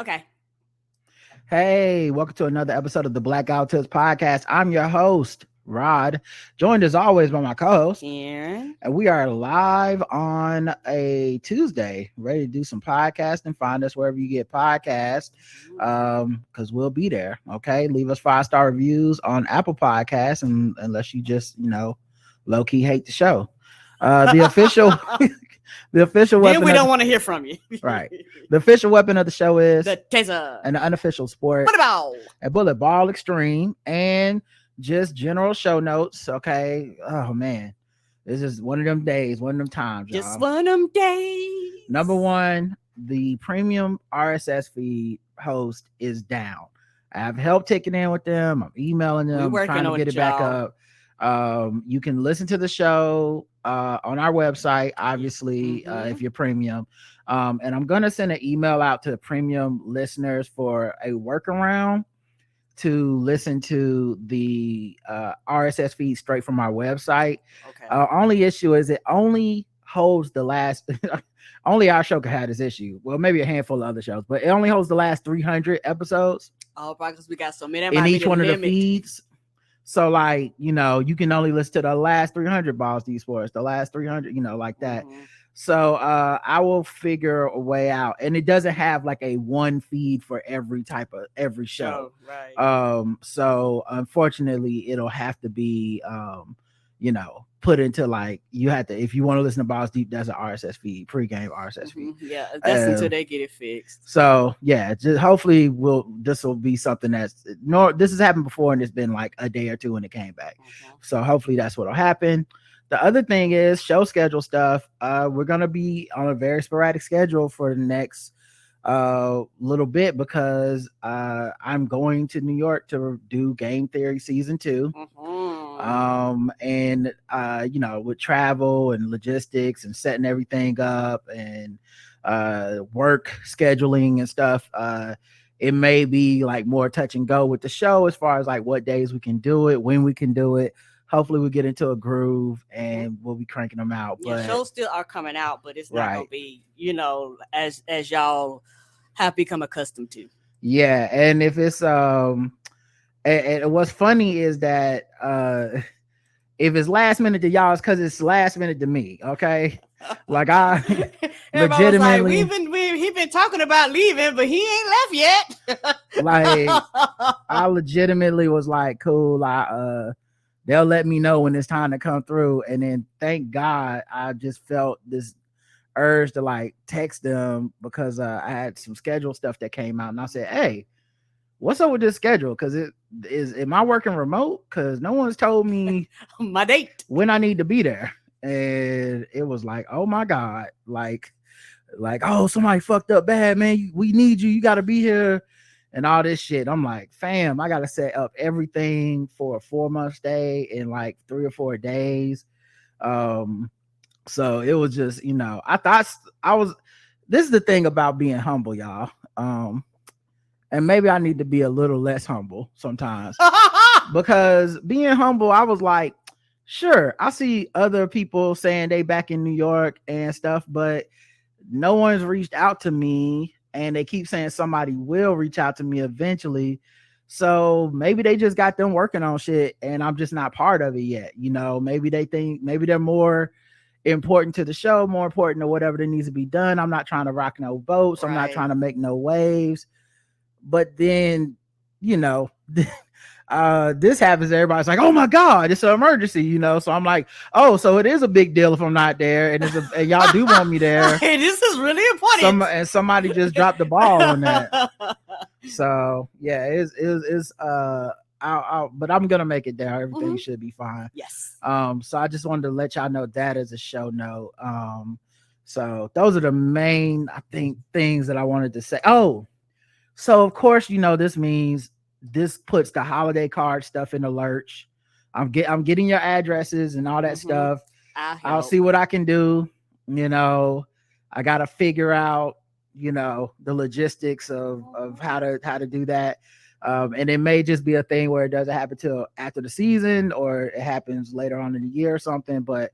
Okay. Hey, welcome to another episode of the Blackout Tips Podcast. I'm your host, Rod, joined as always by my co-host, Aaron. and we are live on a Tuesday, ready to do some podcasting. Find us wherever you get podcasts, because we'll be there. Okay, leave us 5-star reviews on Apple Podcasts, and unless you just low key hate the show. The official weapon. Then we don't want to hear from you. Right. The official weapon of the show is the taser, and the unofficial sport, a bullet ball extreme, and just general show notes. Okay. Oh man, this is one of them days, one of them times. Just y'all. one of them days. Number one, the premium RSS feed host is down. I have help taking in with them. I'm emailing them, trying to get it back up. You can listen to the show on our website, obviously, if you're premium. And I'm going to send an email out to premium listeners for a workaround to listen to the RSS feed straight from our website. Okay. Only issue is it only holds the last only our show can have this issue. Well, maybe a handful of other shows, but it only holds the last 300 episodes. Oh, because we got so many in each one of the feeds. So, like, you can only listen to the last 300 balls these sports, the last 300, like that. So I will figure a way out, and it doesn't have like a one feed for every show. Right. So unfortunately, it'll have to be put into, like, you have to, if you want to listen to Balls Deep, that's an RSS feed, pregame RSS feed. Yeah, that's until they get it fixed. So yeah, just hopefully this will be something this has happened before, and it's been like a day or two when it came back. So hopefully that's what'll happen. The other thing is show schedule stuff. We're gonna be on a very sporadic schedule for the next little bit because I'm going to New York to do Game Theory Season 2. And with travel and logistics and setting everything up and work scheduling and stuff, it may be like more touch and go with the show as far as like what days we can do it, when we can do it. Hopefully we get into a groove and we'll be cranking them out. Yeah, shows still are coming out, but it's not gonna be, as y'all have become accustomed to. Yeah, and if it's and what's funny is that if it's last minute to y'all, it's because it's last minute to me. Okay, like I legitimately he been talking about leaving, but he ain't left yet. Like I legitimately was like, cool. They'll let me know when it's time to come through, and then thank God I just felt this urge to like text them because I had some schedule stuff that came out, and I said, hey, what's up with this schedule? Because am I working remote? Because no one's told me my date when I need to be there. And it was like, oh my God, like oh, somebody fucked up bad, man, we need you, you got to be here and all this shit. I'm like, fam, I gotta set up everything for a 4-month stay in like 3 or 4 days. So it was just, I thought this is the thing about being humble, y'all. And maybe I need to be a little less humble sometimes. Because being humble, I was like, sure, I see other people saying they back in New York and stuff, but no one's reached out to me, and they keep saying somebody will reach out to me eventually. So maybe they just got them working on shit and I'm just not part of it yet. Maybe they think maybe they're more important to the show, more important to whatever that needs to be done. I'm not trying to rock no boats. I'm not trying to make no waves. But then, this happens, everybody's like, oh my God, it's an emergency, so I'm like, oh, so it is a big deal if I'm not there, and and y'all do want me there. Hey, this is really important. And somebody just dropped the ball on that. So yeah, it's but I'm gonna make it there. Everything should be fine. Yes. So I just wanted to let y'all know that as a show note. So those are the main, I think, things that I wanted to say. Oh, so of course, this means this puts the holiday card stuff in the lurch. I'm getting your addresses and all that stuff. I'll see what I can do. I gotta figure out, the logistics of how to do that. And it may just be a thing where it doesn't happen till after the season, or it happens later on in the year or something. But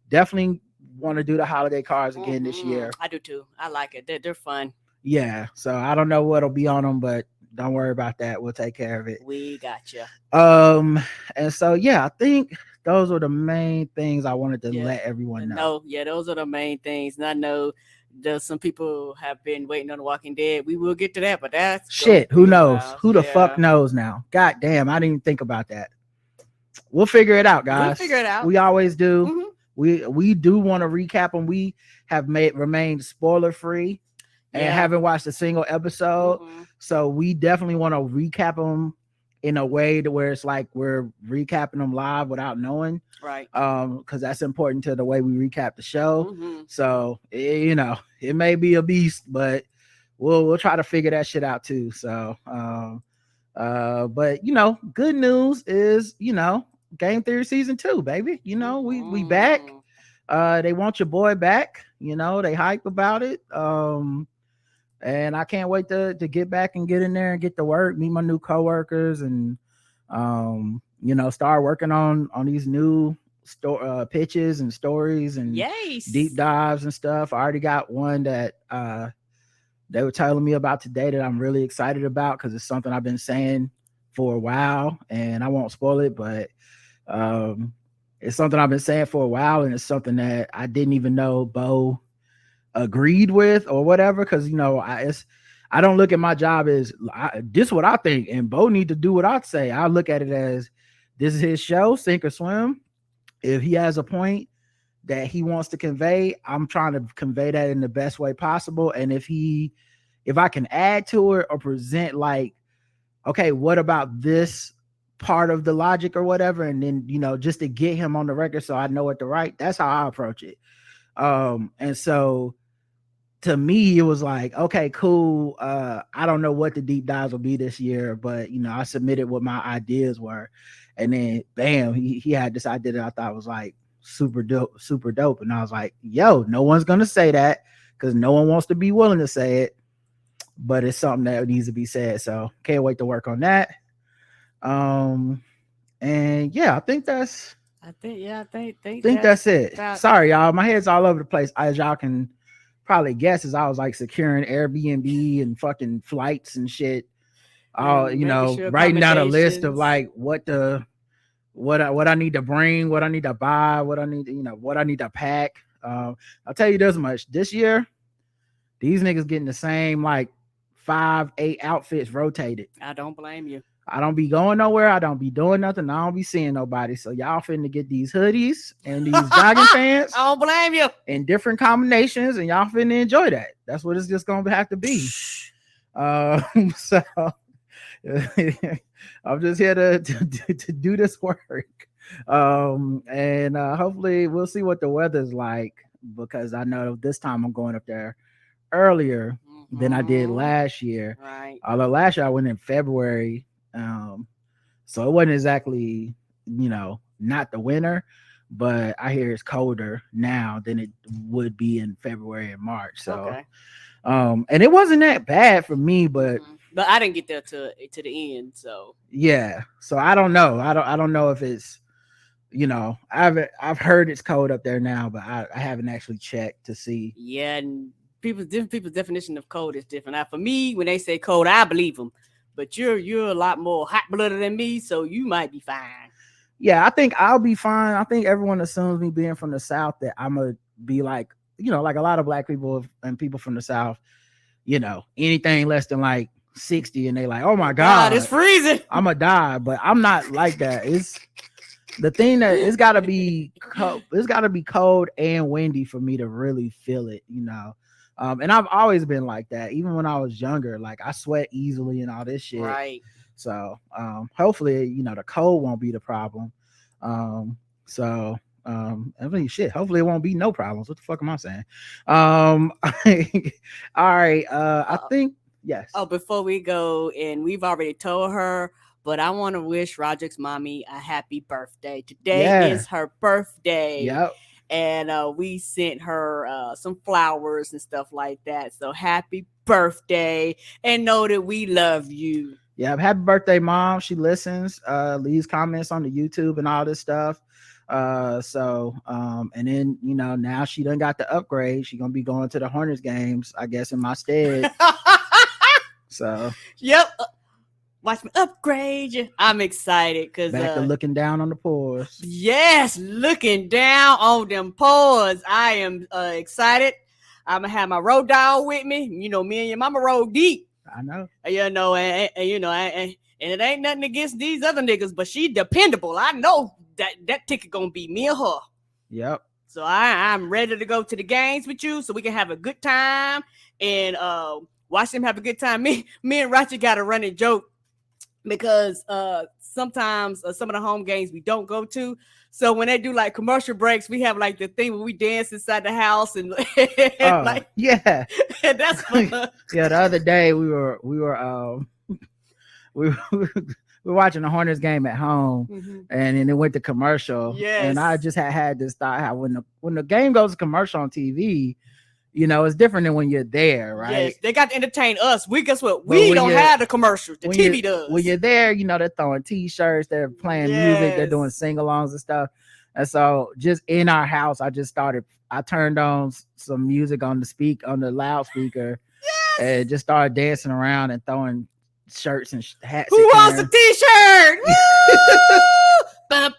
definitely want to do the holiday cards again this year. I do too. I like it. They're fun. Yeah, so I don't know what'll be on them, but don't worry about that. We'll take care of it. We got you. And so yeah, I think those were the main things I wanted to let everyone know. No, yeah, those are the main things. And I know there's some people have been waiting on The Walking Dead. We will get to that, but that's shit. Who knows? Who the fuck knows now? God damn, I didn't even think about that. We'll figure it out, guys. We'll figure it out. We always do. Mm-hmm. We do want to recap them. We have remained spoiler free and haven't watched a single episode. Mm-hmm. So we definitely want to recap them in a way to where it's like we're recapping them live without knowing. Right. Because that's important to the way we recap the show. Mm-hmm. So you know, it may be a beast, but we'll try to figure that shit out too. So but you know, good news is, you know, Game Theory season 2, baby. You know, we back. They want your boy back. You know, they hype about it. And I can't wait to get back and get in there and get to work, meet my new coworkers, and you know, start working on these new pitches and stories and deep dives and stuff. I already got one that they were telling me about today that I'm really excited about because it's something I've been saying for a while, and I won't spoil it, but it's something I've been saying for a while, and it's something that I didn't even know Bo agreed with or whatever, because you know, I don't look at my job as this is what I think and Bo need to do what I say. I look at it as this is his show, sink or swim. If he has a point that he wants to convey, I'm trying to convey that in the best way possible. And if I can add to it or present like, okay, what about this part of the logic or whatever, and then, you know, just to get him on the record so I know what to write, that's how I approach it. And so to me, it was like, okay, cool. I don't know what the deep dives will be this year, but you know, I submitted what my ideas were, and then bam, he had this idea that I thought was like super dope. And I was like, yo, no one's gonna say that because no one wants to be willing to say it, but it's something that needs to be said. So can't wait to work on that. And yeah, I think that's it. Sorry, y'all. My head's all over the place. As y'all can probably guess, as I was like securing Airbnb and fucking flights and shit. You know, writing down a list of like what I need to bring, what I need to buy, what I need to, you know, what I need to pack. I'll tell you this much. This year, these niggas getting the same like 5-8 outfits rotated. I don't blame you. I don't be going nowhere. I don't be doing nothing. I don't be seeing nobody. So y'all finna get these hoodies and these jogging pants. I don't blame you. In different combinations, and y'all finna enjoy that. That's what it's just gonna have to be. So I'm just here to do this work. And hopefully we'll see what the weather's like, because I know this time I'm going up there earlier than I did last year. Right. Although last year I went in February. So it wasn't exactly, you know, not the winter, but I hear it's colder now than it would be in February and March. So, and it wasn't that bad for me, but I didn't get there to the end. So yeah, so I don't know. I don't know if it's, you know, I've heard it's cold up there now, but I haven't actually checked to see. Yeah, and people's definition of cold is different. Now, for me, when they say cold, I believe them. But you're a lot more hot-blooded than me, so you might be fine. Yeah, I think I'll be fine. I think everyone assumes me being from the South that I'm gonna be like, you know, like a lot of black people and people from the South, you know, anything less than like 60 and they like, oh my God, it's freezing. I'm gonna die. But I'm not like that. It's the thing that it's gotta be cold and windy for me to really feel it, you know. And I've always been like that, even when I was younger. Like I sweat easily and all this shit. Right. So hopefully, you know, the cold won't be the problem. I mean, shit. Hopefully, it won't be no problems. What the fuck am I saying? All right. I think yes. Oh, before we go, and we've already told her, but I want to wish Roderick's mommy a happy birthday. Today is her birthday. Yep. And we sent her some flowers and stuff like that. So happy birthday, and know that we love you. Yeah, happy birthday, Mom. She listens, leaves comments on the YouTube and all this stuff. And then, you know, now she done got the upgrade. She gonna be going to the Hornets games, I guess, in my stead. So yep. Watch me upgrade you. I'm excited because back to looking down on the pores. Yes, looking down on them pores. I am excited. I'm gonna have my road dog with me. You know, me and your mama roll deep. I know. You know, and it ain't nothing against these other niggas, but she dependable. I know that ticket gonna be me or her. Yep. So I'm ready to go to the games with you, so we can have a good time and watch them have a good time. Me and Ratchet got a running joke. Because sometimes some of the home games we don't go to. So when they do like commercial breaks, we have like the thing where we dance inside the house and like yeah, and that's fun. Yeah. The other day we were watching the Hornets game at home, and then it went to commercial. Yes. And I just had this thought how when the game goes to commercial on TV, you know, it's different than when you're there, right? Yes, they got to entertain us. We guess what? We don't have the commercials. The TV does. When you're there, you know, they're throwing T-shirts, they're playing music, they're doing sing-alongs and stuff. And so just in our house, I turned on some music on the loudspeaker and just started dancing around and throwing shirts and hats. Who wants a T-shirt? I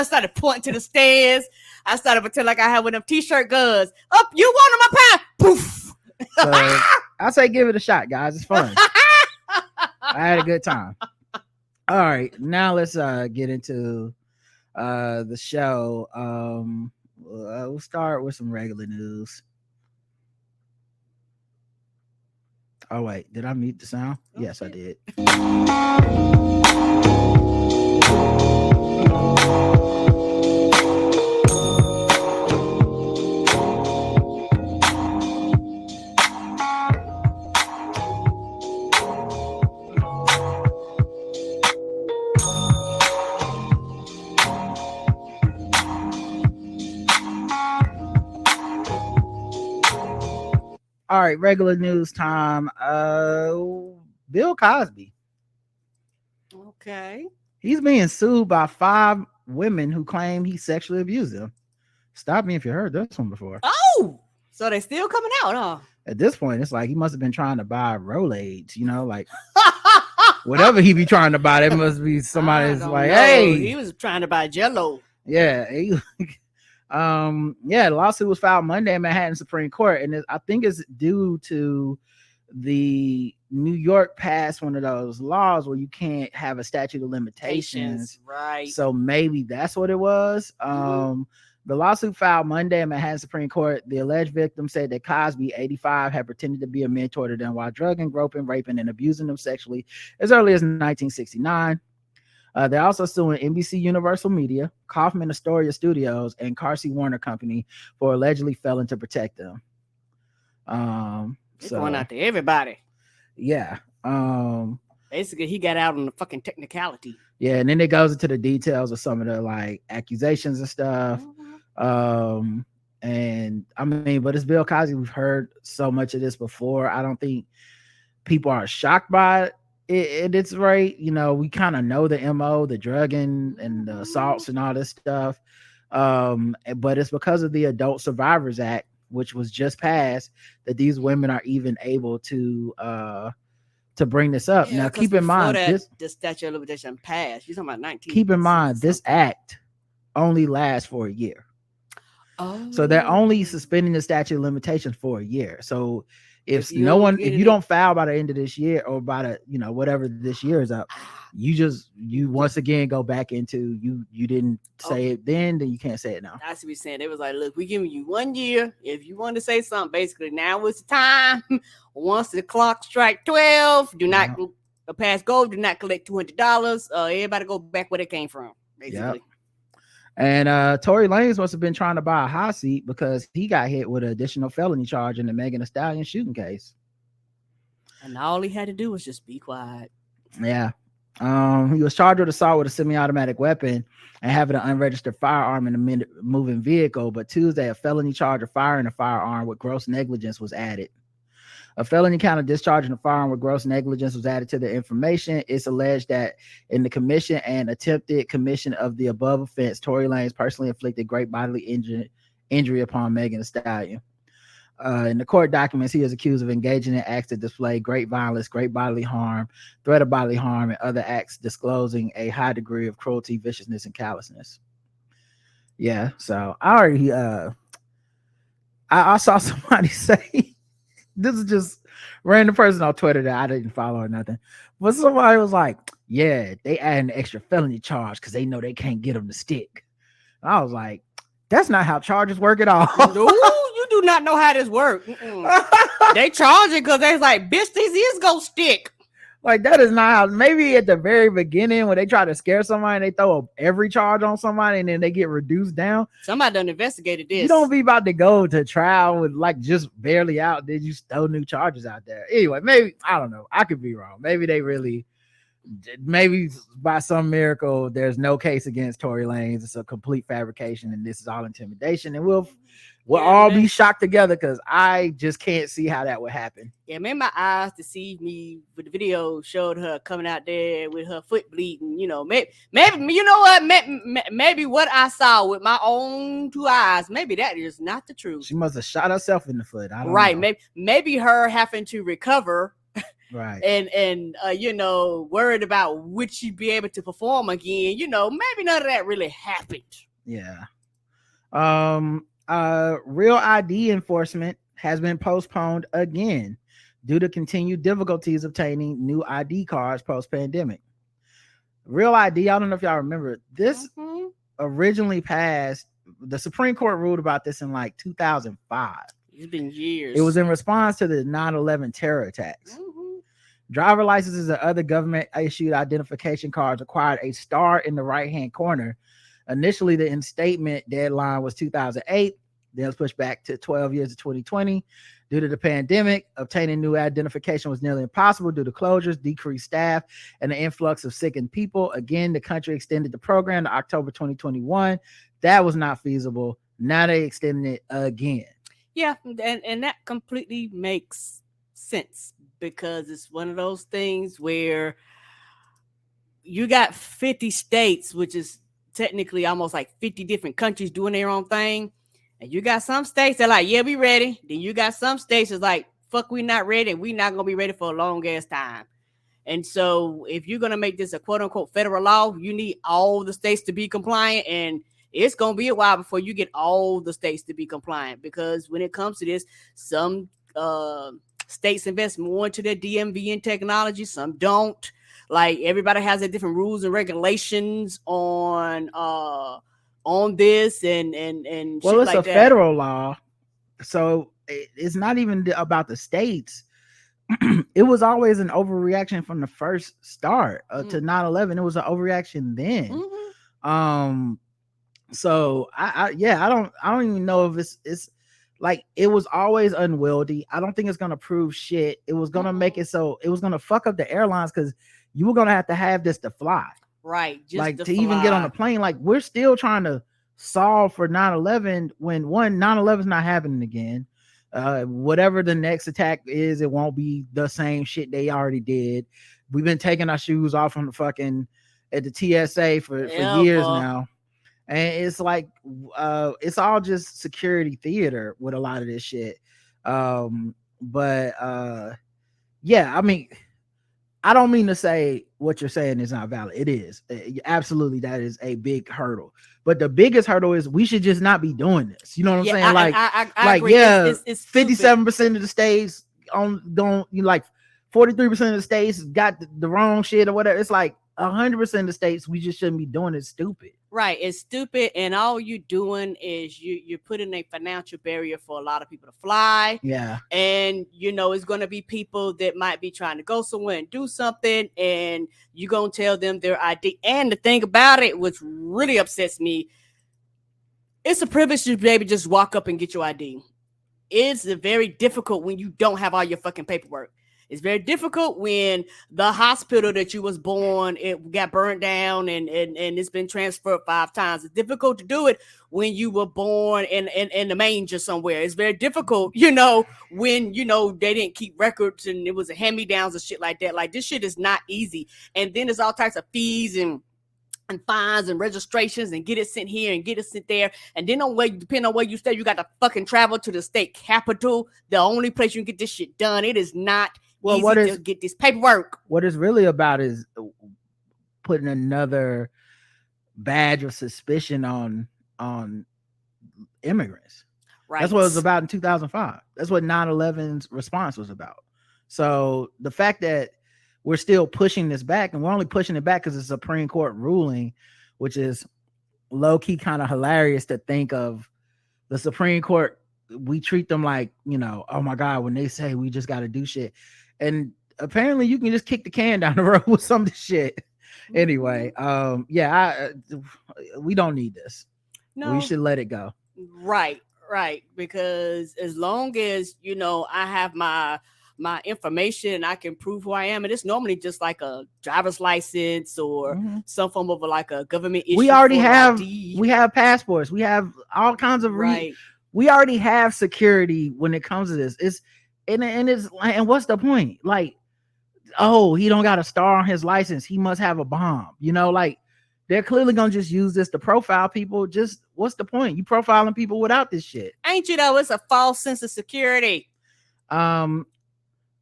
started pointing to the stairs. I started pretending like I had one of them T-shirt guns. Up, you want my pie? Poof. So I say give it a shot, guys. It's fun. I had a good time. All right, now let's get into the show. We'll start with some regular news. Oh wait, did I mute the sound? Okay. Yes, I did. All right, regular news time. Bill Cosby. Okay. He's being sued by 5 women who claim he sexually abused them. Stop me if you heard this one before. Oh, so they still coming out, huh? At this point, it's like he must have been trying to buy Rolaids, you know, like whatever he be trying to buy, it must be somebody's like, hey. He was trying to buy Jell-O. Yeah. The lawsuit was filed Monday in Manhattan Supreme Court, and I think it's due to the New York passed one of those laws where you can't have a statute of limitations. Right. So maybe that's what it was. The lawsuit filed Monday in Manhattan Supreme Court. The alleged victim said that Cosby, 85, had pretended to be a mentor to them while drugging, groping, raping, and abusing them sexually as early as 1969. They're also suing NBC Universal Media, Kaufman Astoria Studios, and Carsey Warner Company for allegedly failing to protect them. It's going out to everybody. Yeah. Basically, he got out on the fucking technicality. Yeah, and then it goes into the details of some of the like accusations and stuff. And I mean, but it's Bill Cosby. We've heard so much of this before. I don't think people are shocked by it. It's right. You know, we kind of know the MO, the drugging and the assaults and all this stuff. But it's because of the Adult Survivors Act, which was just passed, that these women are even able to bring this up. Yeah, now, keep in mind the statute of limitation passed. You're talking about 19. Keep in mind, this act only lasts for a year. Oh. So they're only suspending the statute of limitations for a year. So if you don't file by the end of this year or by the, you know, whatever this year is up, you once again go back into you didn't say it then you can't say it now. That's what we're saying. They was like, look, we're giving you 1 year. If you want to say something, basically now is the time. Once the clock strike 12, do not pass go, do not collect $200. Everybody go back where they came from, basically. Yep. And Tory Lanez must have been trying to buy a hot seat because he got hit with an additional felony charge in the Megan Thee Stallion shooting case. And all he had to do was just be quiet. Yeah. He was charged with assault with a semi-automatic weapon and having an unregistered firearm in a moving vehicle. But Tuesday, a felony charge of firing a firearm with gross negligence was added. A felony count of discharging a firearm with gross negligence was added to the information. It's alleged that in the commission and attempted commission of the above offense, Tory Lanez personally inflicted great bodily injury upon Megan Thee Stallion. In the court documents, he is accused of engaging in acts that display great violence, great bodily harm, threat of bodily harm, and other acts disclosing a high degree of cruelty, viciousness, and callousness. Yeah, so I already I saw somebody say, this is just random person on Twitter that I didn't follow or nothing, but somebody was like, yeah, they add an extra felony charge because they know they can't get them to stick. And I was like, that's not how charges work at all. No, you do not know how this works. They charge it because they're like, bitch, these is gonna stick. Like, that is not how. Maybe at the very beginning when they try to scare somebody, they throw every charge on somebody and then they get reduced down. Somebody done investigated this. You don't be about to go to trial with like just barely out. Did you throw new charges out there? Anyway, maybe, I don't know. I could be wrong. Maybe they really, maybe by some miracle, there's no case against Tory Lanez. It's a complete fabrication and this is all intimidation. And we'll all be shocked together because I just can't see how that would happen. Yeah, maybe my eyes deceived me, but the video showed her coming out there with her foot bleeding. You know, maybe you know what? Maybe what I saw with my own two eyes, maybe that is not the truth. She must have shot herself in the foot. I don't know. Maybe her having to recover. Right. And you know, worried about would she be able to perform again. You know, maybe none of that really happened. Yeah. Real ID enforcement has been postponed again due to continued difficulties obtaining new ID cards post-pandemic. Real ID, I don't know if y'all remember, this originally passed, the Supreme Court ruled about this in like 2005. It's been years. It was in response to the 9/11 terror attacks. Driver licenses and other government-issued identification cards required a star in the right-hand corner. Initially, the instatement deadline was 2008. Then it was pushed back to 12 years to 2020. Due to the pandemic, obtaining new identification was nearly impossible due to closures, decreased staff, and the influx of sickened people. Again, the country extended the program to October 2021. That was not feasible. Now they extended it again. Yeah, and that completely makes sense because it's one of those things where you got 50 states, which is technically almost like 50 different countries doing their own thing. And you got some states that are like, yeah, we ready. Then you got some states that's like, fuck, we not ready. And we not going to be ready for a long ass time. And so if you're going to make this a quote unquote federal law, you need all the states to be compliant. And it's going to be a while before you get all the states to be compliant. Because when it comes to this, some states invest more into their DMV and technology. Some don't. Like everybody has their different rules and regulations on this and well, shit it's like a that. federal law, so it's not even about the states. It was always an overreaction from the first start to 9/11. It was an overreaction then. So I don't even know if it's like, it was always unwieldy. I don't think it's gonna prove shit. It was gonna make it so it was gonna fuck up the airlines because you were gonna have this to fly. Right. Just like to even get on a plane. Like, we're still trying to solve for 9/11 when 9/11 is not happening again. Whatever the next attack is, it won't be the same shit they already did. We've been taking our shoes off from the fucking at the TSA for years now. And it's like it's all just security theater with a lot of this shit. Yeah, I mean, I don't mean to say what you're saying is not valid. It is. Absolutely, that is a big hurdle. But the biggest hurdle is we should just not be doing this. You know what I'm saying? I agree. It's 57% of the states don't, like 43% of the states got the wrong shit or whatever. It's like 100% of the states, we just shouldn't be doing it. Stupid. Right. It's stupid. And all you're doing is you're putting a financial barrier for a lot of people to fly. Yeah. And, it's going to be people that might be trying to go somewhere and do something. And you're going to tell them their ID. And the thing about it, which really upsets me, it's a privilege to be able to just walk up and get your ID. It's very difficult when you don't have all your fucking paperwork. It's very difficult when the hospital that you was born, it got burned down and it's been transferred 5 times. It's difficult to do it when you were born in the manger somewhere. It's very difficult, when, they didn't keep records and it was a hand-me-downs and shit like that. Like, this shit is not easy. And then there's all types of fees and and fines and registrations and get it sent here and get it sent there. And then depending on where you stay, you got to fucking travel to the state capital. The only place you can get this shit done. It is not easy to get this paperwork. What it's really about is putting another badge of suspicion on immigrants. Right. That's what it was about in 2005. That's what 9/11's response was about. So the fact that we're still pushing this back, and we're only pushing it back because it's a Supreme Court ruling, which is low-key kind of hilarious to think of. The Supreme Court, we treat them like, oh my God, when they say we just got to do shit. And apparently you can just kick the can down the road with some of this shit. Anyway, we don't need this. No. We should let it go. Right. Because as long as, I have my information, I can prove who I am. And it's normally just like a driver's license or some form of like a government issue. We have passports. We have all kinds of we already have security when it comes to this. And what's the point? Like, oh, he don't got a star on his license, he must have a bomb. They're clearly gonna just use this to profile people. Just what's the point? You profiling people without this shit. Ain't you though? It's a false sense of security.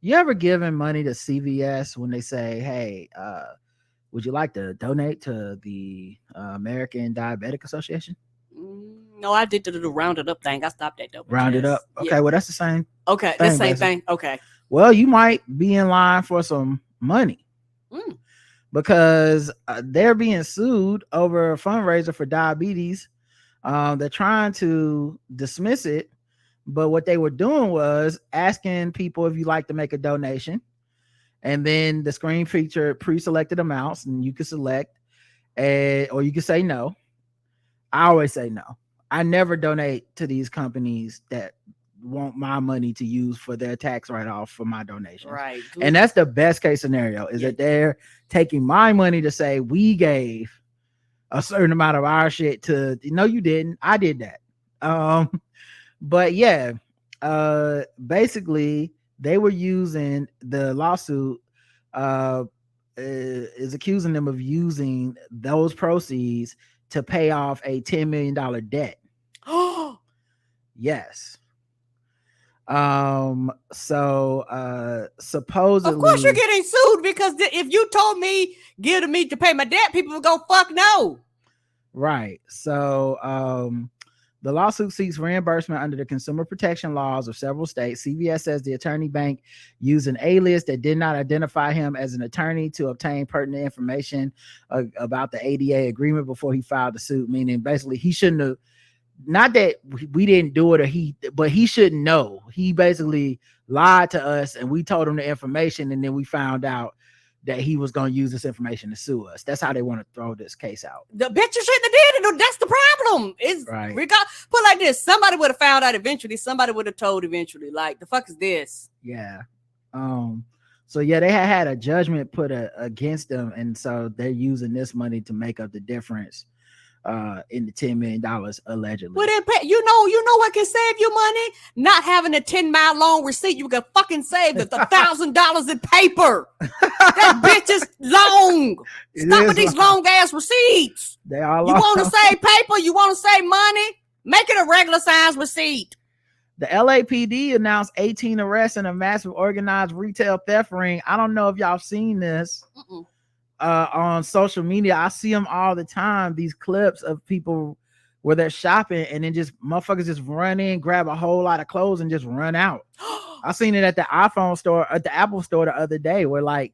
You ever given money to CVS when they say, hey, would you like to donate to the American Diabetic Association? No, I did the round it up thing. I stopped that though. Round it up. Okay, well, that's the same. Okay, the same thing. Okay. Well, you might be in line for some money because they're being sued over a fundraiser for diabetes. They're trying to dismiss it. But what they were doing was asking people if you like to make a donation. And then the screen featured pre-selected amounts and you can select or you can say no. I always say no. I never donate to these companies that want my money to use for their tax write-off for my donation. Right. And that's the best case scenario is that they're taking my money to say we gave a certain amount of our shit to, no, you didn't. I did that. But yeah, basically they were using the lawsuit is accusing them of using those proceeds to pay off a $10 million debt. Oh, yes. So supposedly, of course you're getting sued because if you told me give to me to pay my debt, people would go fuck no. Right. So the lawsuit seeks reimbursement under the consumer protection laws of several states. CVS says the attorney bank used an alias that did not identify him as an attorney to obtain pertinent information about the ADA agreement before he filed the suit, meaning basically he shouldn't have, not that we didn't do it but he shouldn't know. He basically lied to us and we told him the information and then we found out that he was going to use this information to sue us. That's how they want to throw this case out. The bitch you shouldn't have did it. That's the problem. It's right. Put like this. Somebody would have found out eventually. Somebody would have told eventually. Like, the fuck is this? Yeah. So yeah, they had a judgment put against them. And so they're using this money to make up the difference in the $10 million allegedly. Well, then, you know what can save you money? Not having a 10-mile long receipt. You can fucking save the $1,000 in paper. That bitch is long. Stop with these long ass receipts. They are long. You want to save paper? You want to save money? Make it a regular size receipt. The LAPD announced 18 arrests in a massive organized retail theft ring. I don't know if y'all seen this. On social media. I see them all the time, these clips of people where they're shopping and then just motherfuckers just run in, grab a whole lot of clothes and just run out. I seen it at the iPhone store, at the Apple store the other day where like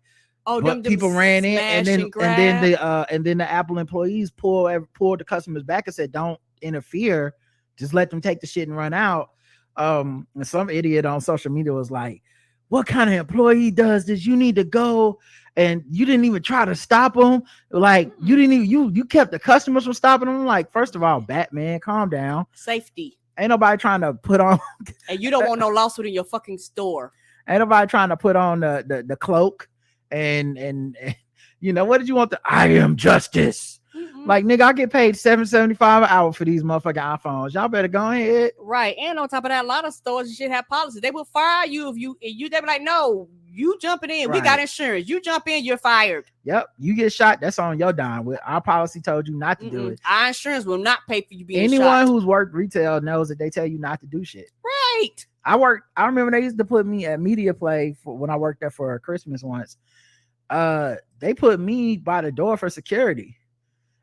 people ran in and then the Apple employees pulled the customers back and said, don't interfere, just let them take the shit and run out. And some idiot on social media was like, what kind of employee does this? You need to go. And you didn't even try to stop them. Like you didn't even, you kept the customers from stopping them. Like, first of all, Batman, calm down. Safety. Ain't nobody trying to put on. And you don't want no lawsuit in your fucking store. Ain't nobody trying to put on the cloak and you know, what did you want? I am justice. Like, nigga, I get paid $7.75 an hour for these motherfucking iPhones. Y'all better go ahead. Right. And on top of that, a lot of stores and shit have policies. They will fire you if they be like, no, you jumping in. We got insurance. You jump in, you're fired. Yep. You get shot, that's on your dime. Our policy told you not to do it. Our insurance will not pay for you being Anyone shot. who's worked retail knows that they tell you not to do shit. Right. I remember they used to put me at Media Play when I worked there for Christmas once. They put me by the door for security.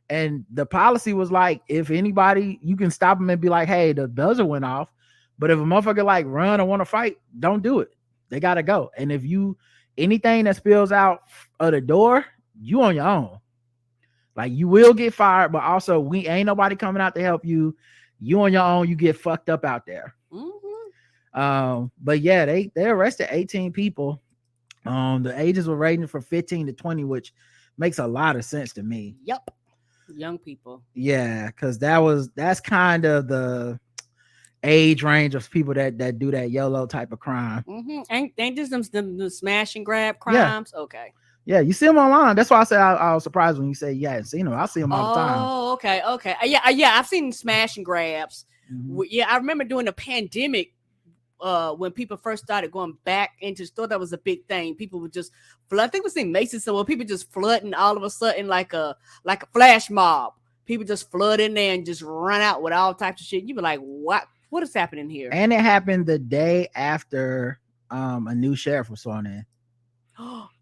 And the policy was like, if anybody, you can stop them and be like, hey, the buzzer went off. But if a motherfucker like run or want to fight, don't do it. They got to go. And if anything that spills out of the door, you on your own. Like, you will get fired, but also we ain't nobody coming out to help you. You on your own, you get fucked up out there. But yeah, they arrested 18 people. The ages were ranging from 15 to 20, which makes a lot of sense to me. Yep. Young people. Yeah, because that's kind of the age range of people that do that YOLO type of crime. Ain't just them smash and grab crimes? Yeah. Okay. Yeah, you see them online. That's why I said I was surprised when you say you hadn't seen them. I see them all the time. Oh, okay. Yeah, I've seen smash and grabs. Yeah, I remember during the pandemic, when people first started going back into the store, that was a big thing. People would just flood. I think we seen Macy's somewhere. People just flooding all of a sudden like a flash mob. People just flood in there and just run out with all types of shit. You be like, what is happening here? And it happened the day after a new sheriff was sworn in.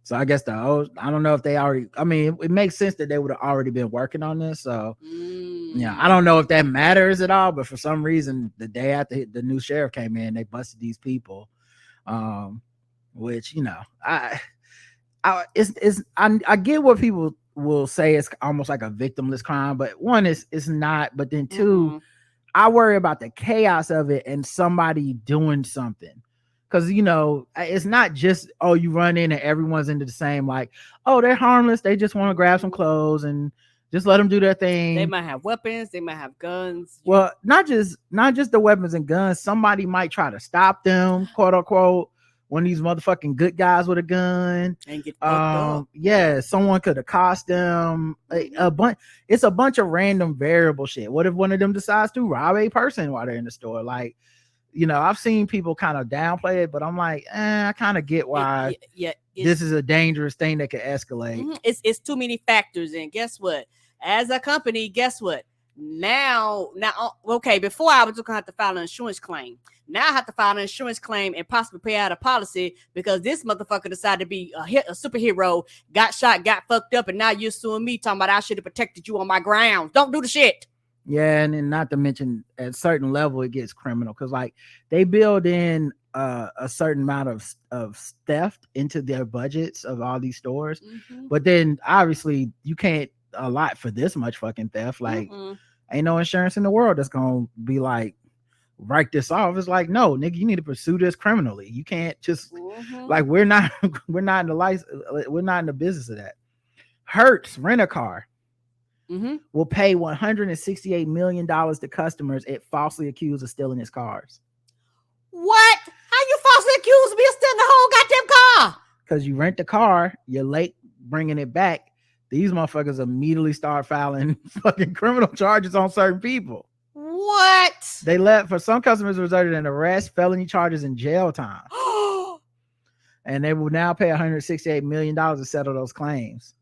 So I guess I don't know if they already. I mean, it makes sense that they would have already been working on this. So yeah, I don't know if that matters at all. But for some reason, the day after the new sheriff came in, they busted these people. Which, you know, I get what people will say it's almost like a victimless crime, but one is it's not. But then two, I worry about the chaos of it and somebody doing something. Because, you know, it's not just, oh, you run in and everyone's into the same, like, oh, they're harmless. They just want to grab some clothes and just let them do their thing. They might have weapons. They might have guns. Well, not just the weapons and guns. Somebody might try to stop them, quote unquote, one of these motherfucking good guys with a gun. And get fucked up. Yeah, someone could accost them. It's a bunch of random variable shit. What if one of them decides to rob a person while they're in the store? Like, you know, I've seen people kind of downplay it, but I'm like, I kind of get why this is a dangerous thing that could escalate. It's too many factors. And guess what? As a company, guess what? Now, okay, before I was just going to have to file an insurance claim. Now I have to file an insurance claim and possibly pay out a policy because this motherfucker decided to be a superhero, got shot, got fucked up, and now you're suing me talking about I should have protected you on my grounds. Don't do the shit. Yeah, and then not to mention at a certain level it gets criminal because like they build in a certain amount of theft into their budgets of all these stores, but then obviously you can't allot for this much fucking theft. Like ain't no insurance in the world that's gonna be like write this off. It's like, no, nigga, you need to pursue this criminally. You can't just like we're not in the business of that. Hertz rent a car. Will pay $168 million to customers it falsely accused of stealing his cars. What? How you falsely accused me of stealing the whole goddamn car? Because you rent the car, you're late bringing it back. These motherfuckers immediately start filing fucking criminal charges on certain people. What? They for some customers resulted in arrest, felony charges, and jail time. And they will now pay $168 million to settle those claims.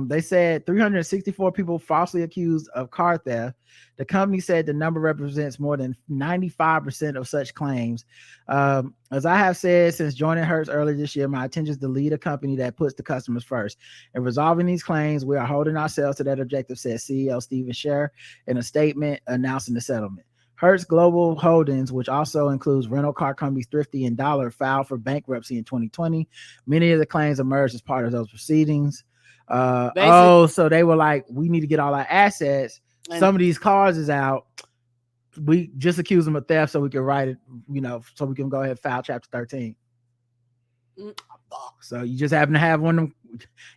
They said 364 people falsely accused of car theft. The company said the number represents more than 95% of such claims. As I have said since joining Hertz earlier this year, my intention is to lead a company that puts the customers first. In resolving these claims, we are holding ourselves to that objective, said CEO Steven Sharpe in a statement announcing the settlement. Hertz Global Holdings, which also includes rental car companies Thrifty and Dollar, filed for bankruptcy in 2020. Many of the claims emerged as part of those proceedings. So they were like, we need to get all our assets. Some of these cars is out. We just accuse them of theft so we can write it, you know, so we can go ahead and file chapter 13. So you just happen to have one of them,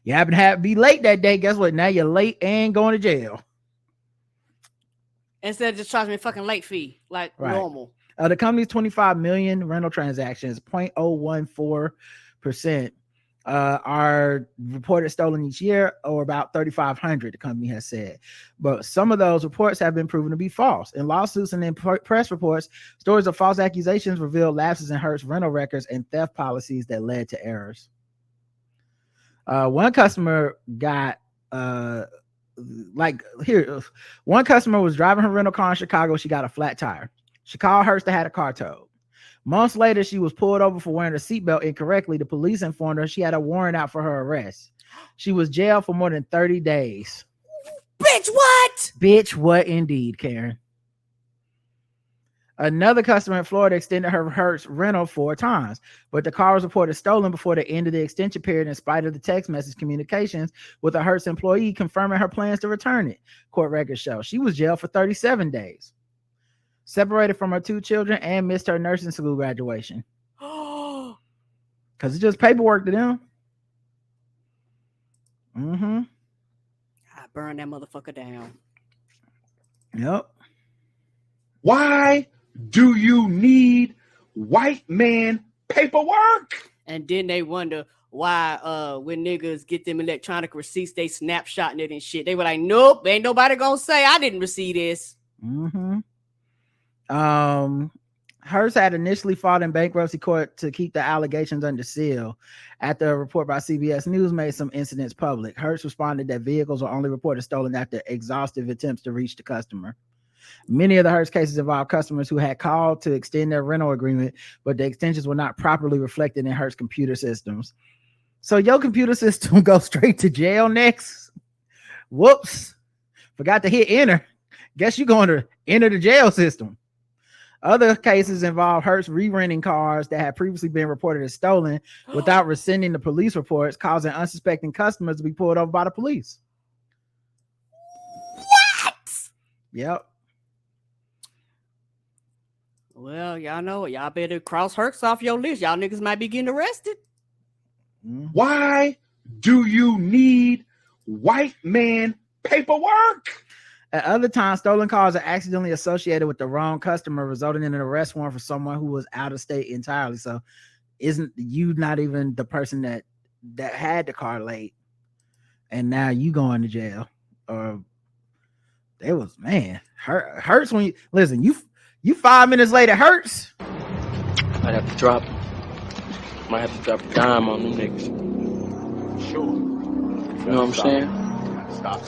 you happen to be late that day. Guess what? Now you're late and going to jail. Instead of just charging me a fucking late fee, like normal. The company's 25 million rental transactions, 0.014%. are reported stolen each year, or about 3,500, the company has said. But some of those reports have been proven to be false. In lawsuits and in press reports, stories of false accusations revealed lapses in Hertz rental records and theft policies that led to errors. One customer got one customer was driving her rental car in Chicago. She got a flat tire. She called Hertz to have the car towed. Months later, she was pulled over for wearing a seatbelt incorrectly. The police informed her she had a warrant out for her arrest. She was jailed for more than 30 days. Bitch, what? Bitch, what indeed, Karen. Another customer in Florida extended her Hertz rental 4 times, but the car was reported stolen before the end of the extension period in spite of the text message communications with a Hertz employee confirming her plans to return it. Court records show she was jailed for 37 days. Separated from her 2 children and missed her nursing school graduation. Because it's just paperwork to them. I burned that motherfucker down. Yep. Why do you need white man paperwork? And then they wonder why when niggas get them electronic receipts, they snapshotting it and shit. They were like, nope, ain't nobody gonna say I didn't receive this. Hertz had initially fought in bankruptcy court to keep the allegations under seal. After a report by CBS News made some incidents public, Hertz responded that vehicles were only reported stolen after exhaustive attempts to reach the customer. Many of the Hertz cases involved customers who had called to extend their rental agreement, but the extensions were not properly reflected in Hertz computer systems. So your computer system goes straight to jail next? Whoops. Forgot to hit enter. Guess you're going to enter the jail system. Other cases involve Hertz re-renting cars that had previously been reported as stolen without rescinding the police reports, causing unsuspecting customers to be pulled over by the police. What? Yep. Well, y'all know it. Y'all better cross Hertz off your list. Y'all niggas might be getting arrested. Why do you need white man paperwork? At other times, stolen cars are accidentally associated with the wrong customer, resulting in an arrest warrant for someone who was out of state entirely. So isn't you not even the person that had the car late, and now you going to jail? Or it was, man, Hertz when you listen, you 5 minutes later, Hertz. Might have to drop a dime on them niggas. Sure. You know what I'm saying? Stop.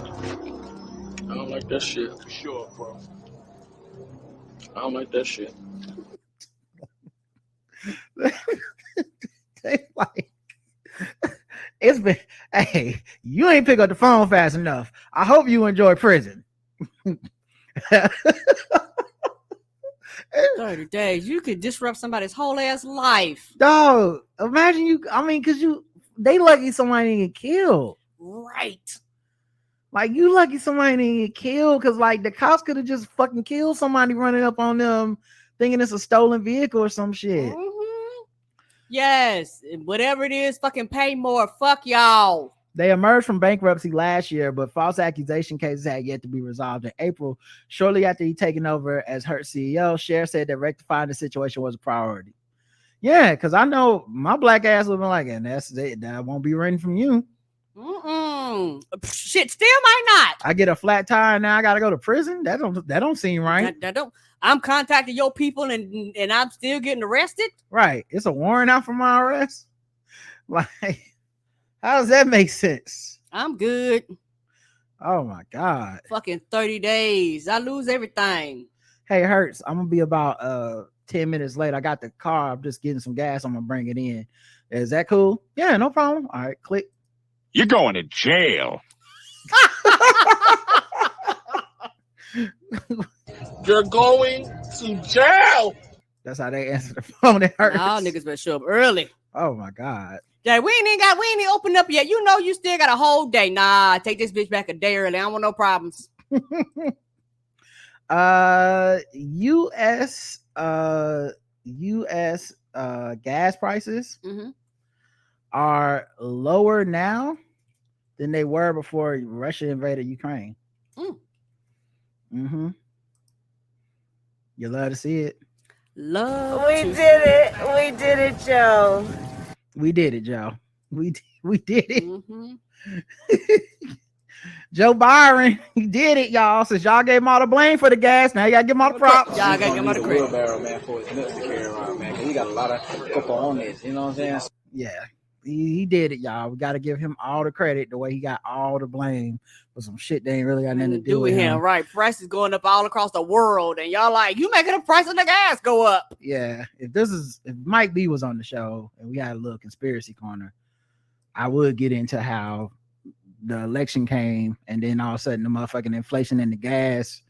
I don't like that shit. For sure, bro. I don't like that shit. Like, it's been, hey, you ain't pick up the phone fast enough. I hope you enjoy prison. 30 days. You could disrupt somebody's whole ass life. Dog, imagine because they lucky somebody didn't get killed. Right. Like, you lucky somebody didn't get killed, because like the cops could have just fucking killed somebody running up on them thinking it's a stolen vehicle or some shit. Yes, whatever it is, fucking pay more. Fuck y'all. They emerged from bankruptcy last year, but false accusation cases had yet to be resolved in April. Shortly after he taken over as Hertz CEO, Sharpe said that rectifying the situation was a priority. Yeah, because I know my black ass would have been like, and that's it. That won't be renting from you. Shit, still might not. I get a flat tire now. I gotta go to prison. That don't seem right. That don't. I'm contacting your people and I'm still getting arrested. Right. It's a warrant out for my arrest. Like, how does that make sense? I'm good. Oh my God. Fucking 30 days. I lose everything. Hey, Hertz, I'm gonna be about 10 minutes late. I got the car. I'm just getting some gas. I'm gonna bring it in. Is that cool? Yeah, no problem. All right, click. You're going to jail. You're going to jail. That's how they answer the phone. It hurts. Y'all niggas better show up early. Oh my God. Yeah, we ain't opened up yet. You know, you still got a whole day. Nah, take this bitch back a day early. I don't want no problems. US gas prices are lower now than they were before Russia invaded Ukraine. You love to see it. Love. We did it, Joe. We did it, Joe. We did it. Mm-hmm. Joe Byron, he did it, y'all. Since y'all gave him all the blame for the gas, now you gotta give him all the props. Y'all gotta give him all the credit. Wheelbarrow, man, for his nuts to carry around, man. 'Cause he got a lot of cocoa on this. You know what I'm saying? Yeah, he did it, y'all. We gotta give him all the credit. The way he got all the blame for some shit that ain't really got nothing to do with him. Right, prices going up all across the world, and y'all like, you making the price of the gas go up. Yeah, if Mike B was on the show and we had a little conspiracy corner, I would get into how the election came and then all of a sudden the motherfucking inflation and the gas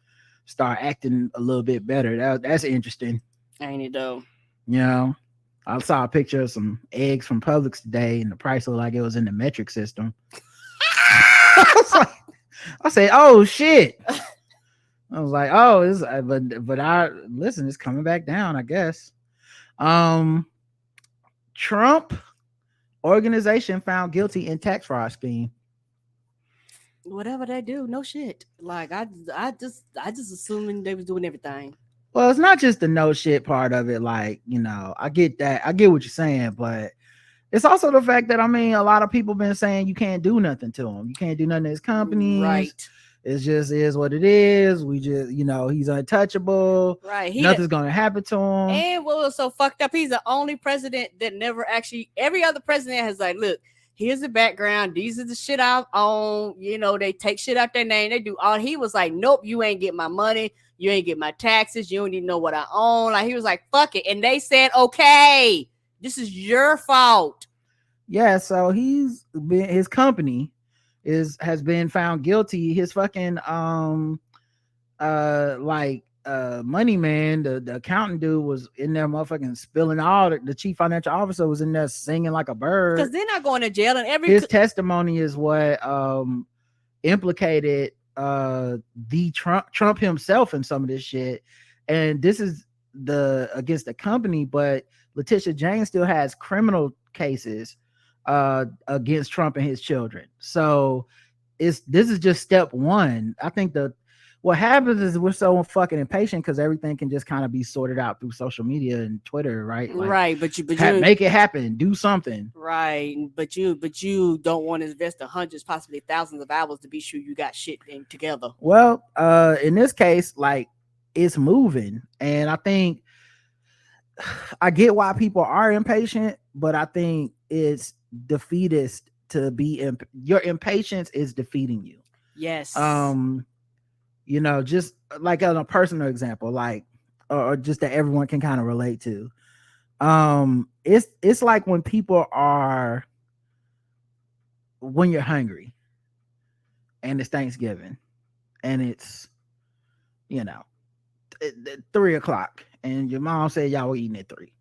start acting a little bit better. That's interesting. Ain't it though? You know, I saw a picture of some eggs from Publix today and the price looked like it was in the metric system. I said, oh shit. I was like, oh, but listen, it's coming back down, I guess. Trump organization found guilty in tax fraud scheme. Whatever they do, no shit. Like I just assuming they was doing everything. Well, it's not just the no shit part of it. Like, you know, I get that. I get what you're saying, but it's also the fact that, I mean, a lot of people been saying you can't do nothing to him. You can't do nothing to his company. Right. It just is what it is. We just, you know, he's untouchable. Right. Nothing's going to happen to him. And what was so fucked up, he's the only president that never actually, every other president has like, look, here's the background. These are the shit I own. You know, they take shit out their name. They do all. He was like, nope, you ain't get my money. You ain't get my taxes. You don't even know what I own. Like, he was like, fuck it. And they said, okay, this is your fault. Yeah. So his company has been found guilty. His fucking, money man, the accountant dude was in there motherfucking spilling all the chief financial officer was in there singing like a bird. Because they're not going to jail. And his testimony is what implicated the Trump himself in some of this shit. And this is against the company, but Letitia James still has criminal cases against Trump and his children. So this is just step one. I think what happens is we're so fucking impatient because everything can just kind of be sorted out through social media and Twitter, right? Like, right, but you make it happen, do something. Right, but you don't want to invest hundreds, possibly thousands of hours to be sure you got shit together. Well, in this case, like, it's moving, and I think I get why people are impatient, but I think it's defeatist to be your impatience is defeating you. Yes. You know, just like on a personal example, like, or just that everyone can kind of relate to. It's like when you're hungry and it's Thanksgiving and it's, you know, 3:00 and your mom said y'all were eating at 3,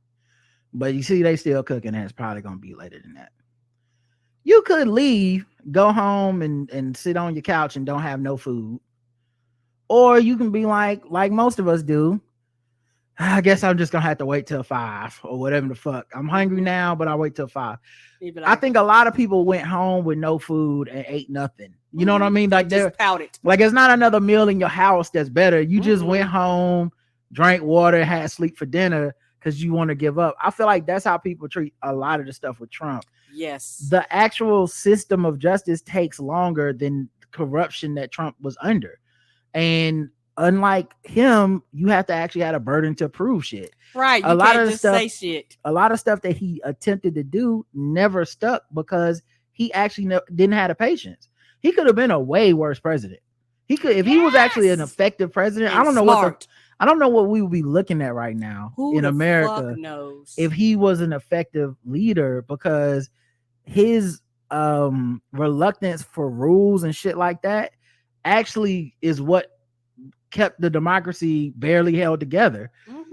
but you see they still cooking and it's probably gonna be later than that. You could leave, go home and sit on your couch and don't have no food. Or you can be like most of us do. I guess I'm just gonna have to wait till 5 or whatever the fuck. I'm hungry now, but I'll wait till 5. Like, I think a lot of people went home with no food and ate nothing. You know what I mean? Like, just pouted. Like, it's not another meal in your house that's better. You just went home, drank water, had sleep for dinner because you want to give up. I feel like that's how people treat a lot of the stuff with Trump. Yes. The actual system of justice takes longer than corruption that Trump was under. And unlike him, you have to actually have a burden to prove shit. Right. You can't just say shit. A lot of stuff that he attempted to do never stuck because he actually didn't have the patience. He could have been a way worse president. He could, if he was actually an effective president. And I don't know I don't know what we would be looking at right now in America knows? If he was an effective leader, because his reluctance for rules and shit like that actually is what kept the democracy barely held together.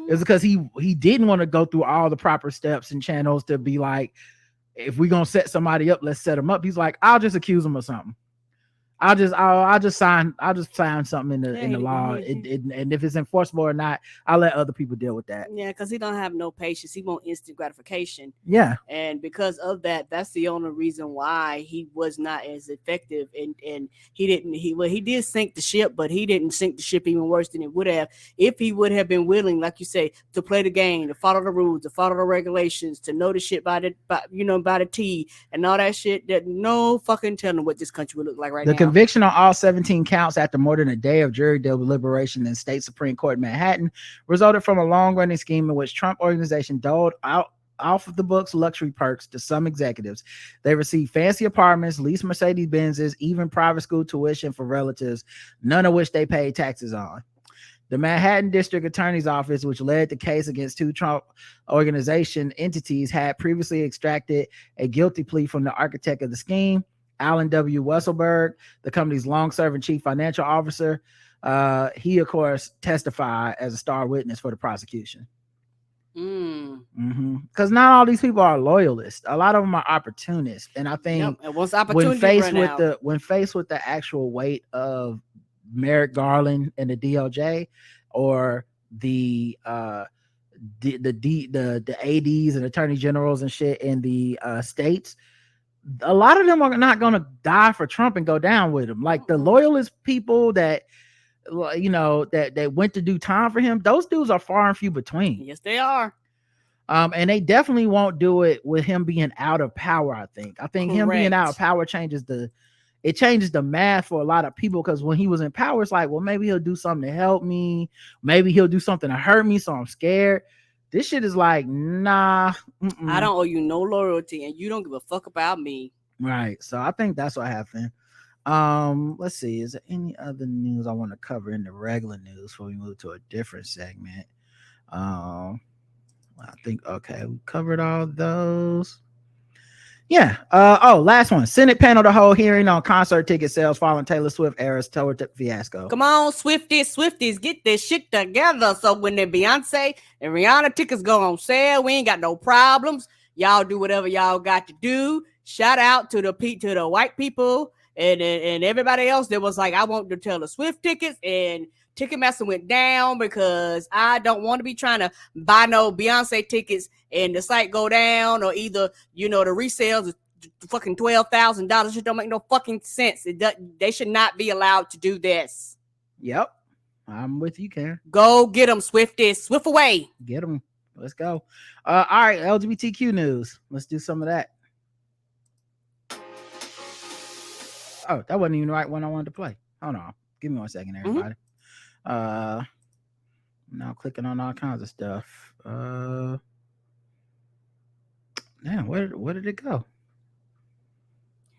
It's because he didn't want to go through all the proper steps and channels to be like, if we're gonna set somebody up, let's set them up. He's like, I'll just accuse him of something. I'll just sign something in the law. And if it's enforceable or not, I'll let other people deal with that. Yeah, because he don't have no patience. He want instant gratification. Yeah. And because of that, that's the only reason why he was not as effective. And he did sink the ship, but he didn't sink the ship even worse than it would have if he would have been willing, like you say, to play the game, to follow the rules, to follow the regulations, to know the shit by the T and all that shit. That no fucking telling what this country would look like right now. The conviction on all 17 counts after more than a day of jury deliberation in state Supreme Court in Manhattan resulted from a long-running scheme in which Trump organization doled out off of the books luxury perks to some executives. They received fancy apartments, leased Mercedes-Benzes, even private school tuition for relatives, none of which they paid taxes on. The Manhattan District Attorney's Office, which led the case against two Trump organization entities, had previously extracted a guilty plea from the architect of the scheme, Alan W. Wesselberg, the company's long-serving chief financial officer. He, of course, testified as a star witness for the prosecution. Because not all these people are loyalists. A lot of them are opportunists, and I think when faced with the actual weight of Merrick Garland and the DOJ, or the ADs and attorney generals and shit in the states, a lot of them are not going to die for Trump and go down with him. Like the loyalist people that, you know, that went to do time for him, those dudes are far and few between. Yes, they are. And they definitely won't do it with him being out of power. I think him being out of power changes the math for a lot of people, because when he was in power, it's like, well, maybe he'll do something to help me, maybe he'll do something to hurt me, so I'm scared. This shit is like, nah, I don't owe you no loyalty, and you don't give a fuck about me. Right. So I think that's what happened. Let's see. Is there any other news I want to cover in the regular news before we move to a different segment? I think, okay, we covered all those. Yeah. Last one. Senate panel to hold hearing on concert ticket sales following Taylor Swift era's tour fiasco. Come on, Swifties, get this shit together. So when the Beyonce and Rihanna tickets go on sale, we ain't got no problems. Y'all do whatever y'all got to do. Shout out to the white people and everybody else that was like, I want the Taylor Swift tickets, and Ticketmaster went down because I don't want to be trying to buy no Beyonce tickets and the site go down, or either, you know, the resales is fucking $12,000. It don't make no fucking sense. They should not be allowed to do this. Yep. I'm with you, Karen. Go get them, Swifties. Swift away. Get them. Let's go. All right, LGBTQ news. Let's do some of that. Oh, that wasn't even the right one I wanted to play. Hold on. Give me 1 second, everybody. Now clicking on all kinds of stuff. Damn, where did it go?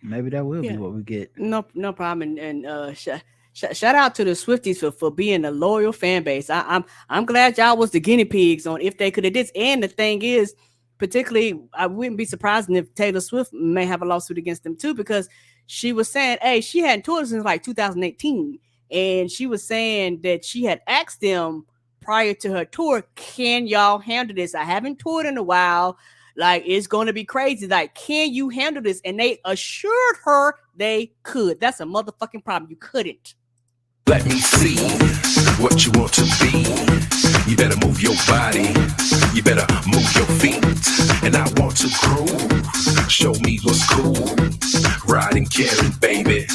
Maybe that will be what we get. No problem. And shout out to the Swifties for being a loyal fan base. I'm glad y'all was the guinea pigs on if they could have did. And the thing is, particularly, I wouldn't be surprised if Taylor Swift may have a lawsuit against them too, because she was saying, hey, she hadn't toured since like 2018. And she was saying that she had asked them prior to her tour, can y'all handle this? I haven't toured in a while. Like, it's going to be crazy. Like, can you handle this? And they assured her they could. That's a motherfucking problem. You couldn't. Let me see what you want to be. You better move your body. You better move your feet. And I want to groove. Show me what's cool. Riding, caring, baby.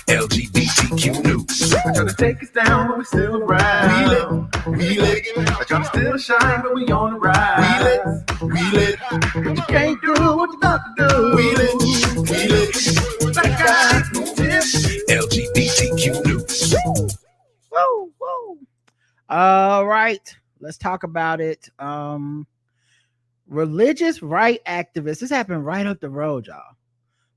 LGBTQ news. I try to take us down, but we still around. We lit. I try to still shine, but we on the ride. We lit. But you can't do what you got to do. We lit. LGBTQ news. Whoa. All right, let's talk about it. Religious right activists. This happened right up the road, y'all.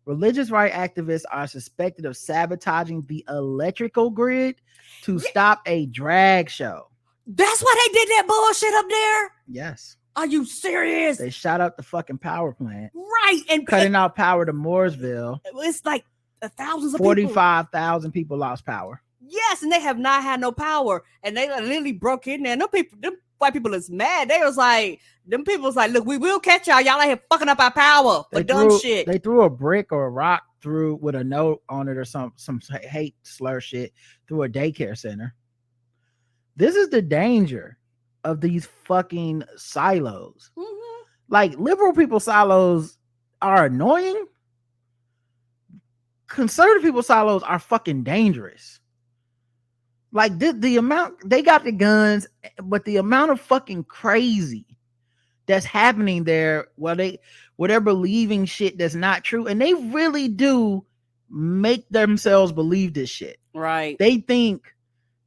Religious right activists are suspected of sabotaging the electrical grid to stop a drag show. That's why they did that bullshit up there? Yes. Are you serious? They shot up the fucking power plant. Right. And cutting off power to Mooresville. It's like thousands of 45,000 people lost power. Yes, and they have not had no power. And they literally broke in there. Them white people is mad. Them people was like, look, we will catch y'all. Y'all ain't here fucking up our power for dumb shit. They threw a brick or a rock through with a note on it or some hate slur shit through a daycare center. This is the danger of these fucking silos. Mm-hmm. Like, liberal people silos are annoying. Conservative people silos are fucking dangerous. Like, the amount they got the guns, but the amount of fucking crazy that's happening there, they're believing shit that's not true, and they really do make themselves believe this shit. Right. They think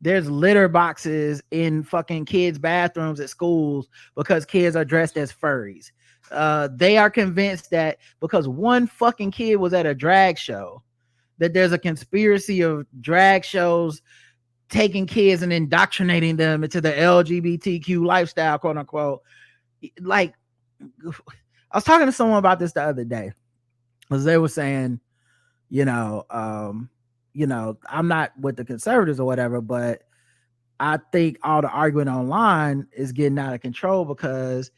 there's litter boxes in fucking kids' bathrooms at schools because kids are dressed as furries. They are convinced that because one fucking kid was at a drag show, that there's a conspiracy of drag shows taking kids and indoctrinating them into the LGBTQ lifestyle, quote unquote. Like, I was talking to someone about this the other day, because they were saying, I'm not with the conservatives or whatever, but I think all the arguing online is getting out of control, because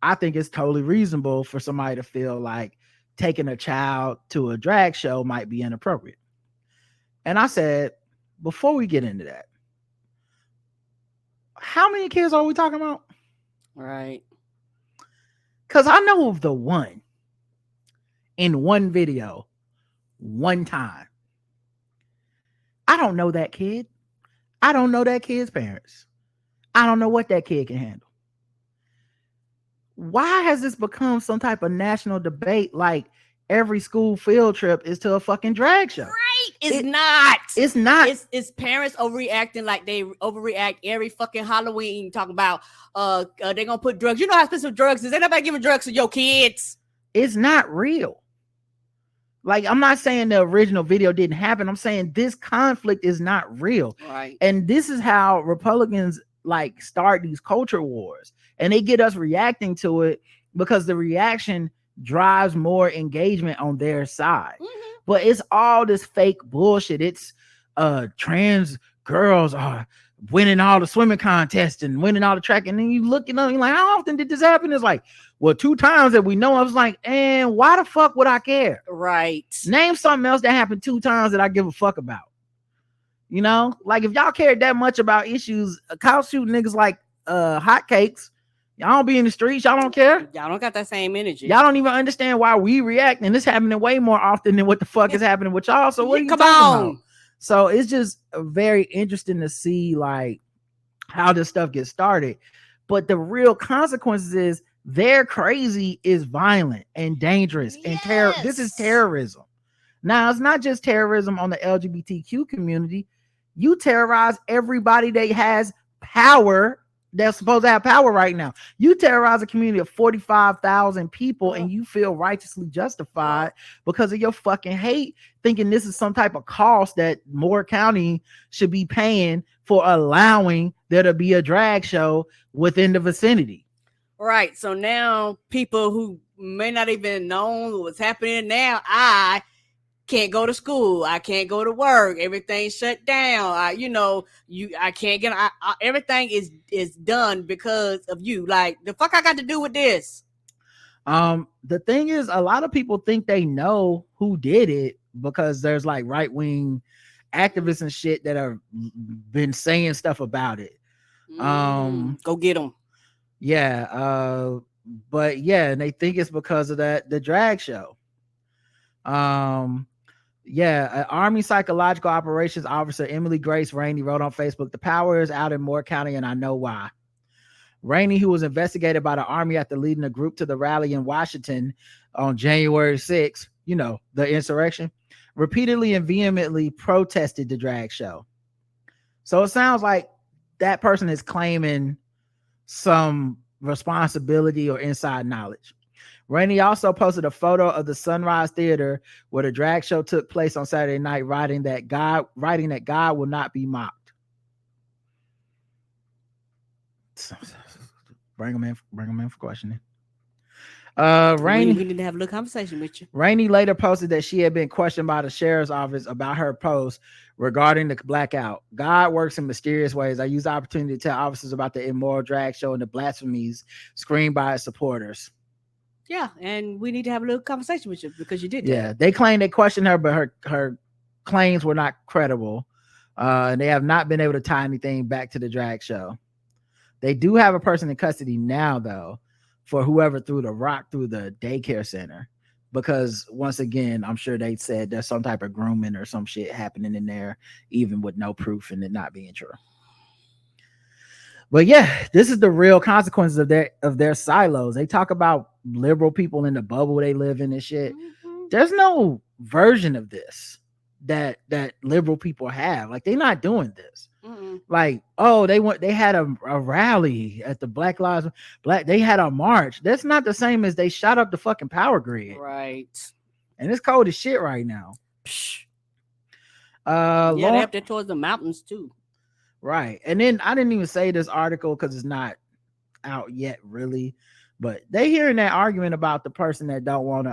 I think it's totally reasonable for somebody to feel like taking a child to a drag show might be inappropriate. And I said, before we get into that, how many kids are we talking about? Right. Because I know of the one in one video, one time. I don't know that kid. I don't know that kid's parents. I don't know what that kid can handle. Why has this become some type of national debate? Like, every school field trip is to a fucking drag show. Right. It's not. It's not. It's parents overreacting like they overreact every fucking Halloween, talking about they're gonna put drugs. You know how expensive drugs is. Ain't nobody giving drugs to your kids. It's not real. Like, I'm not saying the original video didn't happen. I'm saying this conflict is not real. Right. And this is how Republicans like start these culture wars. And they get us reacting to it because the reaction drives more engagement on their side. Mm-hmm. But it's all this fake bullshit. It's trans girls are winning all the swimming contests and winning all the track. And then you look at them, you're like, how often did this happen? It's like, well, 2 times that we know. I was like, and why the fuck would I care? Right. Name something else that happened 2 times that I give a fuck about. You know, like, if y'all cared that much about issues, couch shooting niggas like hotcakes, y'all don't be in the streets. Y'all don't care. Y'all don't got that same energy. Y'all don't even understand why we react, and it's happening way more often than what the fuck is happening with y'all. So what are you Come talking on. about? So it's just very interesting to see like how this stuff gets started. But the real consequences is their crazy is violent and dangerous and terror. This is terrorism. Now, it's not just terrorism on the LGBTQ community. You terrorize everybody that has power, that's supposed to have power right now. You terrorize a community of 45,000 people and you feel righteously justified because of your fucking hate, thinking this is some type of cost that Moore County should be paying for allowing there to be a drag show within the vicinity. Right. So now people who may not even know what's happening now, I can't go to school. I can't go to work. Everything's shut down. I can't get. Everything is done because of you. Like, the fuck I got to do with this? The thing is, a lot of people think they know who did it because there's like right-wing activists and shit that have been saying stuff about it. Go get them. Yeah. But yeah, and they think it's because of the drag show. Yeah, Army Psychological Operations Officer Emily Grace Rainey wrote on Facebook, "The power is out in Moore County and I know why." Rainey, who was investigated by the Army after leading a group to the rally in Washington on January 6th, the insurrection, repeatedly and vehemently protested the drag show. So it sounds like that person is claiming some responsibility or inside knowledge. Rainey also posted a photo of the Sunrise Theater where the drag show took place on Saturday night, writing that God will not be mocked. Bring them in for questioning. Rainey, we need to have a little conversation with you. Rainey later posted that she had been questioned by the sheriff's office about her post regarding the blackout. God works in mysterious ways. I use the opportunity to tell officers about the immoral drag show and the blasphemies screamed by its supporters. Yeah, and we need to have a little conversation with you because you did that. Yeah, they claim they questioned her, but her claims were not credible. And they have not been able to tie anything back to the drag show. They do have a person in custody now, though, for whoever threw the rock through the daycare center. Because once again, I'm sure they said there's some type of grooming or some shit happening in there, even with no proof and it not being true. But yeah, this is the real consequences of their silos. They talk about liberal people in the bubble they live in and shit. There's no version of this that liberal people have. Like, they're not doing this. Like, oh, they had a rally at the they had a march. That's not the same as they shot up the fucking power grid. Right. And it's cold as shit right now. Yeah, they up there towards the mountains too. Right. And then I didn't even say this article because it's not out yet, really. But they hearing that argument about the person that don't want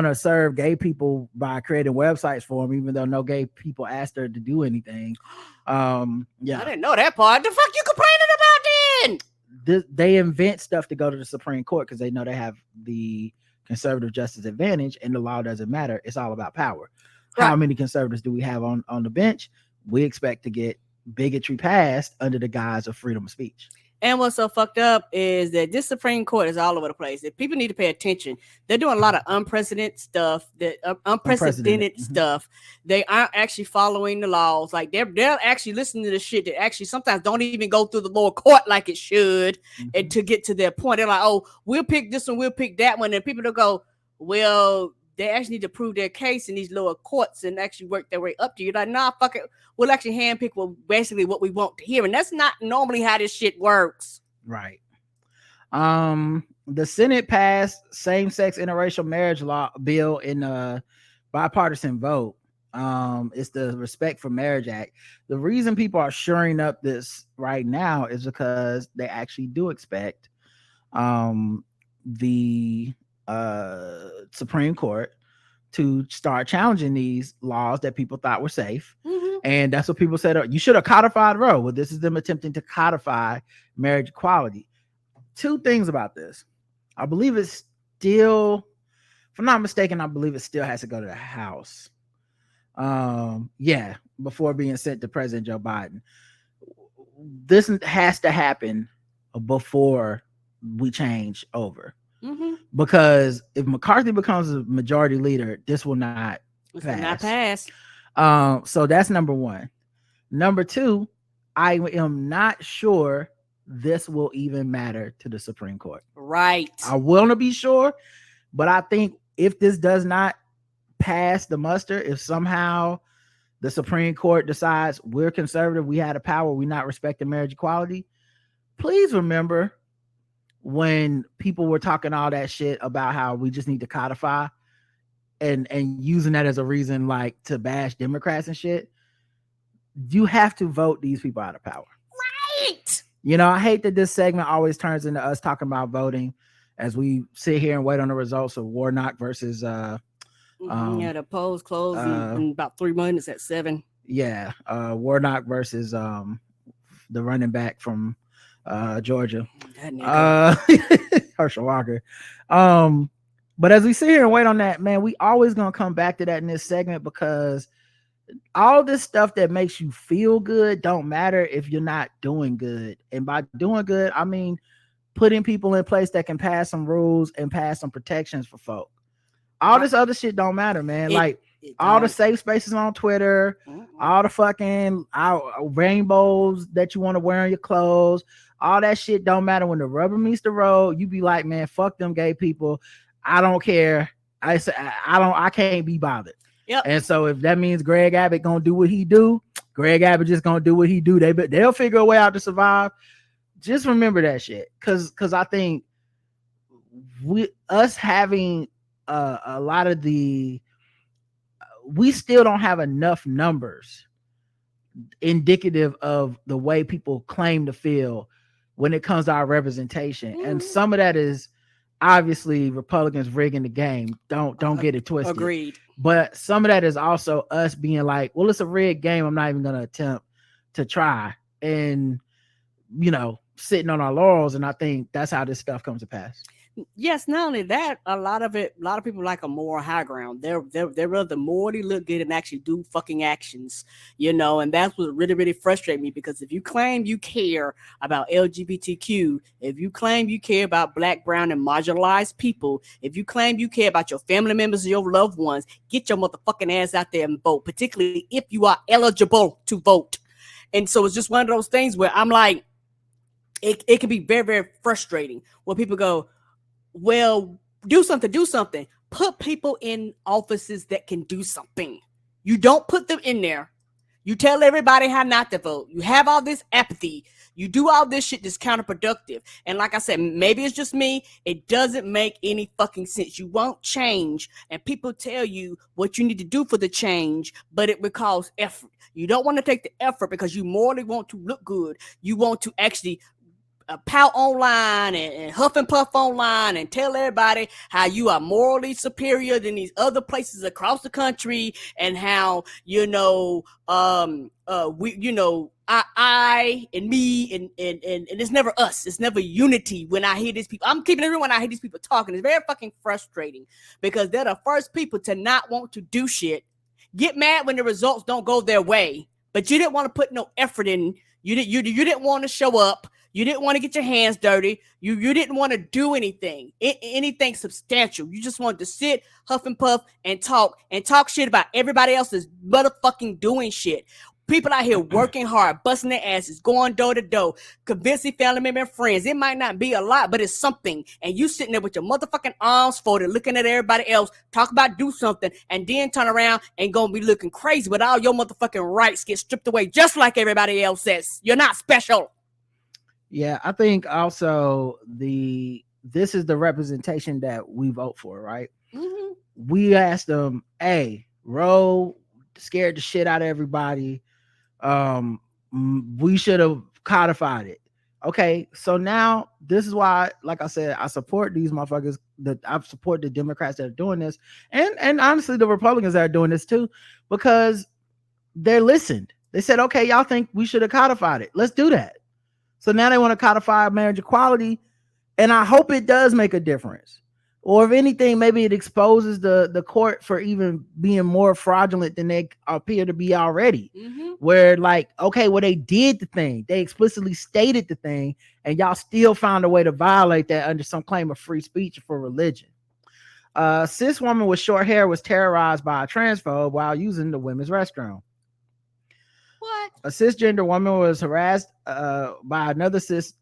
to serve gay people by creating websites for them, even though no gay people asked her to do anything. Yeah, I didn't know that part. The fuck you complaining about then? They invent stuff to go to the Supreme Court because they know they have the conservative justice advantage, and the law doesn't matter. It's all about power. Right. How many conservatives do we have on the bench? We expect to get bigotry passed under the guise of freedom of speech. And what's so fucked up is that this Supreme Court is all over the place. If people need to pay attention, they're doing a lot of unprecedented stuff. Stuff. They aren't actually following the laws. Like they're actually listening to the shit that actually sometimes don't even go through the lower court like it should, and to get to their point. They're like, oh, we'll pick this one, we'll pick that one, and people don't go, well, they actually need to prove their case in these lower courts and actually work their way up to you. Like, nah, fuck it. We'll actually handpick basically what we want to hear. And that's not normally how this shit works. Right. The Senate passed same-sex interracial marriage law bill in a bipartisan vote. It's the Respect for Marriage Act. The reason people are shoring up this right now is because they actually do expect the Supreme Court to start challenging these laws that people thought were safe. And that's what people said, you should have codified Roe. Well, this is them attempting to codify marriage equality. Two things about this. I believe it's still, if I'm not mistaken, I believe it still has to go to the House. Before being sent to President Joe Biden. This has to happen before we change over. Because if McCarthy becomes a majority leader, this will not pass. So that's number one. Number two, I am not sure this will even matter to the Supreme Court. Right. I want to be sure, but I think if this does not pass the muster, if somehow the Supreme Court decides we're conservative, we had a power, we're not respecting marriage equality, please remember when people were talking all that shit about how we just need to codify and using that as a reason like to bash Democrats and shit. You have to vote these people out of power. Right. You know, I hate that this segment always turns into us talking about voting as we sit here and wait on the results of Warnock versus the polls close in about 3 minutes at 7. Yeah, Warnock versus the running back from Georgia, Herschel Walker. But as we sit here and wait on that, man, we always gonna come back to that in this segment because all this stuff that makes you feel good don't matter if you're not doing good. And by doing good, I mean putting people in place that can pass some rules and pass some protections for folk. All this other shit don't matter, man. All the safe spaces on Twitter, all the fucking rainbows that you want to wear on your clothes, all that shit don't matter. When the rubber meets the road, you be like, man, fuck them gay people. I don't care. I can't be bothered. Yep. And so if that means Greg Abbott gonna do what he do, Greg Abbott just gonna do what he do. They'll figure a way out to survive. Just remember that shit, because I think us having a lot of we still don't have enough numbers indicative of the way people claim to feel when it comes to our representation. And some of that is obviously Republicans rigging the game. Don't get it twisted. Agreed. But some of that is also us being like, well, it's a rigged game. I'm not even going to attempt to try. And, sitting on our laurels. And I think that's how this stuff comes to pass. Yes, not only that, a lot of people like a moral high ground. They're rather morally look good and actually do fucking actions, and that's what really, really frustrates me, because if you claim you care about LGBTQ, if you claim you care about black, brown, and marginalized people, if you claim you care about your family members or your loved ones, get your motherfucking ass out there and vote, particularly if you are eligible to vote. And so it's just one of those things where I'm like, it can be very, very frustrating when people go, well, do something. Put people in offices that can do something. You don't put them in there. You tell everybody how not to vote. You have all this apathy. You do all this shit that's counterproductive. And like I said, maybe it's just me. It doesn't make any fucking sense. You won't change. And people tell you what you need to do for the change, but it will cause effort. You don't want to take the effort because you morally want to look good. You want to actually pout online and huff and puff online and tell everybody how you are morally superior than these other places across the country, and how I and me and it's never us. It's never unity. When I hear these people, I'm keeping it real. When I hear these people talking, it's very fucking frustrating, because they're the first people to not want to do shit, get mad when the results don't go their way, but you didn't want to put no effort in. You didn't want to show up. You didn't want to get your hands dirty. You didn't want to do anything substantial. You just wanted to sit, huff and puff, and talk shit about everybody else's motherfucking doing shit. People out here working hard, busting their asses, going door to door, convincing family members and friends. It might not be a lot, but it's something. And you sitting there with your motherfucking arms folded, looking at everybody else, talk about do something, and then turn around and gonna be looking crazy, but all your motherfucking rights get stripped away just like everybody else says. You're not special. Yeah, I think also this is the representation that we vote for, right? Mm-hmm. We asked them, hey, Roe scared the shit out of everybody. We should have codified it. Okay, so now this is why, like I said, I support these motherfuckers. I support the Democrats that are doing this, and honestly, the Republicans that are doing this too, because they're listened. They said, okay, y'all think we should have codified it. Let's do that. So now they want to codify marriage equality, and I hope it does make a difference. Or if anything, maybe it exposes the court for even being more fraudulent than they appear to be already. Mm-hmm. Where like, okay, well, they did the thing. They explicitly stated the thing, and y'all still found a way to violate that under some claim of free speech for religion. A cis woman with short hair was terrorized by a transphobe while using the women's restroom. What? A cisgender woman was harassed by another cis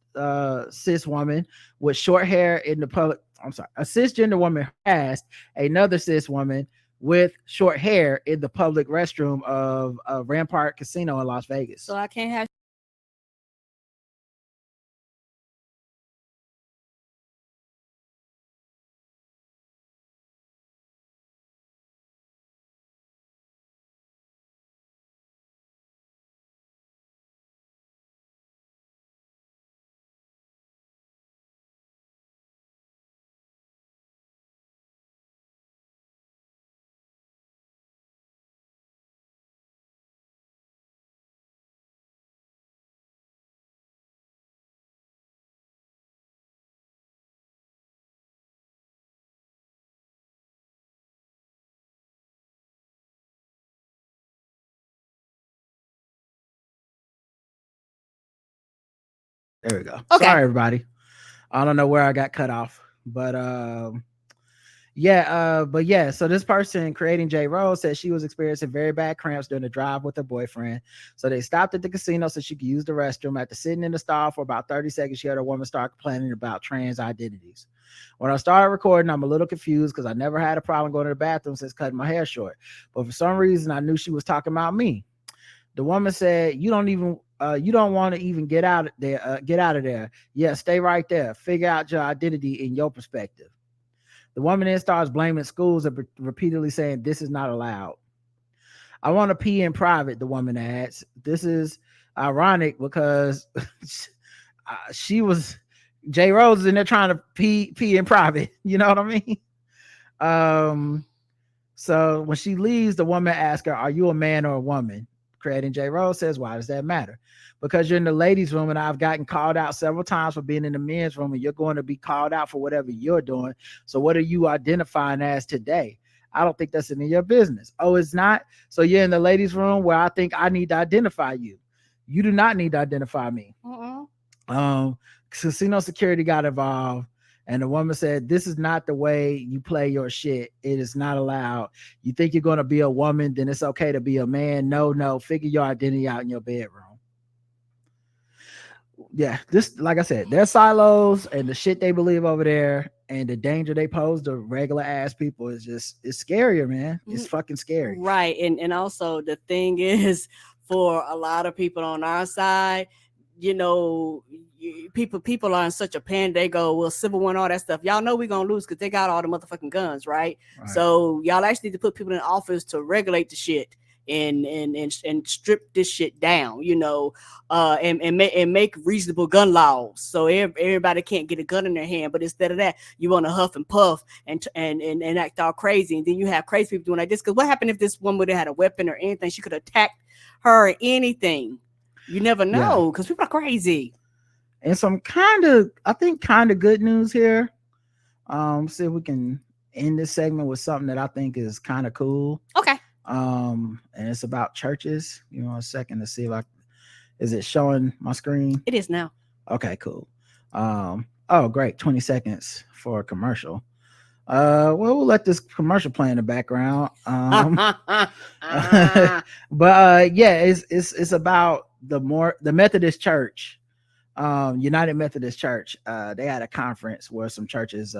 woman with short hair in the public. I'm sorry. A cisgender woman harassed another cis woman with short hair in the public restroom of Rampart Casino in Las Vegas. So I can't have. There we go. Okay. Sorry, everybody. I don't know where I got cut off, but so this person creating J Rose said she was experiencing very bad cramps during the drive with her boyfriend. So they stopped at the casino so she could use the restroom. After sitting in the stall for about 30 seconds, she heard a woman start complaining about trans identities. When I started recording, I'm a little confused because I never had a problem going to the bathroom since cutting my hair short. But for some reason, I knew she was talking about me. The woman said, you don't want to even get out of there. Yeah, stay right there. Figure out your identity in your perspective. The woman then starts blaming schools and repeatedly saying, this is not allowed. I want to pee in private, the woman adds. This is ironic because J Rose is in there trying to pee in private. You know what I mean? So when she leaves, the woman asks her, are you a man or a woman? Creating J. Rose says, why does that matter? Because you're in the ladies' room, and I've gotten called out several times for being in the men's room, and you're going to be called out for whatever you're doing. So what are you identifying as today? I don't think that's any of your business. Oh, it's not? So you're in the ladies' room where I think I need to identify you. You do not need to identify me. Casino security got involved, and the woman said, this is not the way you play your shit. It is not allowed. You think you're going to be a woman, then it's okay to be a man. No, figure your identity out in your bedroom. Yeah, this, like I said, their silos and the shit they believe over there and the danger they pose to regular ass people is just, it's scarier, man. It's fucking scary. Right. And also the thing is, for a lot of people on our side, you know, people are in such a panic. They go, well, Civil War and all that stuff. Y'all know we're going to lose because they got all the motherfucking guns, right? So y'all actually need to put people in office to regulate the shit and strip this shit down, you know, and make reasonable gun laws so everybody can't get a gun in their hand. But instead of that, you want to huff and puff and act all crazy, and then you have crazy people doing like this. Because what happened if this woman would have had a weapon or anything? She could attack her or anything. You never know, because people are crazy. And some kind of good news here. See if we can end this segment with something that I think is kind of cool. Okay. And it's about churches. You know, a second to see if is it showing my screen? It is now. Okay, cool. Oh, great. 20 seconds for a commercial. Well, we'll let this commercial play in the background. But yeah, it's about the Methodist Church, United Methodist Church. They had a conference where some churches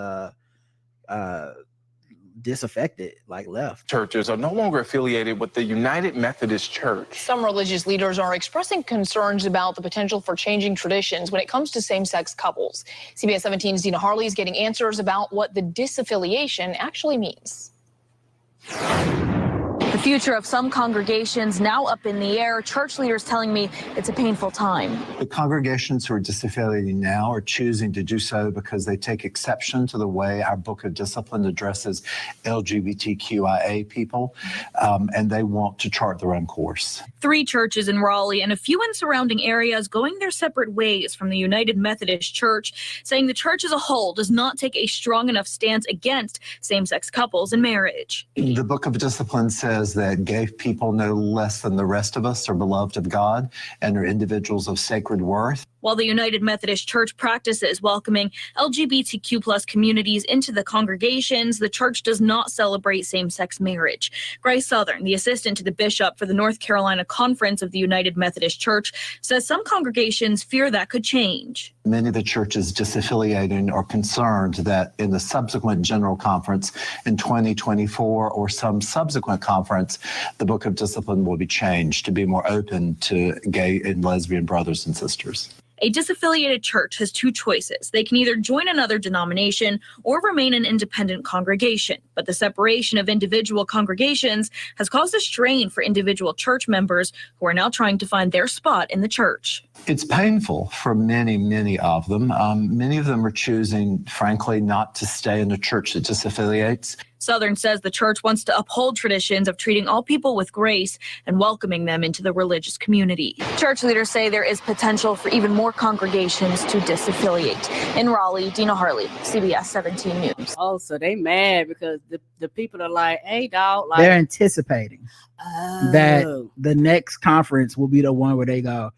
disaffected, like left. Churches are no longer affiliated with the United Methodist Church. Some religious leaders are expressing concerns about the potential for changing traditions when it comes to same-sex couples. CBS 17's Dina Harley is getting answers about what the disaffiliation actually means. The future of some congregations now up in the air. Church leaders telling me it's a painful time. The congregations who are disaffiliating now are choosing to do so because they take exception to the way our Book of Discipline addresses LGBTQIA people, and they want to chart their own course. 3 churches in Raleigh and a few in surrounding areas going their separate ways from the United Methodist Church, saying the church as a whole does not take a strong enough stance against same-sex couples and marriage. The Book of Discipline says that gay people no less than the rest of us are beloved of God and are individuals of sacred worth. While the United Methodist Church practices welcoming LGBTQ plus communities into the congregations, the church does not celebrate same-sex marriage. Grace Southern, the assistant to the bishop for the North Carolina Conference of the United Methodist Church, says some congregations fear that could change. Many of the churches disaffiliating are concerned that in the subsequent General Conference in 2024 or some subsequent conference, the Book of Discipline will be changed to be more open to gay and lesbian brothers and sisters. A disaffiliated church has 2 choices. They can either join another denomination or remain an independent congregation. But the separation of individual congregations has caused a strain for individual church members who are now trying to find their spot in the church. It's painful for many, many of them. Many of them are choosing, frankly, not to stay in a church that disaffiliates. Southern says the church wants to uphold traditions of treating all people with grace and welcoming them into the religious community. Church leaders say there is potential for even more congregations to disaffiliate. In Raleigh, Dina Harley, CBS 17 News. Oh, so they mad because the people are like, hey, dog. Like, they're anticipating that the next conference will be the one where they go,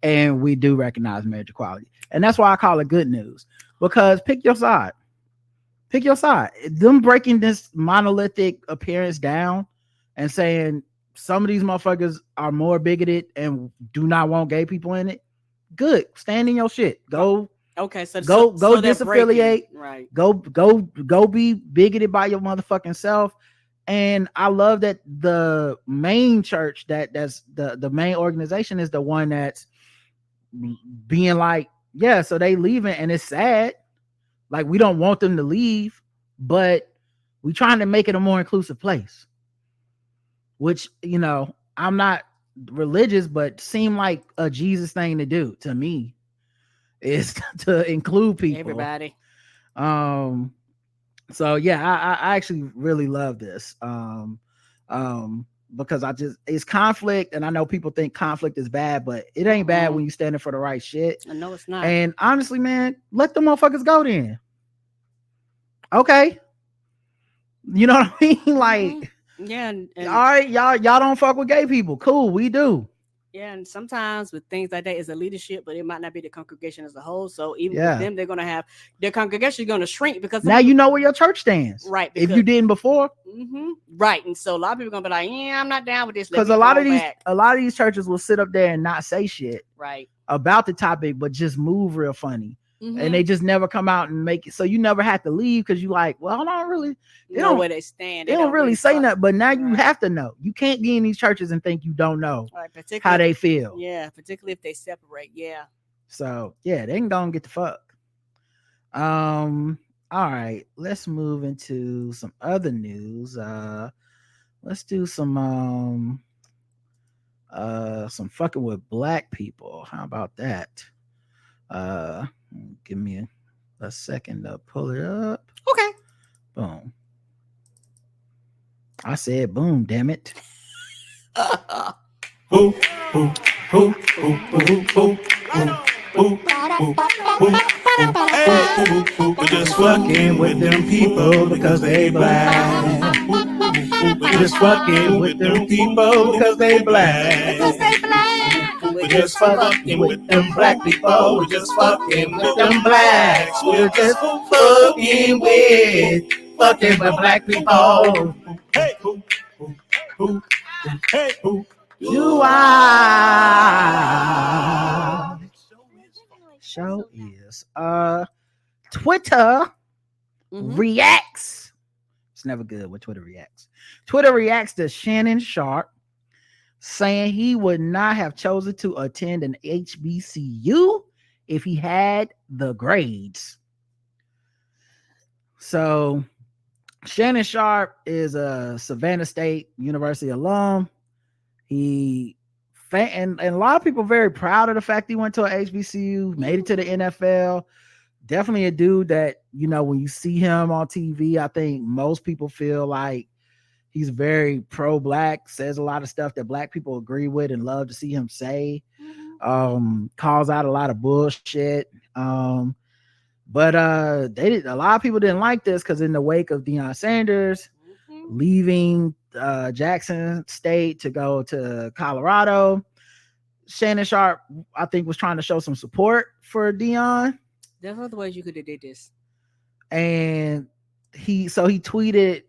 and we do recognize marriage equality. And that's why I call it good news, because pick your side. Pick your side. Them breaking this monolithic appearance down and saying some of these motherfuckers are more bigoted and do not want gay people in it. Good. Stand in your shit. Go. Okay. So go disaffiliate. Right. Go be bigoted by your motherfucking self. And I love that the main church that's the main organization is the one that's being like, yeah, so they leaving and it's sad. Like, we don't want them to leave, but we're trying to make it a more inclusive place. Which, you know, I'm not religious, but seem like a Jesus thing to do to me is to include people. Everybody. So yeah, I actually really love this. because it's conflict, and I know people think conflict is bad, but it ain't bad when you standing for the right shit. I know it's not. And honestly, man, let the motherfuckers go then. Okay. You know what I mean? Like, yeah, all right, y'all don't fuck with gay people. Cool, we do. Yeah, and sometimes with things like that, it's a leadership, but it might not be the congregation as a whole. So even with them, they're gonna have their congregation is gonna shrink because now you know where your church stands, right? Because, if you didn't before, right. And so a lot of people are gonna be like, "Yeah, I'm not down with this." Because a lot of these churches will sit up there and not say shit right about the topic, but just move real funny. And they just never come out and make it so you never have to leave because you like, well, I don't really know where they stand. They don't really say nothing, but now you have to know. You can't get in these churches and think you don't know how they feel. Yeah, particularly if they separate. Yeah. So yeah, they can go and get the fuck. All right, let's move into some other news. Let's do some fucking with black people. How about that? Give me a second to pull it up. Okay. Boom. I said boom, damn it. We're just fucking with them people because they black. We're just fucking with them people because they black. We're just fucking with them black people. We're just fucking with them blacks. We're just fucking with black people. Hey, hey, Do I? Show is Twitter reacts. It's never good when Twitter reacts. Twitter reacts to Shannon Sharpe saying he would not have chosen to attend an HBCU if he had the grades. So Shannon Sharpe is a Savannah State University alum. And a lot of people are very proud of the fact he went to an HBCU, made it to the NFL. Definitely a dude that, you know, when you see him on TV, I think most people feel like he's very pro-black, says a lot of stuff that black people agree with and love to see him say. Calls out a lot of bullshit. But a lot of people didn't like this because in the wake of Deion Sanders leaving Jackson State to go to Colorado, Shannon Sharpe, I think, was trying to show some support for Deion. There's other ways you could have did this. And he tweeted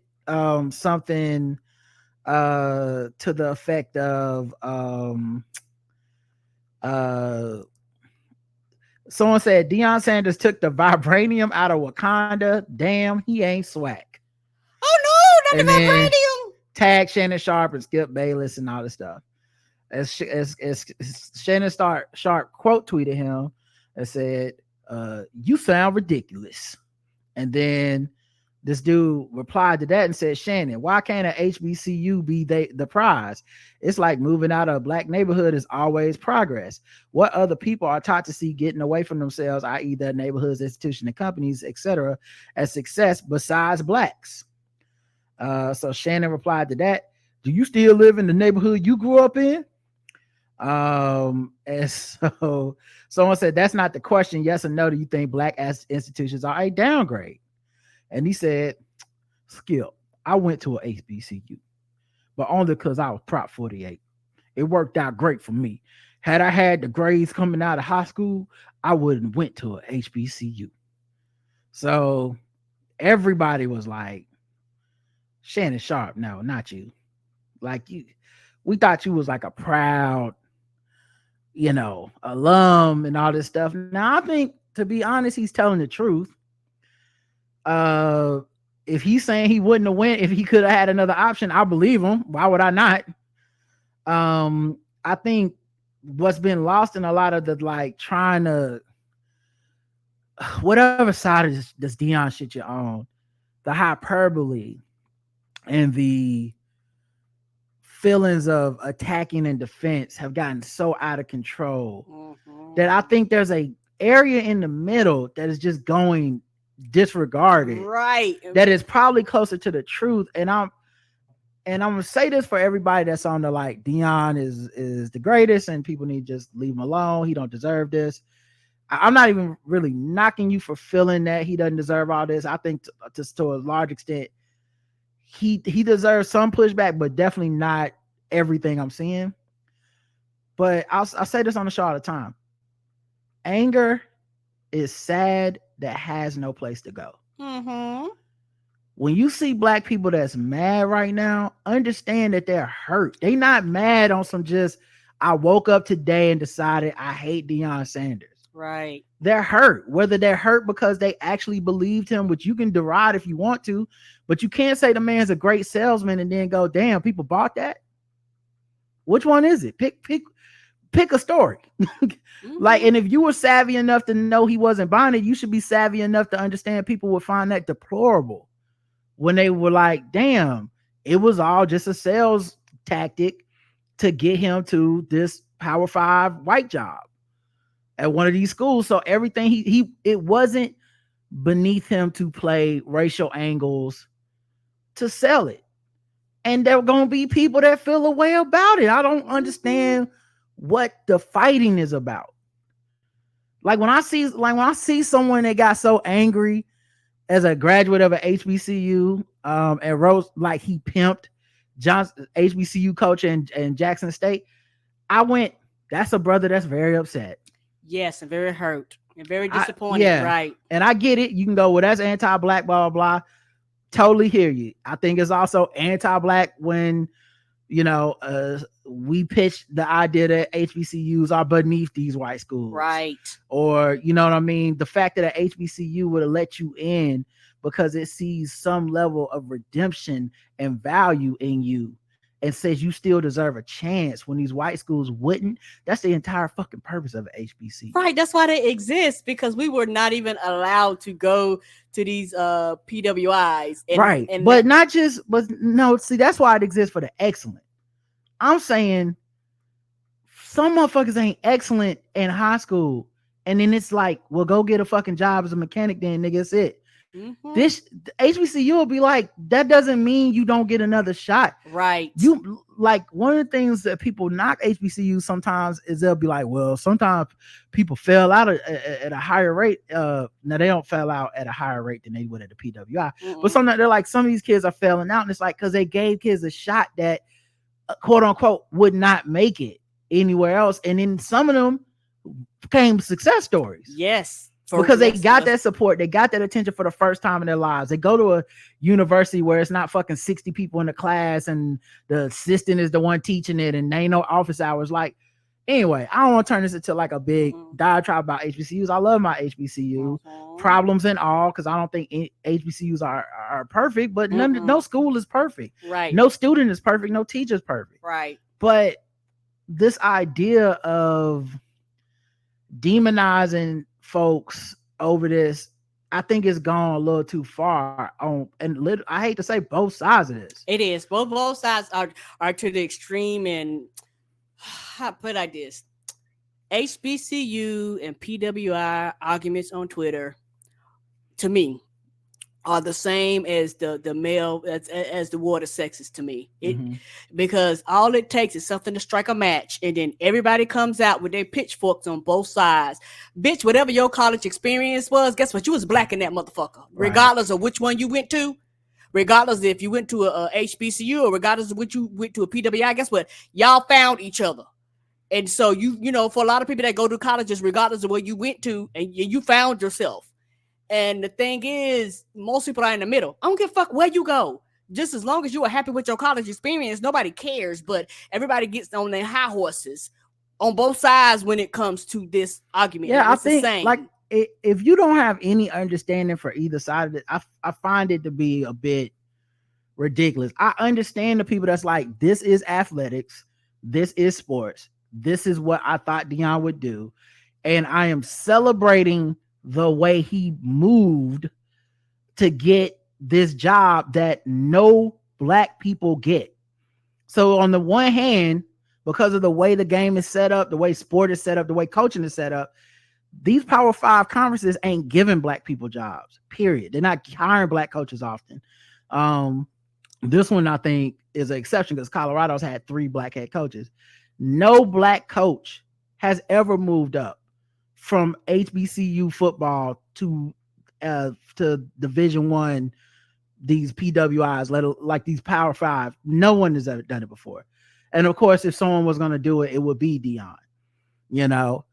something to the effect of someone said Deion Sanders took the vibranium out of Wakanda. Damn, he ain't swag. Oh no, not the vibranium. Tag Shannon Sharpe and Skip Bayless and all this stuff. As Shannon Sharpe quote tweeted him and said, "You sound ridiculous." And then this dude replied to that and said, "Shannon, why can't an HBCU be the prize? It's like moving out of a black neighborhood is always progress. What other people are taught to see getting away from themselves, i.e. their neighborhoods, institutions, and companies, etc., as success besides blacks?" So Shannon replied to that, "Do you still live in the neighborhood you grew up in?" And so someone said, "That's not the question. Yes or no, do you think black institutions are a downgrade?" And he said, "Skip, I went to a HBCU, but only because I was Prop 48. It worked out great for me. Had I had the grades coming out of high school, I wouldn't went to a HBCU." So everybody was like, "Shannon Sharpe, no, not you. Like we thought you was like a proud, alum and all this stuff." Now, I think, to be honest, he's telling the truth. If he's saying he wouldn't have went if he could have had another option, I believe him. Why would I not? I think what's been lost in a lot of the trying to whatever side of this Deion shit you're on, the hyperbole and the feelings of attacking and defense have gotten so out of control that I think there's a area in the middle that is just going disregarded, right? That is probably closer to the truth. And and I'm gonna say this for everybody that's on the like Deion is the greatest and people need to just leave him alone. He don't deserve this. I'm not even really knocking you for feeling that he doesn't deserve all this. I think to a large extent, he deserves some pushback, but definitely not everything I'm seeing. But I'll say this on the show all the time. Anger is sad that has no place to go. Mm-hmm. When you see black people that's mad right now, understand that they're hurt. They not mad on some just, I woke up today and decided I hate Deion Sanders. Right. They're hurt. Whether they're hurt because they actually believed him, which you can deride if you want to, but you can't say the man's a great salesman and then go, damn, people bought that. Which one is it? Pick a story. Like, and if you were savvy enough to know he wasn't buying it, you should be savvy enough to understand people would find that deplorable when they were like, damn, it was all just a sales tactic to get him to this Power 5 white job at one of these schools. So everything it wasn't beneath him to play racial angles to sell it. And there are going to be people that feel a way about it. I don't understand what the fighting is about. Like when I see someone that got so angry as a graduate of an HBCU, and Rose, like he pimped Johnson, HBCU coach and Jackson State, I went, that's a brother that's very upset. Yes, and very hurt and very disappointed. Right. And I get it. You can go, well, that's anti-black, blah, blah, blah. Totally hear you. I think it's also anti-black when, you know, we pitch the idea that HBCUs are beneath these white schools. Right. Or, you know what I mean? The fact that an HBCU would have let you in because it sees some level of redemption and value in you and says you still deserve a chance when these white schools wouldn't. That's the entire fucking purpose of an HBCU. Right. That's why they exist, because we were not even allowed to go to these PWIs. Right. But not just, but no, see, that's why it exists for the excellent. I'm saying some motherfuckers ain't excellent in high school. And then it's like, well, go get a fucking job as a mechanic then, nigga. That's it. Mm-hmm. This HBCU will be like, that doesn't mean you don't get another shot. Right. You like, one of the things that people knock HBCU sometimes is they'll be like, well, sometimes people fail out at a higher rate. Now they don't fail out at a higher rate than they would at the PWI. But sometimes they're like, some of these kids are failing out, and it's like because they gave kids a shot that quote unquote would not make it anywhere else. And then some of them became success stories. Yes. Because they got that support, they got that attention for the first time in their lives. They go to a university where it's not fucking 60 people in the class and the assistant is the one teaching it and they ain't no office hours. Like, anyway, I don't want to turn this into like a big diatribe about HBCUs. I love my HBCU, problems and all, because I don't think HBCUs are perfect, but no school is perfect. Right. No student is perfect. No teacher is perfect. Right. But this idea of demonizing folks over this, I think it's gone a little too far on, and I hate to say both sides of this. It is. Both sides are to the extreme, and how put I this? HBCU and PWI arguments on Twitter, to me, are the same as the male as the war of the sexes to me. Because all it takes is something to strike a match, and then everybody comes out with their pitchforks on both sides. Bitch, whatever your college experience was, guess what? You was black in that motherfucker, regardless of which one you went to. Regardless if you went to a HBCU or regardless of which you went to a PWI, guess what? Y'all found each other. And so you know, for a lot of people that go to colleges, regardless of where you went to, and you found yourself. And the thing is, most people are in the middle. I don't give a fuck where you go. Just as long as you are happy with your college experience, nobody cares. But everybody gets on their high horses on both sides when it comes to this argument. Yeah, I think like if you don't have any understanding for either side of it, I find it to be a bit ridiculous. I understand the people that's like, this is athletics, this is sports, this is what I thought Deion would do, and I am celebrating the way he moved to get this job that no black people get. So on the one hand, because of the way the game is set up, the way sport is set up, the way coaching is set up, these Power 5 conferences ain't giving black people jobs, period. They're not hiring black coaches often. This one, I think, is an exception because Colorado's had 3 black head coaches. No black coach has ever moved up from HBCU football to Division I, these PWIs, like these Power 5. No one has ever done it before. And of course, if someone was going to do it, it would be Deion. You know,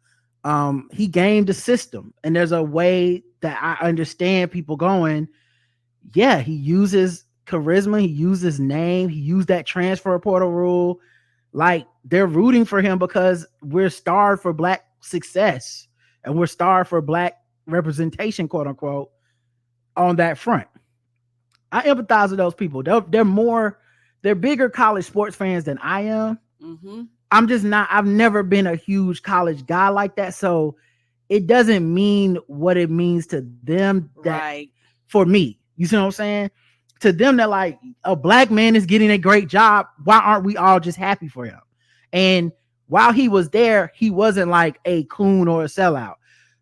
he gamed the system, and there's a way that I understand people going, yeah, he uses charisma, he uses name, he used that transfer portal rule. Like, they're rooting for him because we're starved for black success and we're starved for black representation, quote unquote, on that front. I empathize with those people. They're bigger college sports fans than I am. Mm-hmm. I'm just not. I've never been a huge college guy like that, so it doesn't mean what it means to them. Right. For me, you see what I'm saying? To them, they're like, a black man is getting a great job. Why aren't we all just happy for him? And while he was there, he wasn't like a coon or a sellout.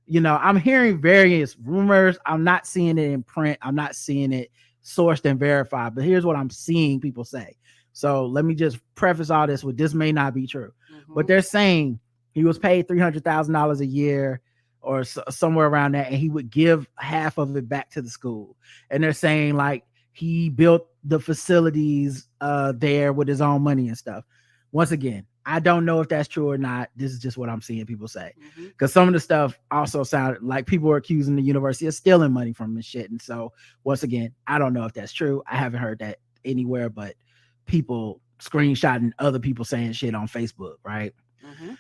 You know, I'm hearing various rumors. I'm not seeing it in print. I'm not seeing it sourced and verified. But here's what I'm seeing people say. So let me just preface all this with, this may not be true. Mm-hmm. But they're saying he was paid $300,000 a year or somewhere around that, and he would give half of it back to the school. And they're saying like he built the facilities there with his own money and stuff. Once again, I don't know if that's true or not. This is just what I'm seeing people say. Because some of the stuff also sounded like people were accusing the university of stealing money from this shit. And so once again, I don't know if that's true. I haven't heard that anywhere, but people screenshotting other people saying shit on Facebook, right? Mm-hmm.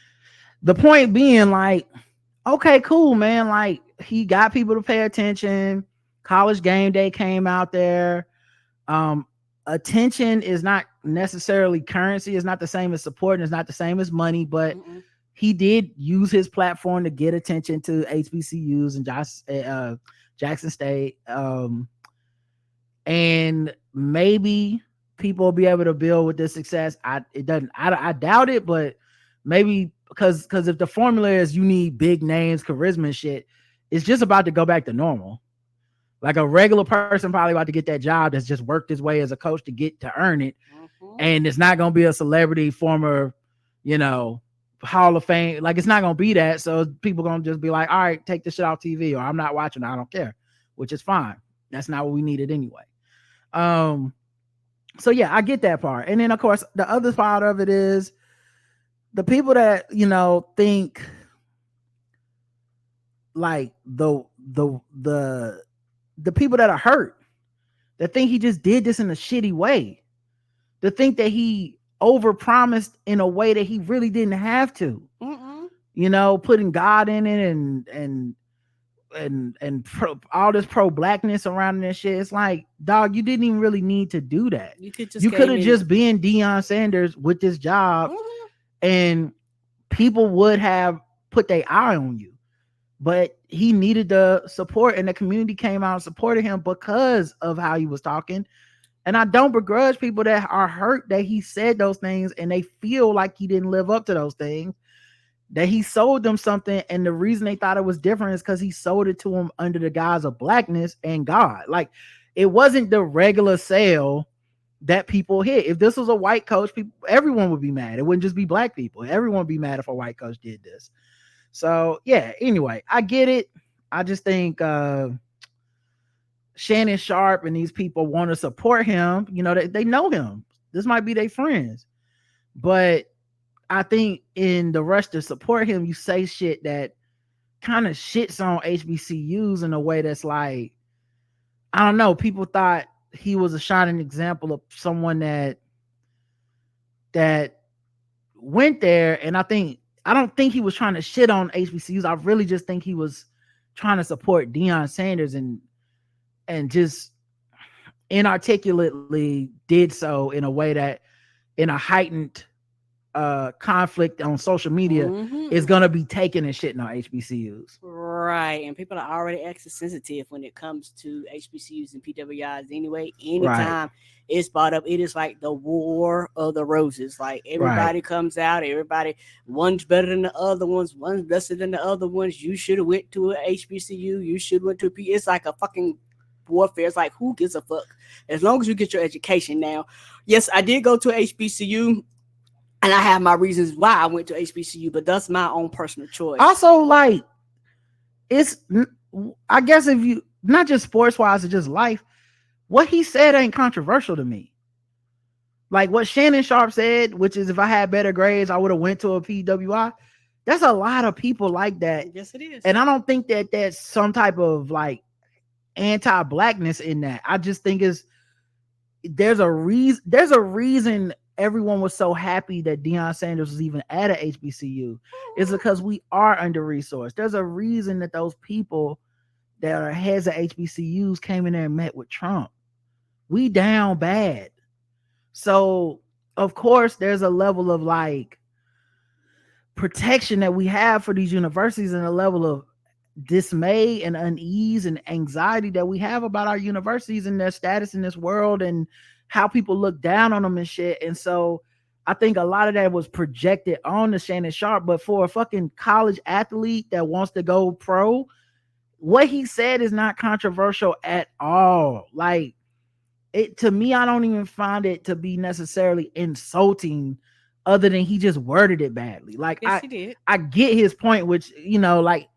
The point being, like, okay, cool, man. Like, he got people to pay attention. College Game Day came out there. Attention is not necessarily currency. It's not the same as support, and it's not the same as money, but he did use his platform to get attention to HBCUs and Jackson State. And maybe people will be able to build with this success. I doubt it, but maybe because if the formula is you need big names, charisma and shit, it's just about to go back to normal. Like, a regular person probably about to get that job that's just worked his way as a coach to earn it. And it's not going to be a celebrity, former, you know, Hall of Fame. Like, it's not going to be that. So people going to just be like, all right, take this shit off TV, or I'm not watching. I don't care, which is fine. That's not what we needed anyway. So yeah, I get that part. And then of course, the other part of it is the people that, you know, think like the people that are hurt, that think he just did this in a shitty way, that think that he overpromised in a way that he really didn't have to. You know, putting God in it and all this pro-blackness around this shit. It's like, dog, you didn't even really need to do that. You could have just been Deion Sanders with this job, and people would have put their eye on you. But he needed the support, and the community came out and supported him because of how he was talking. And I don't begrudge people that are hurt that he said those things and they feel like he didn't live up to those things, that he sold them something. And the reason they thought it was different is because he sold it to them under the guise of blackness and God. Like, it wasn't the regular sale that people hit. If this was a white coach, everyone would be mad. It wouldn't just be black people. Everyone would be mad if a white coach did this. So yeah, anyway, I get it. I just think Shannon, Sharpe, and these people want to support him. You know, they know him. This might be their friends. But I think in the rush to support him, you say shit that kind of shits on HBCUs in a way that's like, I don't know. People thought he was a shining example of someone that went there. And I don't think he was trying to shit on HBCUs. I really just think he was trying to support Deion Sanders and just inarticulately did so in a way that, in a heightened conflict on social media, is gonna be taken and shitting on HBCUs. Right, and people are already extra sensitive when it comes to HBCUs and PWIs anyway. Anytime it's brought up, it is like the war of the roses. Like, everybody comes out, one's better than the other ones, one's lesser than the other ones. You should have went to a HBCU, you should went to a P. It's like a fucking warfare. It's like, who gives a fuck? As long as you get your education. Now, yes, I did go to HBCU, and I have my reasons why I went to HBCU, but that's my own personal choice. Also, like, I guess if you, not just sports wise, it's just life, what he said ain't controversial to me. Like what Shannon Sharpe said, which is if I had better grades, I would have went to a PWI. There's a lot of people like that. Yes, it is. And I don't think that there's some type of like anti-blackness in that. I just think there's a reason everyone was so happy that Deion Sanders was even at a HBCU. It's because we are under-resourced. There's a reason that those people that are heads of HBCUs came in there and met with Trump. We down bad. So, of course, there's a level of like protection that we have for these universities and a level of dismay and unease and anxiety that we have about our universities and their status in this world and how people look down on them and shit. And so I think a lot of that was projected on the Shannon Sharpe, but for a fucking college athlete that wants to go pro, what he said is not controversial at all. Like, it, to me, I don't even find it to be necessarily insulting, other than he just worded it badly. Like, yes, he did. I get his point, which, you know, like,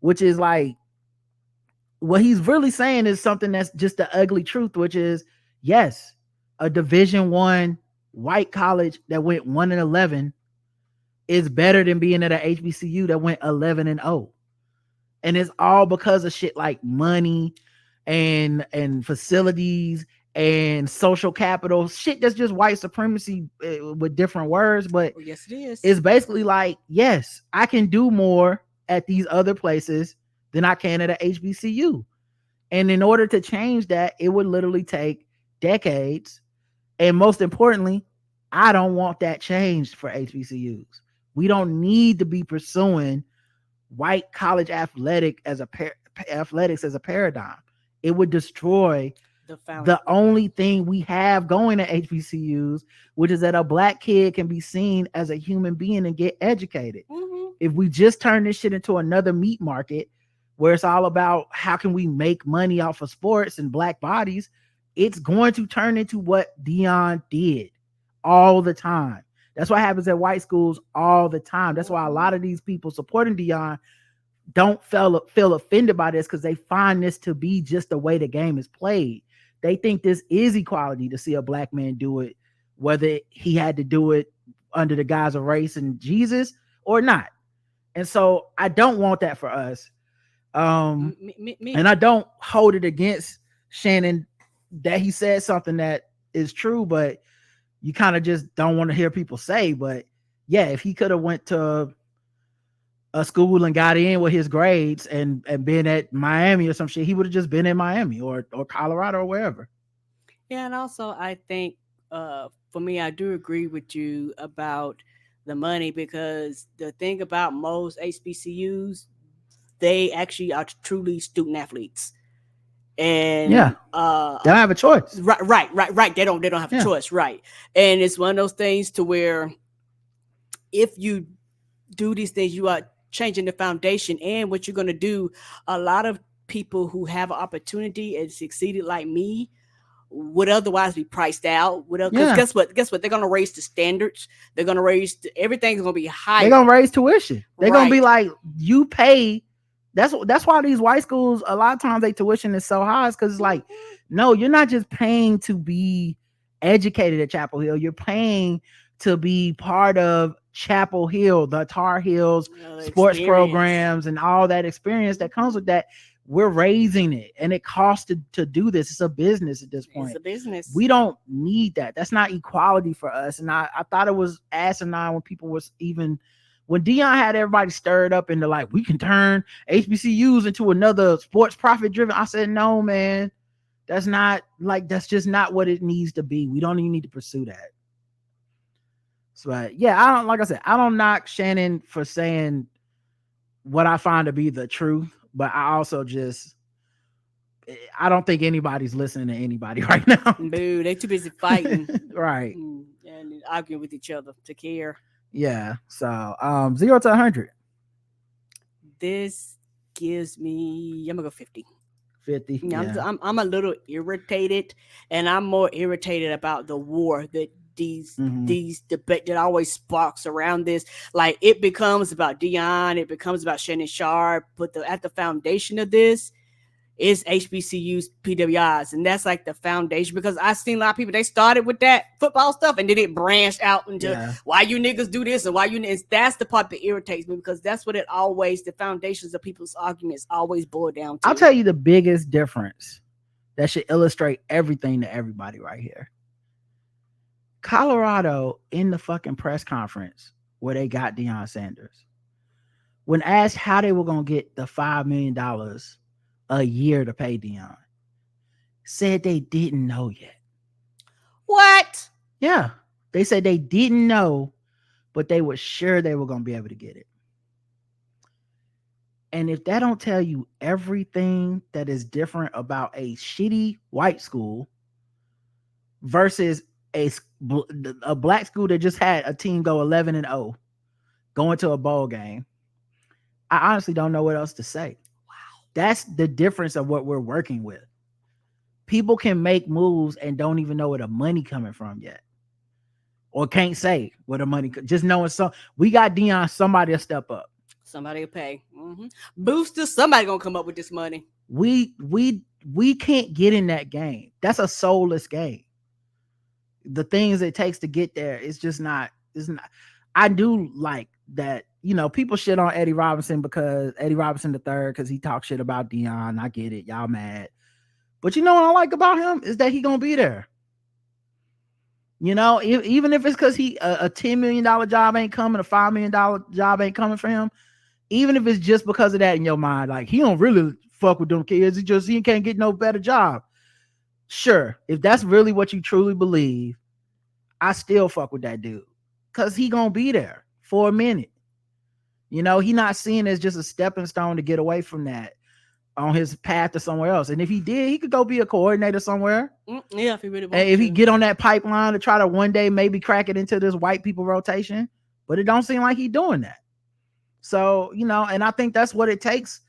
which is like, what he's really saying is something that's just the ugly truth, which is, yes, a Division I white college that went 1-11 is better than being at a HBCU that went 11-0. And it's all because of shit like money and facilities and social capital, shit that's just white supremacy with different words. But yes, it is. It's basically like, yes, I can do more at these other places than I can at a HBCU. And in order to change that, it would literally take decades. And most importantly, I don't want that changed for HBCUs. We don't need to be pursuing white college athletics as a paradigm. It would destroy the only thing we have going to HBCUs, which is that a black kid can be seen as a human being and get educated. Mm-hmm. If we just turn this shit into another meat market where it's all about how can we make money off of sports and black bodies, it's going to turn into what Deion did all the time. That's what happens at white schools all the time. That's why a lot of these people supporting Deion don't feel offended by this, because they find this to be just the way the game is played. They think this is equality to see a black man do it, whether he had to do it under the guise of race and Jesus or not. And so I don't want that for us. And I don't hold it against Shannon that he said something that is true, but you kind of just don't want to hear people say. But yeah, if he could have went to a school and got in with his grades and been at Miami or some shit, he would have just been in Miami or Colorado or wherever. Yeah, and also I think for me, I do agree with you about the money, because the thing about most HBCUs, they actually are truly student athletes. And they don't have a choice. Right. They don't have a choice, right? And it's one of those things to where if you do these things, you are changing the foundation. And what you're going to do, a lot of people who have an opportunity and succeeded like me would otherwise be priced out. Because guess what? They're going to raise the standards. They're going to raise everything's going to be higher. They're going to raise tuition. They're going to be like, you pay. That's why these white schools, a lot of times their tuition is so high, because it's like, no, you're not just paying to be educated at Chapel Hill. You're paying to be part of Chapel Hill, the Tar Heels, sports programs, and all that experience that comes with that. We're raising it, and it costs to do this. It's a business at this point. It's a business. We don't need that. That's not equality for us. And I thought it was asinine when people was even, when Deion had everybody stirred up into like, we can turn HBCUs into another sports profit driven. I said, no, man, that's just not what it needs to be. We don't even need to pursue that. So yeah, I don't knock Shannon for saying what I find to be the truth, but I also I don't think anybody's listening to anybody right now. Boo, they too busy fighting. Right. And arguing with each other to care. Yeah. So 0 to 100. This gives me, I'm gonna go 50. 50. Yeah. I'm a little irritated, and I'm more irritated about the war that these debate that always sparks around this. Like, it becomes about Dion, it becomes about Shannon Sharpe, but at the foundation of this is HBCUs, PWIs, and that's like the foundation, because I've seen a lot of people, they started with that football stuff and then it branched out into why you niggas do this and why you, and that's the part that irritates me, because that's what it always, the foundations of people's arguments always boil down to. I'll tell you the biggest difference that should illustrate everything to everybody right here. Colorado, in the fucking press conference where they got Deion Sanders, when asked how they were going to get the $5 million a year to pay Deion, said they didn't know yet. What? Yeah. They said they didn't know, but they were sure they were going to be able to get it. And if that don't tell you everything that is different about a shitty white school versus a black school that just had a team go 11-0, going to a bowl game, I honestly don't know what else to say. That's the difference of what we're working with. People can make moves and don't even know where the money coming from yet, or can't say where the money. Just knowing we got Deion. Somebody will step up. Somebody will pay. Boosters. Somebody gonna come up with this money. We can't get in that game. That's a soulless game. The things it takes to get there, it's just not. It's not. I do like that. You know, people shit on Eddie Robinson because Eddie Robinson III, because he talks shit about Deion. I get it. Y'all mad. But you know what I like about him is that he going to be there. You know, even if it's because he a $10 million job ain't coming, a $5 million job ain't coming for him. Even if it's just because of that in your mind, like he don't really fuck with them kids. He can't get no better job. Sure. If that's really what you truly believe, I still fuck with that dude because he going to be there for a minute. You know, he not seen it as just a stepping stone to get away from that on his path to somewhere else. And if he did, he could go be a coordinator somewhere. Yeah, if he really wanted. If he get on that pipeline to try to one day maybe crack it into this white people rotation, but it don't seem like he doing that. So, you know, and I think that's what it takes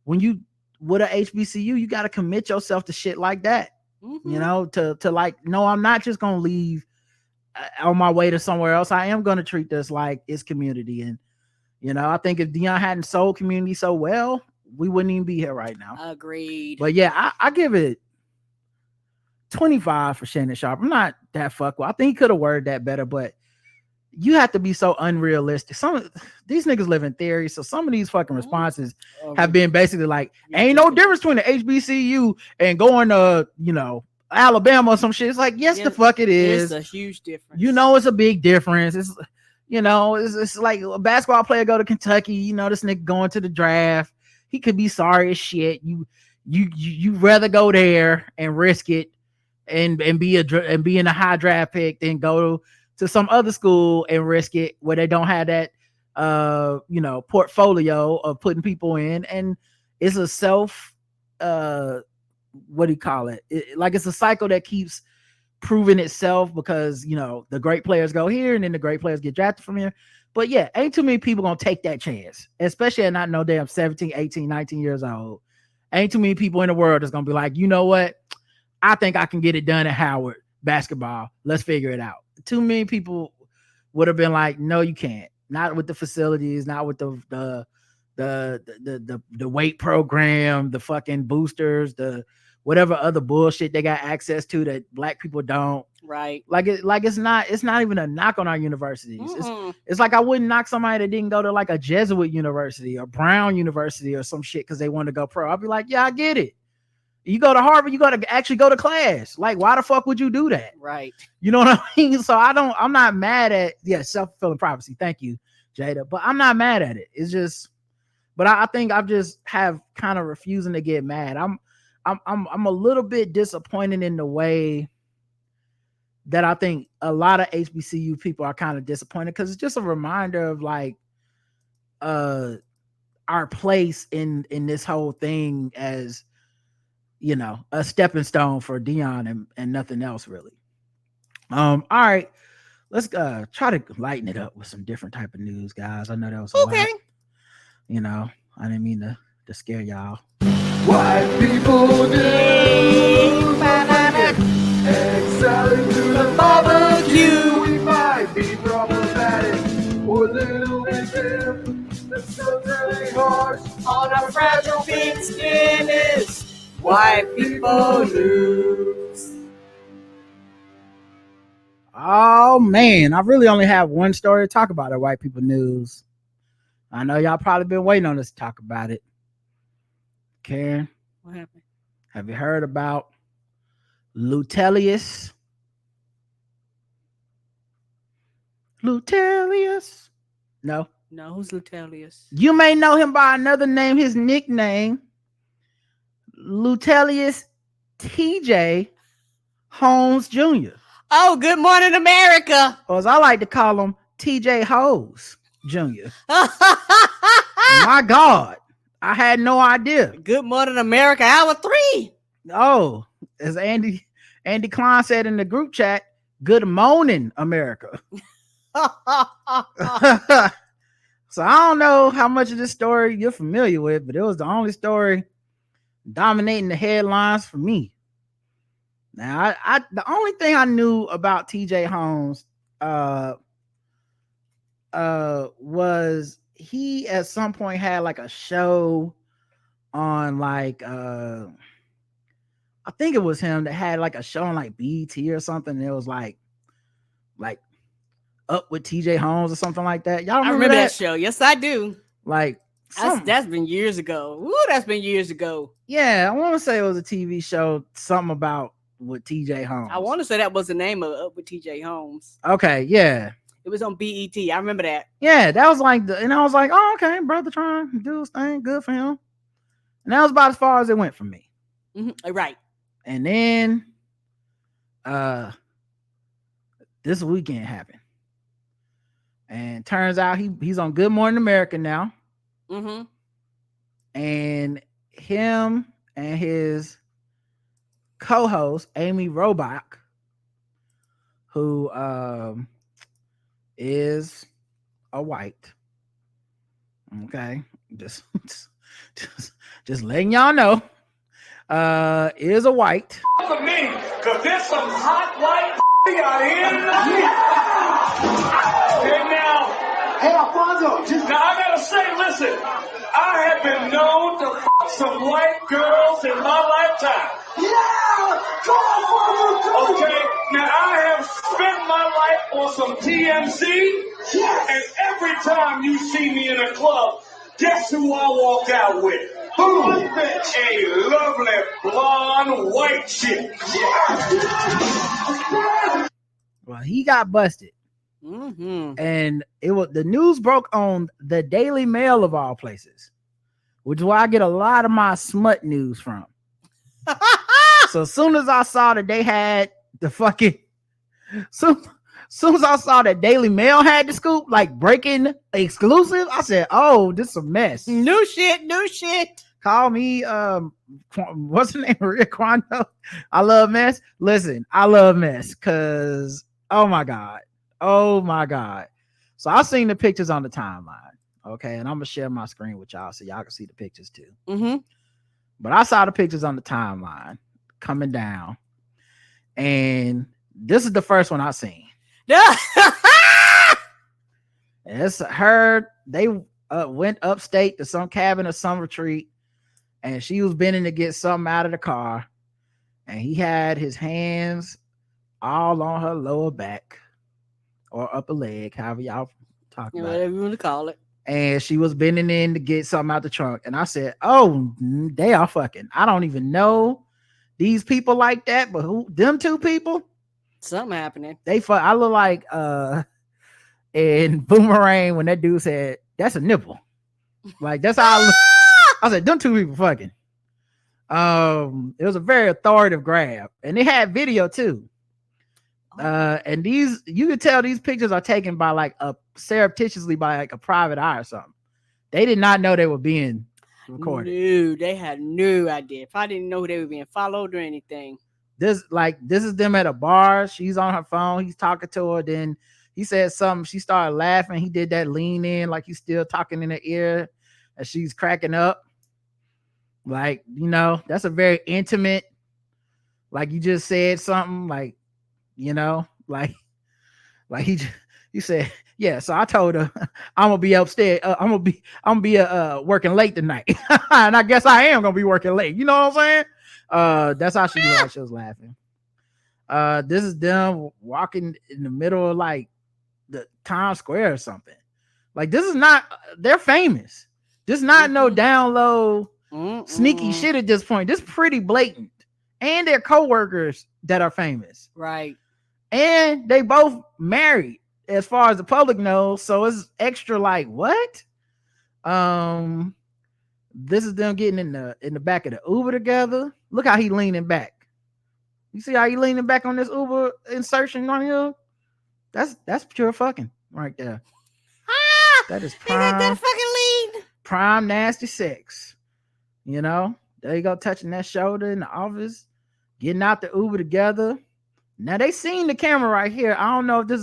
when you with a HBCU, you got to commit yourself to shit like that. You know, to like, no, I'm not just gonna leave on my way to somewhere else. I am gonna treat this like it's community. And you know, I think if Deion hadn't sold community so well, we wouldn't even be here right now. Agreed. But yeah, I give it 25 for Shannon Sharpe. I'm not that fuckable. I think he could have worded that better, but you have to be so unrealistic. Some of these niggas live in theory, so some of these fucking responses have been basically like, ain't no difference between the HBCU and going to, you know, Alabama or some shit. It's like, yes, the fuck it is. It's a huge difference. You know, it's a big difference. It's, you know, it's like a basketball player go to Kentucky. You know, this nigga going to the draft. He could be sorry as shit. You rather go there and risk it and be in a high draft pick than go to some other school and risk it where they don't have that you know, portfolio of putting people in. And it's a self what do you call it? Like it's a cycle that keeps proving itself because, you know, the great players go here and then the great players get drafted from here. But yeah, ain't too many people gonna take that chance, especially at not no damn 17, 18, 19 years old. Ain't too many people in the world that's gonna be like, you know what? I think I can get it done at Howard basketball. Let's figure it out. Too many people would have been like, no, you can't. Not with the facilities, not with the weight program, the fucking boosters, the whatever other bullshit they got access to that black people don't. Right. It's not even a knock on our universities. It's like I wouldn't knock somebody that didn't go to like a Jesuit university or Brown University or some shit because they want to go pro. I'll be like, yeah, I get it. You go to Harvard, you got to actually go to class. Like, why the fuck would you do that? Right. You know what I mean? So I'm not mad at, self-fulfilling prophecy. Thank you, Jada. But I'm not mad at it. It's just, but I think I just have kind of refusing to get mad. I'm a little bit disappointed in the way that I think a lot of HBCU people are kind of disappointed because it's just a reminder of like our place in this whole thing as, you know, a stepping stone for Deion and nothing else really. All right, let's try to lighten it up with some different type of news, guys. I know that was a lot. You know, I didn't mean to scare y'all. White people fragile pink skin is white people news. Oh man, I really only have one story to talk about at White People News. I know y'all probably been waiting on us to talk about it. Karen, What happened? have you heard about Lutelius? Lutelius? No. No, who's Lutelius? You may know him by another name, his nickname, Lutelius TJ Holmes Jr. Oh, Good Morning America. Or as I like to call him, TJ Hose Jr. My God, I had no idea. Good Morning America, hour 3. Oh, as Andy Klein said in the group chat, good morning, America. So I don't know how much of this story you're familiar with, but it was the only story dominating the headlines for me. Now, I the only thing I knew about TJ Holmes was he at some point had like a show on like I think it was him that had like a show on like BET or something. And it was like Up with TJ Holmes or something like that. Y'all remember that show? Yes, I do. Like that's been years ago. Ooh, that's been years ago. Yeah, I want to say it was a TV show, something about with TJ Holmes. I want to say that was the name of Up with TJ Holmes. Okay, yeah. It was on BET. I remember that. Yeah, that was like and I was like, oh, okay, brother trying to do his thing, good for him. And that was about as far as it went for me. Mm-hmm. Right. And then this weekend happened. And turns out he's on Good Morning America now. Mm-hmm. And him and his co-host, Amy Robach, who is a white. Okay. Just letting y'all know. Is a white. For me, because there's some hot white out here. Hey, Alfonso. Now, I gotta say, listen, I have been known to fuck some white girls in my lifetime. Yeah! Go on, okay, now I have spent my life on some TMZ. Yes. And every time you see me in a club, guess who I walk out with? Who? A lovely blonde white chick. Yeah. Well, he got busted. Mm-hmm. And the news broke on the Daily Mail of all places, which is where I get a lot of my smut news from. So as soon as I saw that they had the fucking soon as I saw that Daily Mail had the scoop, like breaking exclusive, I said, oh, this is a mess. New shit. Call me what's the name? Maria Quando. I love mess. Listen, I love mess because oh my god. So I seen the pictures on the timeline. Okay, and I'm gonna share my screen with y'all so y'all can see the pictures too. Mm-hmm. But I saw the pictures on the timeline coming down, and this is the first one I seen. It's her. They went upstate to some cabin or some retreat, and she was bending to get something out of the car, and he had his hands all on her lower back or upper leg, however y'all talk about whatever you want to call it. And she was bending in to get something out the trunk, and I said, "Oh, they are fucking. I don't even know these people like that, but who? Them two people? Something happening. They fuck. I look like in Boomerang when that dude said that's a nipple. Like that's how I look. I said, them two people fucking. It was a very authoritative grab, and they had video too. And these, you could tell these pictures are taken by like surreptitiously by like a private eye or something. They did not know they were being recorded. No, they had no idea. If I didn't know they were being followed or anything. This is them at a bar. She's on her phone. He's talking to her. Then he said something. She started laughing. He did that lean in like he's still talking in her ear, and she's cracking up. Like, you know, that's a very intimate. Like you just said something like, you know, like he said, Yeah, so I told her I'm gonna be upstairs. I'm gonna be working late tonight, and I guess I am gonna be working late. You know what I'm saying? That's how she looked like she was laughing. This is them walking in the middle of like the Times Square or something. Like this is not. They're famous. This is not no down low sneaky shit at this point. This is pretty blatant, and they're co-workers that are famous, right? And they both married. As far as the public knows, so it's extra like what? This is them getting in the back of the Uber together. Look how he leaning back. You see how he leaning back on this Uber insertion on him? That's pure fucking right there. That is prime prime nasty sex. You know, there you go, touching that shoulder in the office, getting out the Uber together. Now they seen the camera right here. I don't know if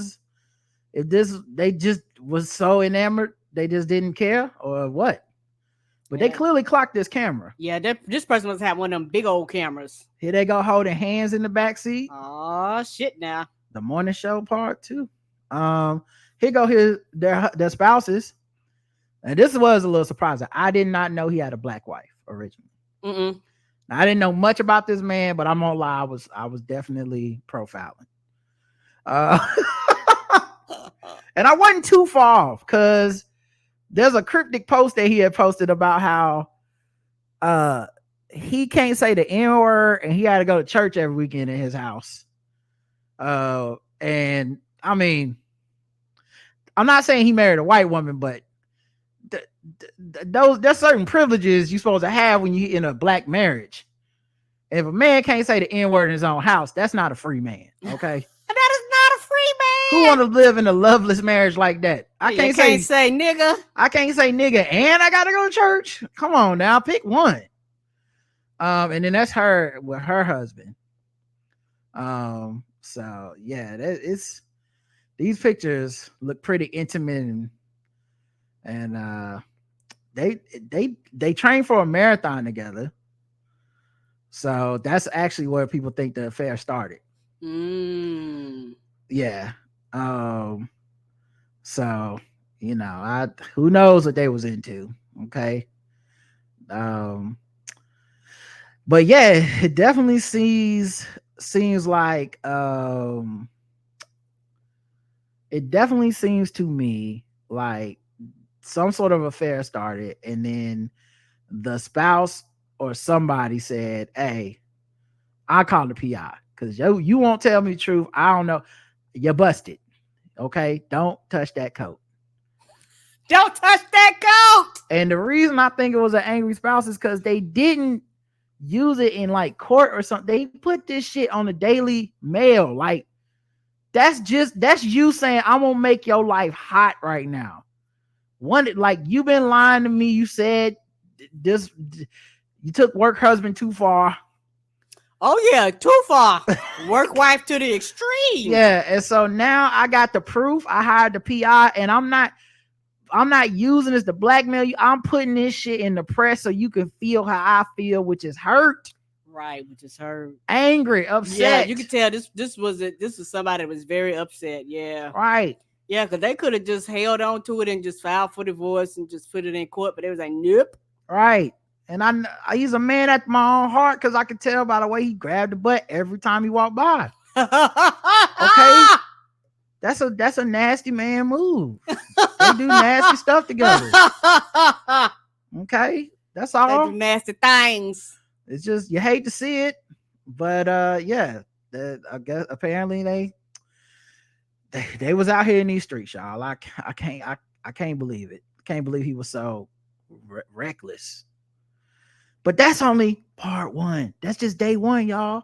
they just was so enamored they just didn't care or what, but they clearly clocked this camera. Yeah, this person must have one of them big old cameras. Here they go holding hands in the back seat. Oh shit! Now the morning show part too. Here go their spouses, and this was a little surprising. I did not know he had a black wife originally. Now, I didn't know much about this man, but I'm gonna lie, I was definitely profiling. And I wasn't too far off because there's a cryptic post that he had posted about how he can't say the N-word and he had to go to church every weekend in his house. And I mean, I'm not saying he married a white woman, but there's certain privileges you're supposed to have when you're in a black marriage. If a man can't say the N-word in his own house, that's not a free man. Okay. That is not a free man. Who want to live in a loveless marriage like that? I can't say nigga. I can't say nigga and I gotta go to church. Come on now, pick one. And then that's her with her husband. So yeah, these pictures look pretty intimate and they train for a marathon together. So that's actually where people think the affair started. Yeah. So you know, who knows what they was into. Okay. But yeah, it definitely seems like it definitely seems to me like some sort of affair started, and then the spouse or somebody said, "Hey, I call the PI because you won't tell me the truth. I don't know. You're busted. Okay, don't touch that coat. Don't touch that coat." And the reason I think it was an angry spouse is because they didn't use it in like court or something. They put this shit on the Daily Mail. Like that's you saying I'm gonna make your life hot right now. Like you've been lying to me. You said this. You took work husband too far. Oh yeah, too far. Work wife to the extreme. Yeah, and so now I got the proof. I hired the PI, and I'm not using this to blackmail you. I'm putting this shit in the press so you can feel how I feel, which is hurt. Right, which is hurt. Angry, upset. Yeah, you can tell this was somebody that was very upset. Yeah. Right. Yeah, because they could have just held on to it and just filed for divorce and just put it in court, but they was like, nope. Right. And he's a man at my own heart because I could tell by the way he grabbed the butt every time he walked by. Okay. That's a nasty man move. They do nasty stuff together. Okay. That's all. They do nasty things. It's just you hate to see it. But yeah. I guess apparently they was out here in these streets, y'all. I can't believe it. Can't believe he was so reckless. But that's only part one. That's just day one, y'all.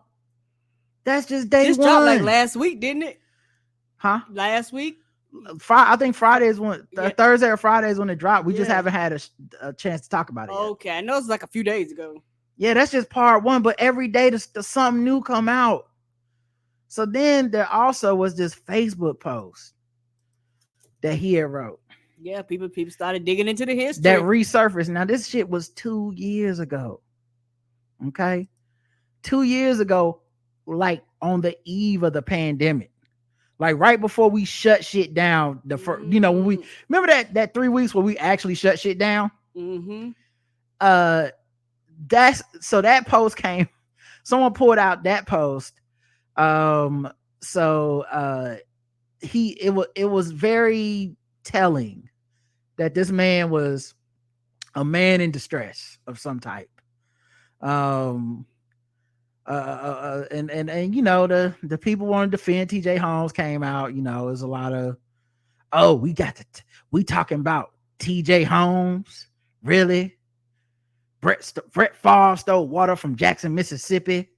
That's just day one. Dropped like last week, didn't it? Huh? Last week? I think Friday is when Thursday or Friday is when it dropped. We just haven't had a chance to talk about it. Okay, I know it's like a few days ago. Yeah, that's just part one. But every day there's something new come out. So then there also was this Facebook post that he had wrote. Yeah, people started digging into the history. That resurfaced. Now, this shit was 2 years ago. Okay? 2 years ago, like on the eve of the pandemic. Like right before we shut shit down, the first, you know, when we remember that 3 weeks where we actually shut shit down. That post came. Someone pulled out that post. It was very telling that this man was a man in distress of some type. And you know, the people want to defend TJ Holmes came out. You know, there's a lot of, we talking about TJ Holmes, really? Brett Favre stole water from Jackson, Mississippi,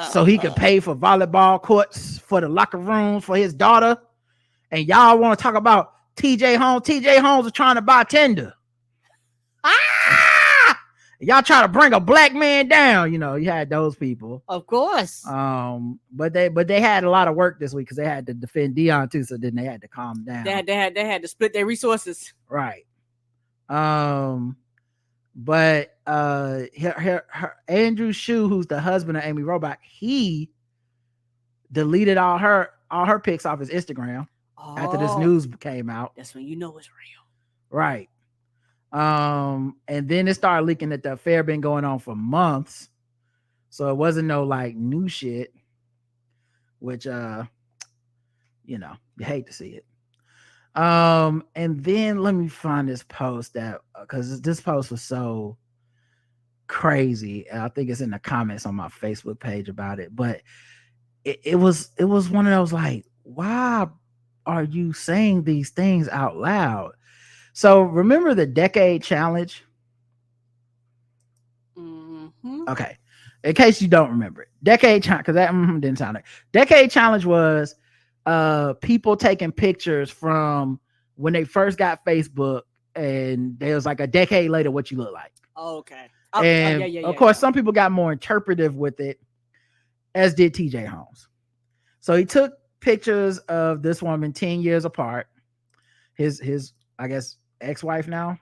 so he could pay for volleyball courts for the locker rooms for his daughter. And y'all want to talk about TJ Holmes? TJ Holmes is trying to buy Tinder. Y'all try to bring a black man down. You know, you had those people, of course. But they had a lot of work this week because they had to defend Deion too. So then they had to calm down. They had to split their resources. Right. But her Andrew Shue, who's the husband of Amy Robach, he deleted all her pics off his Instagram after this news came out. That's when you know it's real. Right. And then it started leaking that the affair been going on for months. So it wasn't no like new shit, which you know, you hate to see it. And then let me find this post that because this post was so crazy. I think it's in the comments on my Facebook page about it, but it was one of those like, why are you saying these things out loud? So remember the decade challenge? Okay. In case you don't remember it, decade challenge, because that didn't sound like decade challenge was people taking pictures from when they first got Facebook, and there was like a decade later what you look like. Oh, okay. And of course, some people got more interpretive with it, as did TJ Holmes. So he took pictures of this woman 10 years apart, his I guess ex-wife now,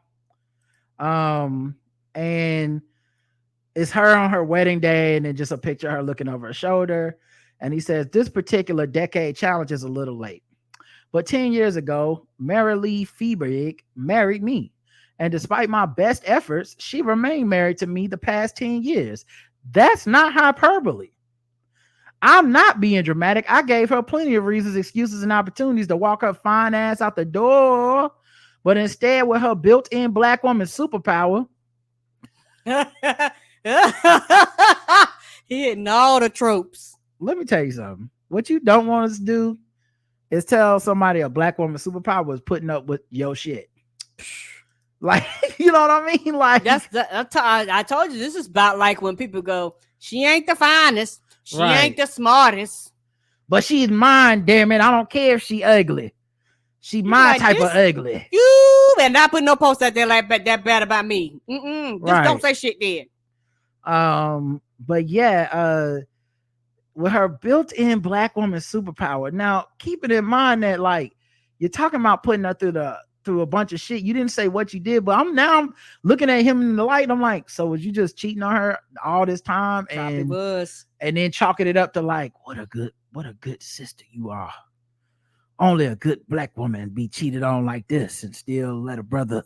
and it's her on her wedding day, and then just a picture of her looking over her shoulder. And he says, this particular decade challenge is a little late, but 10 years ago, Mary Lee Fiebig married me. And despite my best efforts, she remained married to me the past 10 years. That's not hyperbole. I'm not being dramatic. I gave her plenty of reasons, excuses, and opportunities to walk her fine ass out the door. But instead, with her built-in black woman superpower, he hitting all the tropes. Let me tell you something. What you don't want us to do is tell somebody a black woman superpower was putting up with your shit. Like, you know what I mean? Like, I told you, this is about like when people go, she ain't the finest, she Right. ain't the smartest, but she's mine, damn it. I don't care if she ugly. She my like, type this- of ugly. you better not put no post out there like that bad about me. Just Right. don't say shit then. But yeah, with her built-in black woman superpower. Now, keep it in mind that like you're talking about putting her through a bunch of shit. You didn't say what you did, but I'm looking at him in the light. I'm like, so was you just cheating on her all this time? Probably was. And then chalking it up to like, what a good sister you are. Only a good black woman be cheated on like this and still let a brother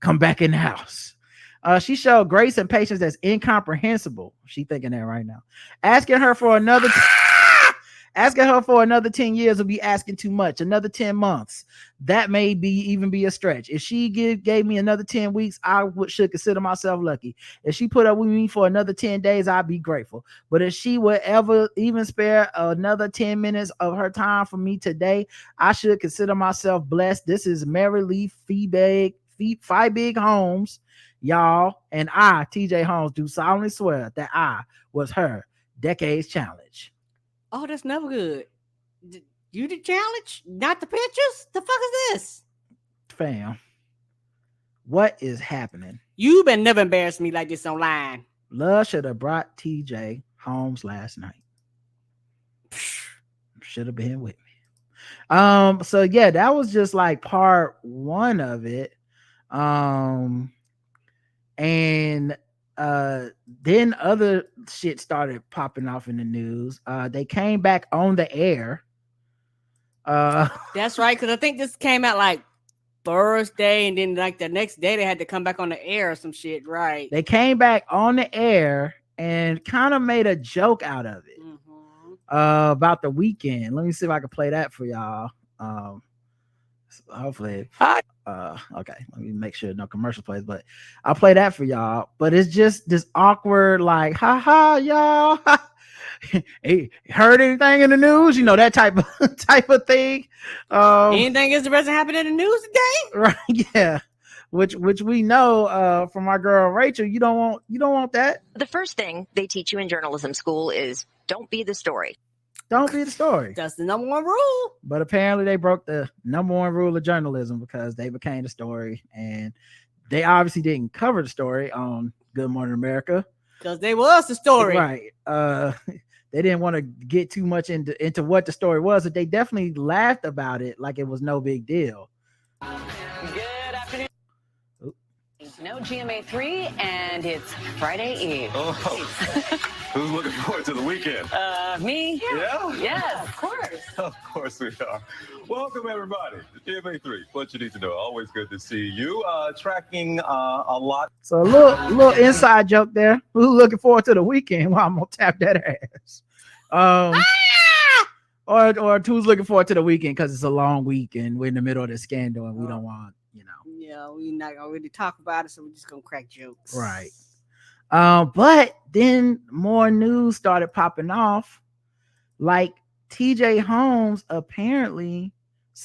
come back in the house. She showed grace and patience that's incomprehensible. She thinking that right now. Asking her for another 10 years would be asking too much. Another 10 months. That may even be a stretch. If she gave me another 10 weeks, should consider myself lucky. If she put up with me for another 10 days, I'd be grateful. But if she would ever even spare another 10 minutes of her time for me today, I should consider myself blessed. This is Mary Lee Fiebig Holmes, y'all, and I, TJ Holmes, do solemnly swear that I was her decades challenge. Oh, that's never good. You the challenge, not the pictures? The fuck is this? Fam, what is happening? You been never embarrassed me like this online. Love should have brought TJ Holmes last night. Should have been with me. So yeah, that was just like part one of it. And then other shit started popping off in the news. They came back on the air That's right, because I think this came out like Thursday, and then like the next day they had to come back on the air or some shit, right? They came back on the air and kind of made a joke out of it about the weekend. Let me see if I can play that for y'all. Hopefully, okay, let me make sure no commercial plays, but I'll play that for y'all. But it's just this awkward, like, haha, y'all. Hey, heard anything in the news? You know, that type of thing. Anything interesting happened in the news today? Right? Yeah. Which we know from our girl Rachel, you don't want that. The first thing they teach you in journalism school is don't be the story. Don't be the story. That's the number one rule. But apparently they broke the number one rule of journalism because they became the story, and they obviously didn't cover the story on Good Morning America because they was the story, right? They didn't want to get too much into what the story was, but they definitely laughed about it like it was no big deal. Good afternoon. No GMA3, and it's Friday Eve. Oh, who's looking forward to the weekend? Me? Yeah? Yes, of course. Of course we are. Welcome, everybody, to GMA3. What you need to know. Always good to see you. Tracking a lot. So a little inside joke there. Who's looking forward to the weekend? Well, I'm going to tap that ass. Or who's looking forward to the weekend because it's a long week and we're in the middle of the scandal and we don't want, Yeah, we're not gonna really talk about it, so we're just gonna crack jokes. Right. But then more news started popping off. Like TJ Holmes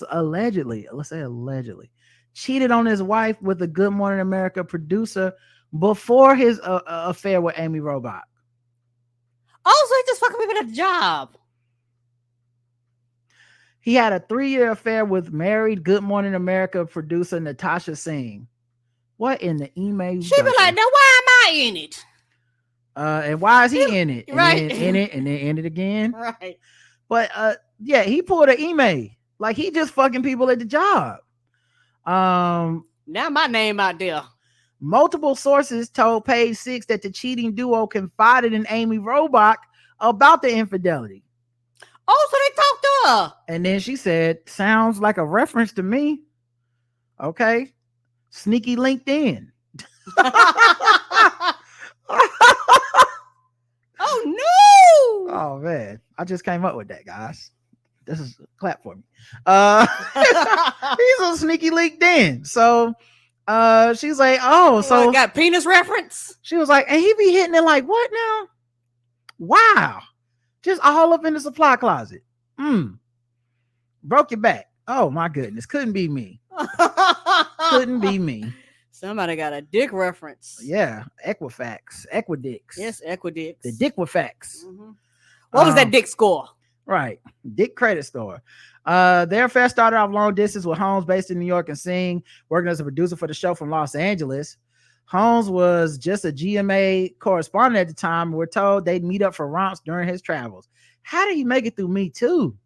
allegedly, let's say allegedly, cheated on his wife with a Good Morning America producer before his affair with Amy Robach. Oh, so he just fucking people at the job. He had a 3-year affair with married Good Morning America producer Natasha Singh. What in the email? She be like, now why am I in it? And why is he in it? And Right. then in it and then in it again. Right. But yeah, he pulled an email. Like he just fucking people at the job. Now my name out there. Multiple sources told Page 6 that the cheating duo confided in Amy Robach about the infidelity. Oh, so they talked to her. And then she said, sounds like a reference to me. Okay. Sneaky LinkedIn. Oh, no. Oh, man. I just came up with that, guys. This is clap for me. He's on Sneaky LinkedIn. So she's like, oh, so got penis reference. She was like, and he be hitting it like, what now? Wow. Just all up in the supply closet. Broke your back. Oh my goodness. Couldn't be me. Couldn't be me. Somebody got a dick reference. Yeah. Equifax. Equidix. Yes, Equidix. The Dickwifax. What was that dick score? Right. Dick credit store. Their affair started off long distance with Holmes based in New York and Singh working as a producer for the show from Los Angeles. Holmes was just a GMA correspondent at the time. We're told they'd meet up for romps during his travels. How did he make it through Me Too?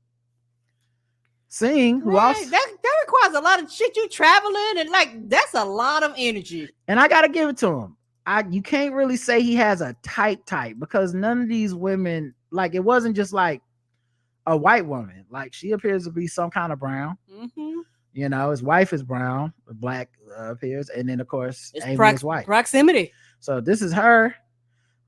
Singh, who also that requires a lot of shit. You traveling and like that's a lot of energy. And I gotta give it to him. You can't really say he has a type because none of these women, like it wasn't just like a white woman. Like she appears to be some kind of brown. You know, his wife is brown, black appears, and then of course Amy is white. Proximity. So this is her,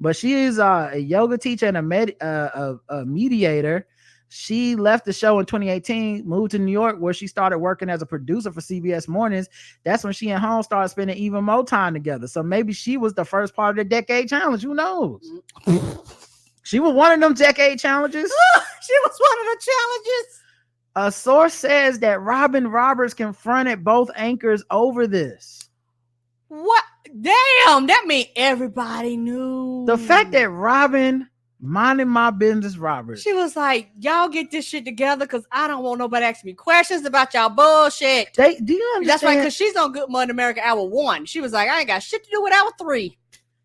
but she is a yoga teacher and a mediator. She left the show in 2018, moved to New York, where she started working as a producer for CBS Mornings. That's when she and Holmes started spending even more time together. So maybe she was the first part of the decade challenge. Who knows? She was one of them decade challenges. She was one of the challenges. A source says that Robin Roberts confronted both anchors over this. What? Damn, that means everybody knew. The fact that Robin, minding my business, Roberts. She was like, y'all get this shit together because I don't want nobody asking me questions about y'all bullshit. Do you understand? That's right, because she's on Good Morning America Hour 1. She was like, I ain't got shit to do with Hour 3.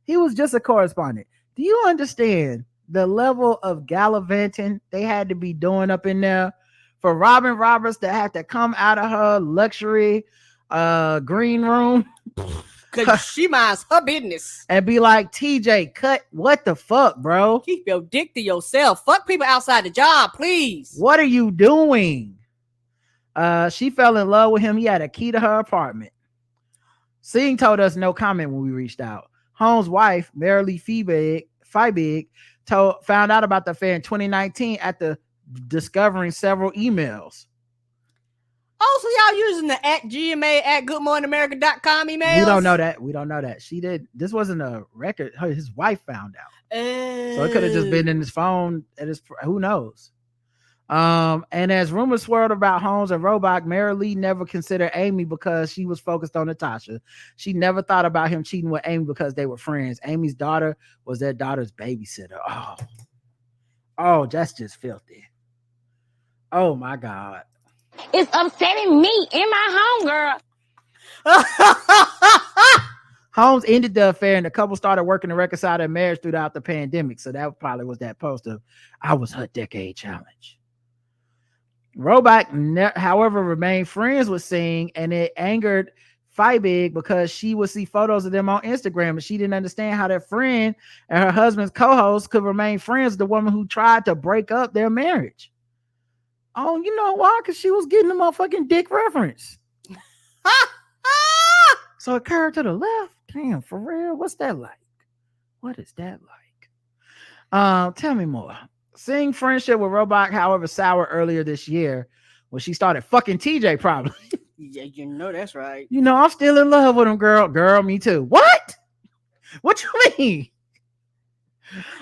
He was just a correspondent. Do you understand the level of gallivanting they had to be doing up in there for Robin Roberts to have to come out of her luxury green room? Because she minds her business. And be like, TJ, cut. What the fuck, bro? Keep your dick to yourself. Fuck people outside the job, please. What are you doing? She fell in love with him. He had a key to her apartment. Singh told us no comment when we reached out. Holmes' wife, Marilee Feibig, found out about the affair in 2019 after discovering several emails. Oh, so y'all using the @GMA @GoodMorningAmerica.com emails? We don't know that. She did. This wasn't a record. His wife found out. So it could have just been in his phone. Who knows? And as rumors swirled about Holmes and Robach, Marilee never considered Amy because she was focused on Natasha. She never thought about him cheating with Amy because they were friends. Amy's daughter was their daughter's babysitter. Oh, that's just filthy. Oh my God. It's upsetting me in my home, girl. Holmes ended the affair and the couple started working to reconcile their marriage throughout the pandemic. So that probably was that post of, I was her decade challenge. Robach, however, remained friends with Singh, and it angered Feibig because she would see photos of them on Instagram and she didn't understand how their friend and her husband's co-host could remain friends with the woman who tried to break up their marriage. Oh, you know why? Because she was getting the motherfucking dick reference. So it curved to the left. Damn, for real? What's that like? What is that like? Tell me more. Singh friendship with Robach, however, soured earlier this year when she started fucking TJ, probably. Yeah, you know that's right. You know, I'm still in love with him, girl. Girl, me too. What? What you mean?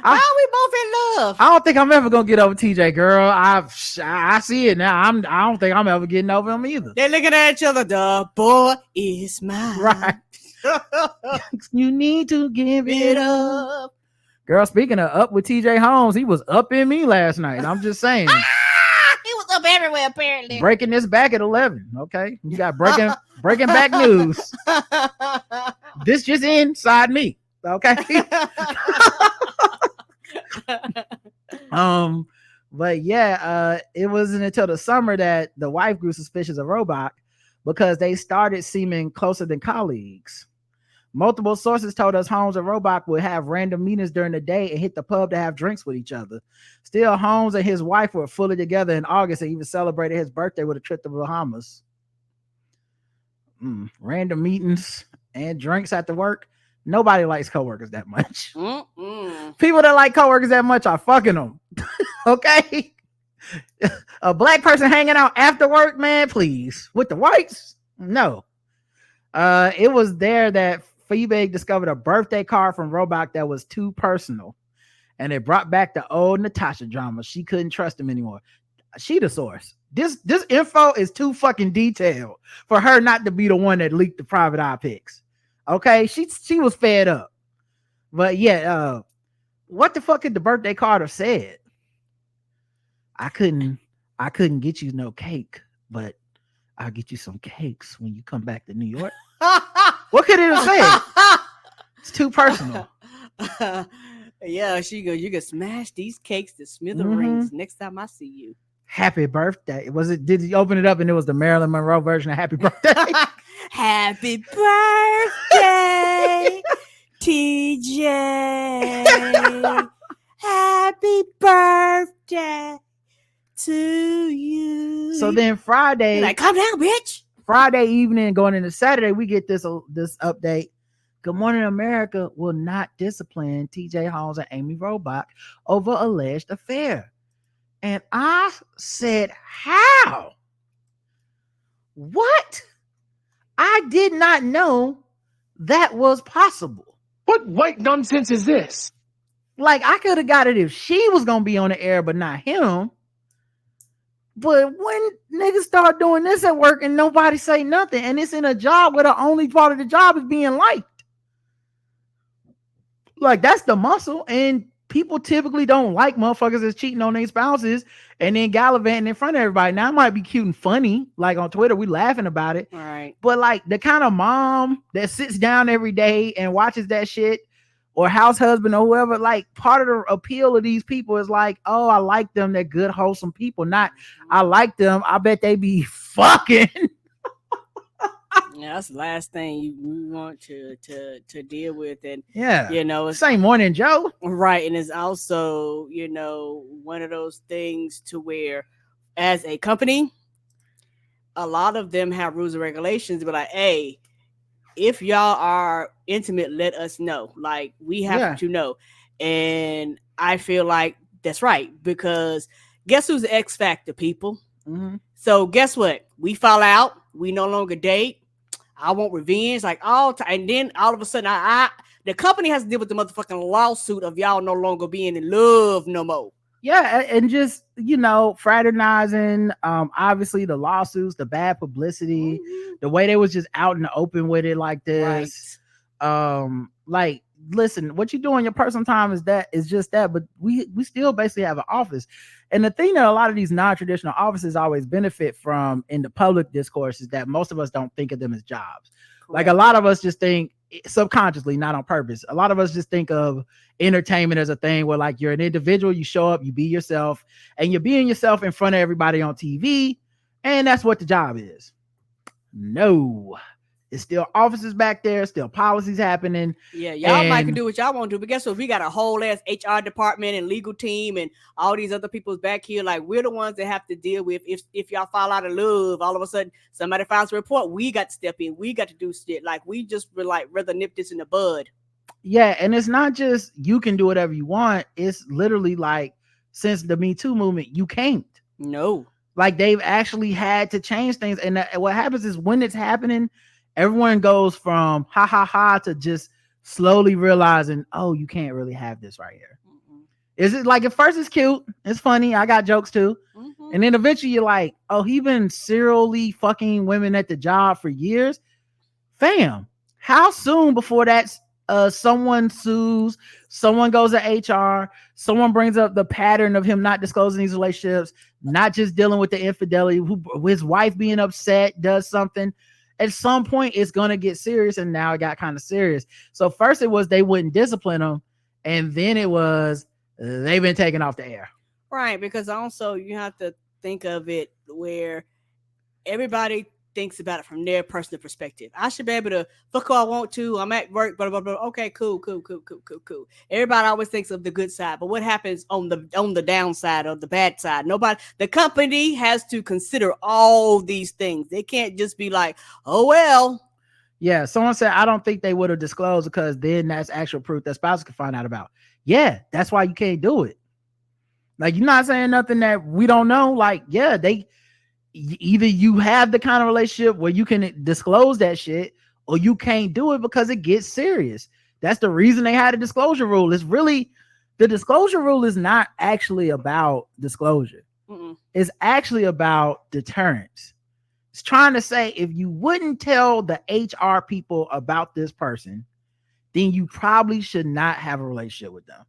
How are we both in love? I don't think I'm ever gonna get over TJ, girl. I see it now. I don't think I'm ever getting over him either. They're looking at each other. The boy is mine. Right. You need to give it up. Girl, speaking of up with TJ Holmes, he was up in me last night. I'm just saying. He was up everywhere, apparently. Breaking this back at 11. Okay. You got breaking back news. This just inside me. Okay. But yeah, it wasn't until the summer that the wife grew suspicious of Robach because they started seeming closer than colleagues. Multiple sources told us Holmes and Robach would have random meetings during the day and hit the pub to have drinks with each other. Still, Holmes and his wife were fully together in August and even celebrated his birthday with a trip to Bahamas. Random meetings and drinks after work. Nobody likes coworkers that much. People that like coworkers that much are fucking them. Okay? A black person hanging out after work, man, please. With the whites? No. It was there that Feibig discovered a birthday card from Robach that was too personal, and it brought back the old Natasha drama. She couldn't trust him anymore. She the source. This info is too fucking detailed for her not to be the one that leaked the private eye pics. Okay, she was fed up. But yeah, what the fuck did the birthday card have said? I couldn't get you no cake, but I'll get you some cakes when you come back to New York. What could it have said? It's too personal. Yeah, she go, you can smash these cakes to smithereens next time I see you. Happy birthday. Did you open it up and it was the Marilyn Monroe version of happy birthday? Happy birthday, TJ. Happy birthday to you. So then Friday, like, calm down, bitch. Friday evening going into Saturday, we get this update. Good Morning America will not discipline TJ Holmes and Amy Robach over alleged affair. And I said, how? What? I did not know that was possible. What white nonsense is this? Like, I could have got it if she was going to be on the air, but not him. But when niggas start doing this at work and nobody say nothing, and it's in a job where the only part of the job is being liked. Like, that's the muscle. And people typically don't like motherfuckers that's cheating on their spouses and then gallivanting in front of everybody. Now, it might be cute and funny. Like on Twitter, we laughing about it. All right. But like the kind of mom that sits down every day and watches that shit, or house husband or whoever, like part of the appeal of these people is like, oh, I like them. They're good, wholesome people. Not, I like them. I bet they be fucking. Yeah, that's the last thing you want to deal with. And yeah, you know, it's same morning, Joe. Right. And it's also, you know, one of those things to where as a company, a lot of them have rules and regulations, but like, hey, if y'all are intimate, let us know. Like, we have to know. And I feel like that's right, because guess who's the X factor, people? Mm-hmm. So guess what? We fall out. We no longer date. I want revenge, like all time. And then all of a sudden, the company has to deal with the motherfucking lawsuit of y'all no longer being in love no more. Yeah, and just, you know, fraternizing, obviously the lawsuits, the bad publicity, the way they was just out in the open with it like this. Right. Like, listen, what you do in your personal time is just that, but we still basically have an office. And the thing that a lot of these non-traditional offices always benefit from in the public discourse is that most of us don't think of them as jobs. Correct. Like, a lot of us just think subconsciously, not on purpose. A lot of us just think of entertainment as a thing where, like, you're an individual, you show up, you be yourself, and you're being yourself in front of everybody on TV, and that's what the job is. No, it's still offices back there, still policies happening. Yeah, y'all might can do what y'all want to do, but guess what? We got a whole ass HR department and legal team and all these other people's back here. Like, we're the ones that have to deal with if y'all fall out of love, all of a sudden somebody files a report, we got to step in, we got to do shit. Like, we just were like rather nip this in the bud. Yeah, and it's not just you can do whatever you want. It's literally like, since the Me Too movement, you can't. No. Like, they've actually had to change things. And what happens is when it's happening, everyone goes from ha ha ha to just slowly realizing, oh, you can't really have this right here. Mm-hmm. Is it like, at first it's cute, it's funny, I got jokes too. Mm-hmm. And then eventually you're like, oh, he been serially fucking women at the job for years. Fam, how soon before that's someone sues, someone goes to HR, someone brings up the pattern of him not disclosing these relationships, not just dealing with the infidelity, his wife being upset, does something. At some point it's going to get serious, and now it got kind of serious. So first it was they wouldn't discipline them, and then it was they've been taken off the air. Right, because also you have to think of it where everybody thinks about it from their personal perspective. I should be able to fuck who I want to. I'm at work, blah, blah, blah. Okay, cool. Everybody always thinks of the good side, but what happens on the downside or the bad side? The company has to consider all these things. They can't just be like, oh, well. Yeah, someone said, I don't think they would have disclosed because then that's actual proof that spouse can find out about. Yeah, that's why you can't do it. Like, you're not saying nothing that we don't know. Like, yeah, either you have the kind of relationship where you can disclose that shit, or you can't do it because it gets serious. That's the reason they had a disclosure rule. It's really, the disclosure rule is not actually about disclosure. Mm-mm. It's actually about deterrence. It's trying to say, if you wouldn't tell the HR people about this person, then you probably should not have a relationship with them.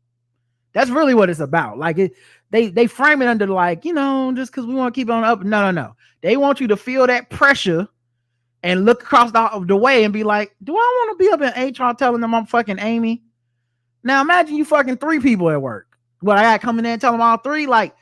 That's really what it's about. Like, they frame it under, like, you know, just because we want to keep on up. No. They want you to feel that pressure and look across the way and be like, do I want to be up in HR telling them I'm fucking Amy? Now imagine you fucking 3 people at work. Well, I got to come in there and tell them all 3. Like,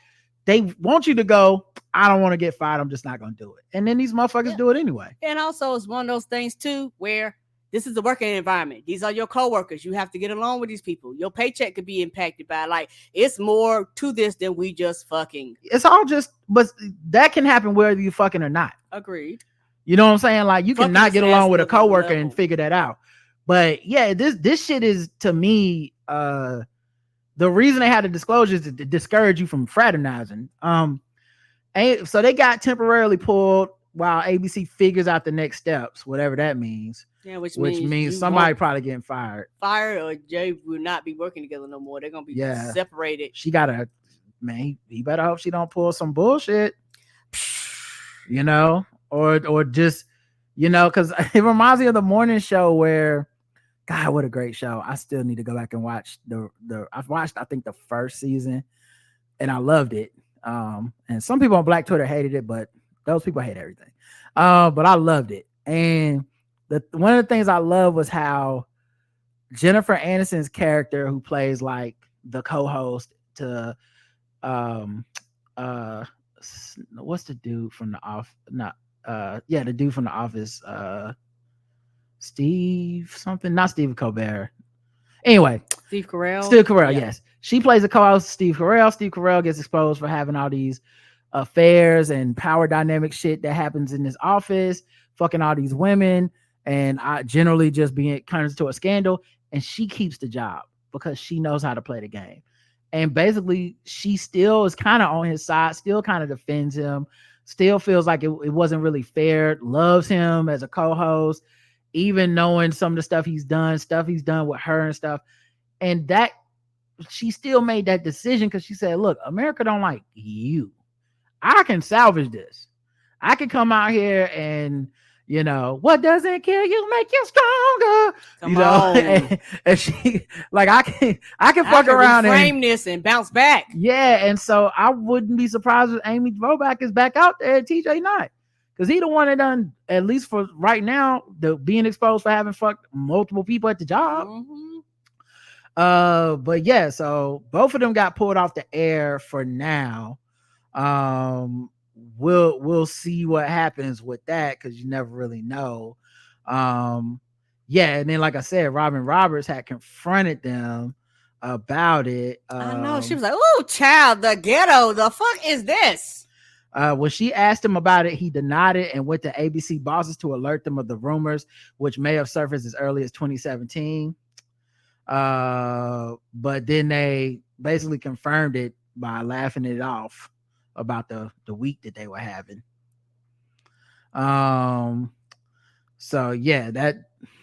they want you to go, I don't want to get fired, I'm just not going to do it. And then these motherfuckers do it anyway. And also it's one of those things too, where this is a working environment. These are your coworkers. You have to get along with these people. Your paycheck could be impacted by, like, it's more to this than we just fucking. It's all just, but that can happen whether you fucking or not. Agreed. You know what I'm saying? Like, you can not get along with a coworker and figure that out. But yeah, this shit is, to me, the reason they had the disclosure is to discourage you from fraternizing. And so they got temporarily pulled while ABC figures out the next steps, whatever that means. Yeah, which means somebody probably getting fired. Or Jay will not be working together no more. They're gonna be separated. She gotta, man, he better hope she don't pull some bullshit. You know, or just, you know, because it reminds me of the morning show where, God, what a great show. I still need to go back and watch I've watched, I think, the first season, and I loved it. And some people on Black Twitter hated it, but those people hate everything. But I loved it. And one of the things I love was how Jennifer Aniston's character, who plays like the co-host to what's the dude from the office? The dude from the office, Steve something, not Steve Colbert. Anyway, Steve Carell. Yes. She plays a co-host, Steve Carell. Steve Carell gets exposed for having all these affairs and power dynamic shit that happens in this office, fucking all these women, and I generally just being turns into a scandal. And she keeps the job because she knows how to play the game. And basically, she still is kind of on his side, still kind of defends him, still feels like it wasn't really fair, loves him as a co-host, even knowing some of the stuff he's done with her and stuff. And that she still made that decision because she said, look, America don't like you. I can salvage this. I can come out here and, you know, what doesn't kill you make you stronger. Come on. And she like I can fuck around and frame this and bounce back. Yeah, and so I wouldn't be surprised if Amy Throwback is back out there at TJ Knight. Because he the one that done, at least for right now, the being exposed for having fucked multiple people at the job. But yeah, so both of them got pulled off the air for now. We'll see what happens with that because you never really know. Yeah, and then like I said, Robin Roberts had confronted them about it. I know, she was like, "Oh, child, the ghetto. The fuck is this?" When she asked him about it, he denied it and went to ABC bosses to alert them of the rumors, which may have surfaced as early as 2017. But then they basically confirmed it by laughing it off about the week that they were having. So yeah,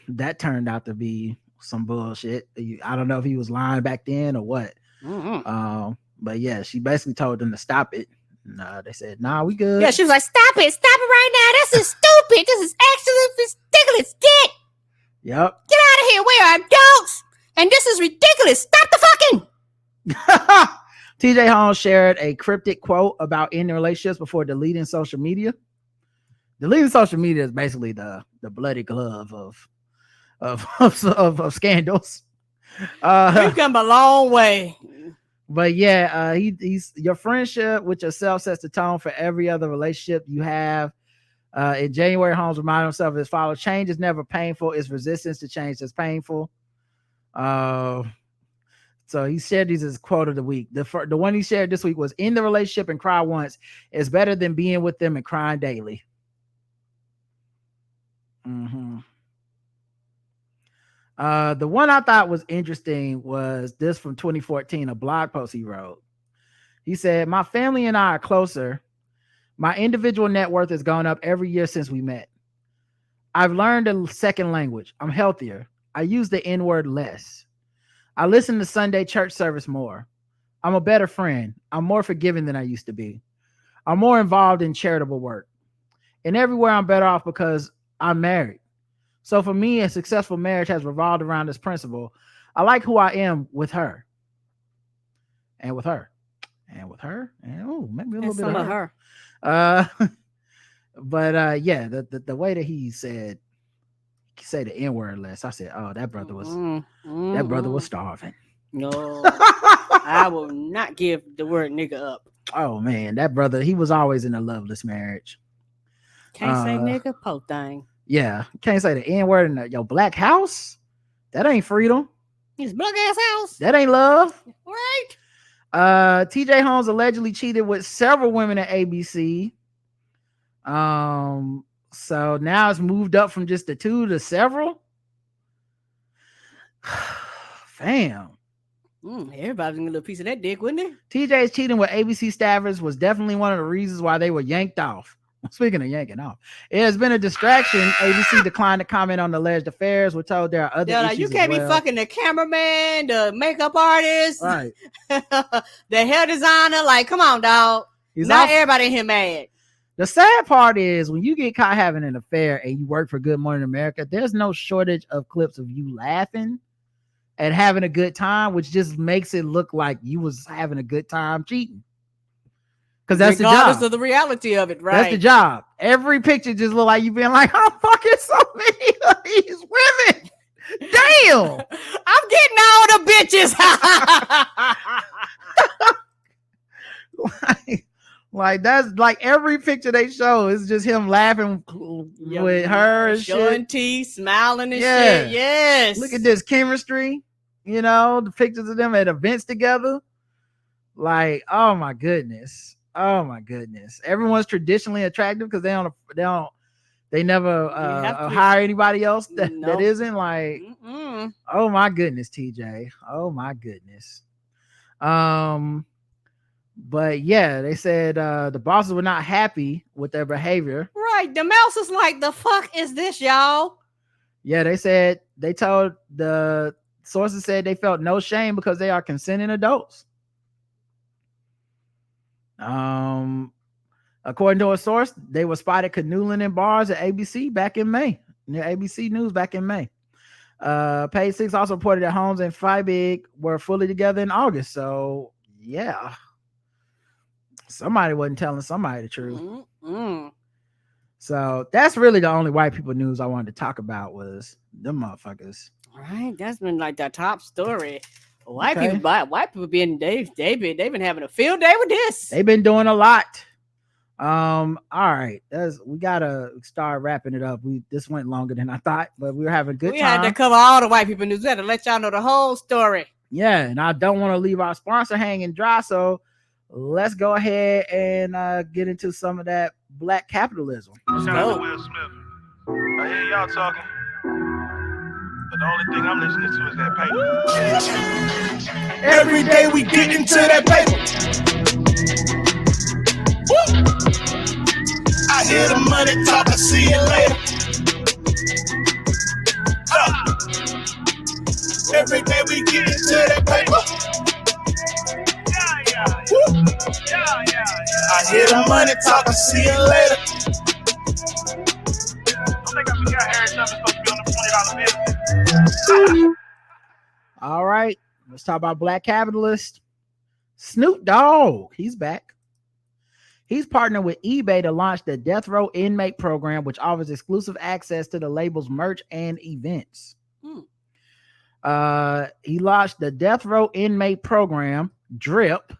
that turned out to be some bullshit. I don't know if he was lying back then or what. But yeah, she basically told them to stop it. No, they said, "Nah, we good." Yeah, she was like, "Stop it right now. This is stupid. This is absolutely ridiculous. Yep. Get out of here. We are adults, and this is ridiculous. Stop the fucking." TJ Holmes shared a cryptic quote about ending relationships before deleting social media. Deleting social media is basically the bloody glove of scandals. You've come a long way. But yeah, he's your friendship with yourself sets the tone for every other relationship you have. In January, Holmes reminded himself as follows: change is never painful, it's resistance to change that's painful. So he shared these as quote of the week. The one he shared this week was, "In the relationship and cry once is better than being with them and crying daily." The one I thought was interesting was this from 2014, a blog post he wrote. He said, "My family and I are closer. My individual net worth has gone up every year since we met. I've learned a second language. I'm healthier. I use the N-word less. I listen to Sunday church service more. I'm a better friend. I'm more forgiving than I used to be. I'm more involved in charitable work. And everywhere I'm better off because I'm married. So for me, a successful marriage has revolved around this principle. I like who I am with her. And with her. And with her. And maybe a little bit of her. But yeah, the way that he said, say the N-word less, I said, oh, that brother was starving. No, I will not give the word nigga up. Oh man, that brother, he was always in a loveless marriage. Can't say nigga, po thing. Yeah, can't say the N-word in your black house. That ain't freedom. His black ass house. That ain't love. Right. TJ Holmes allegedly cheated with several women at ABC. So now it's moved up from just the two to several. Fam. Everybody's getting a little piece of that dick, wouldn't it? TJ's cheating with ABC staffers was definitely one of the reasons why they were yanked off. Speaking of yanking off, it has been a distraction. ABC declined to comment on the alleged affairs. We're told there are other issues. You can't be fucking the cameraman, the makeup artist, right? The hair designer. Like, come on, dog. Not everybody in here mad. The sad part is when you get caught having an affair and you work for Good Morning America, there's no shortage of clips of you laughing and having a good time, which just makes it look like you was having a good time cheating. Because that's regardless the job. of the reality of it, right? That's the job. Every picture just look like you being like, I'm fucking so many of these women. Damn. I'm getting all the bitches. like that's like every picture they show is just him laughing with her and showing shit. teeth, smiling and shit. Yes. Look at this chemistry. You know, the pictures of them at events together. Like, oh my goodness. Oh my goodness. Everyone's traditionally attractive because they never hire anybody else that isn't like. Oh my goodness, TJ. Oh my goodness. But yeah, they said the bosses were not happy with their behavior. Right. The mouse is like, the fuck is this, y'all? Yeah, they told the sources said they felt no shame because they are consenting adults. According to a source, they were spotted canoodling in bars at ABC back in May. Near ABC News back in May. Page 6 also reported that Holmes and Feibig were fully together in August. So yeah, somebody wasn't telling somebody the truth. So that's really the only white people news I wanted to talk about was them motherfuckers. Right, that's been like the top story. White people being they've been having a field day with this. They've been doing a lot. All right, we gotta start wrapping it up. This went longer than I thought, but we were having a good time. We had to cover all the white people news. We had to let y'all know the whole story. Yeah, and I don't want to leave our sponsor hanging dry, so let's go ahead and get into some of that black capitalism. Shout out to Will Smith. I hear y'all talking, but the only thing I'm listening to is that paper. Every day we get into that paper. Woo! I hear the money talk, I see you later. Every day we get into that paper. Woo! I hear the money talk, I see you later. I think I forgot Harry Trump's supposed to be on the $20 bill. All right, let's talk about black capitalists. Snoop Dogg, he's back. He's partnered with eBay to launch the Death Row Inmate Program, which offers exclusive access to the label's merch and events. He launched the Death Row Inmate Program, DRIP,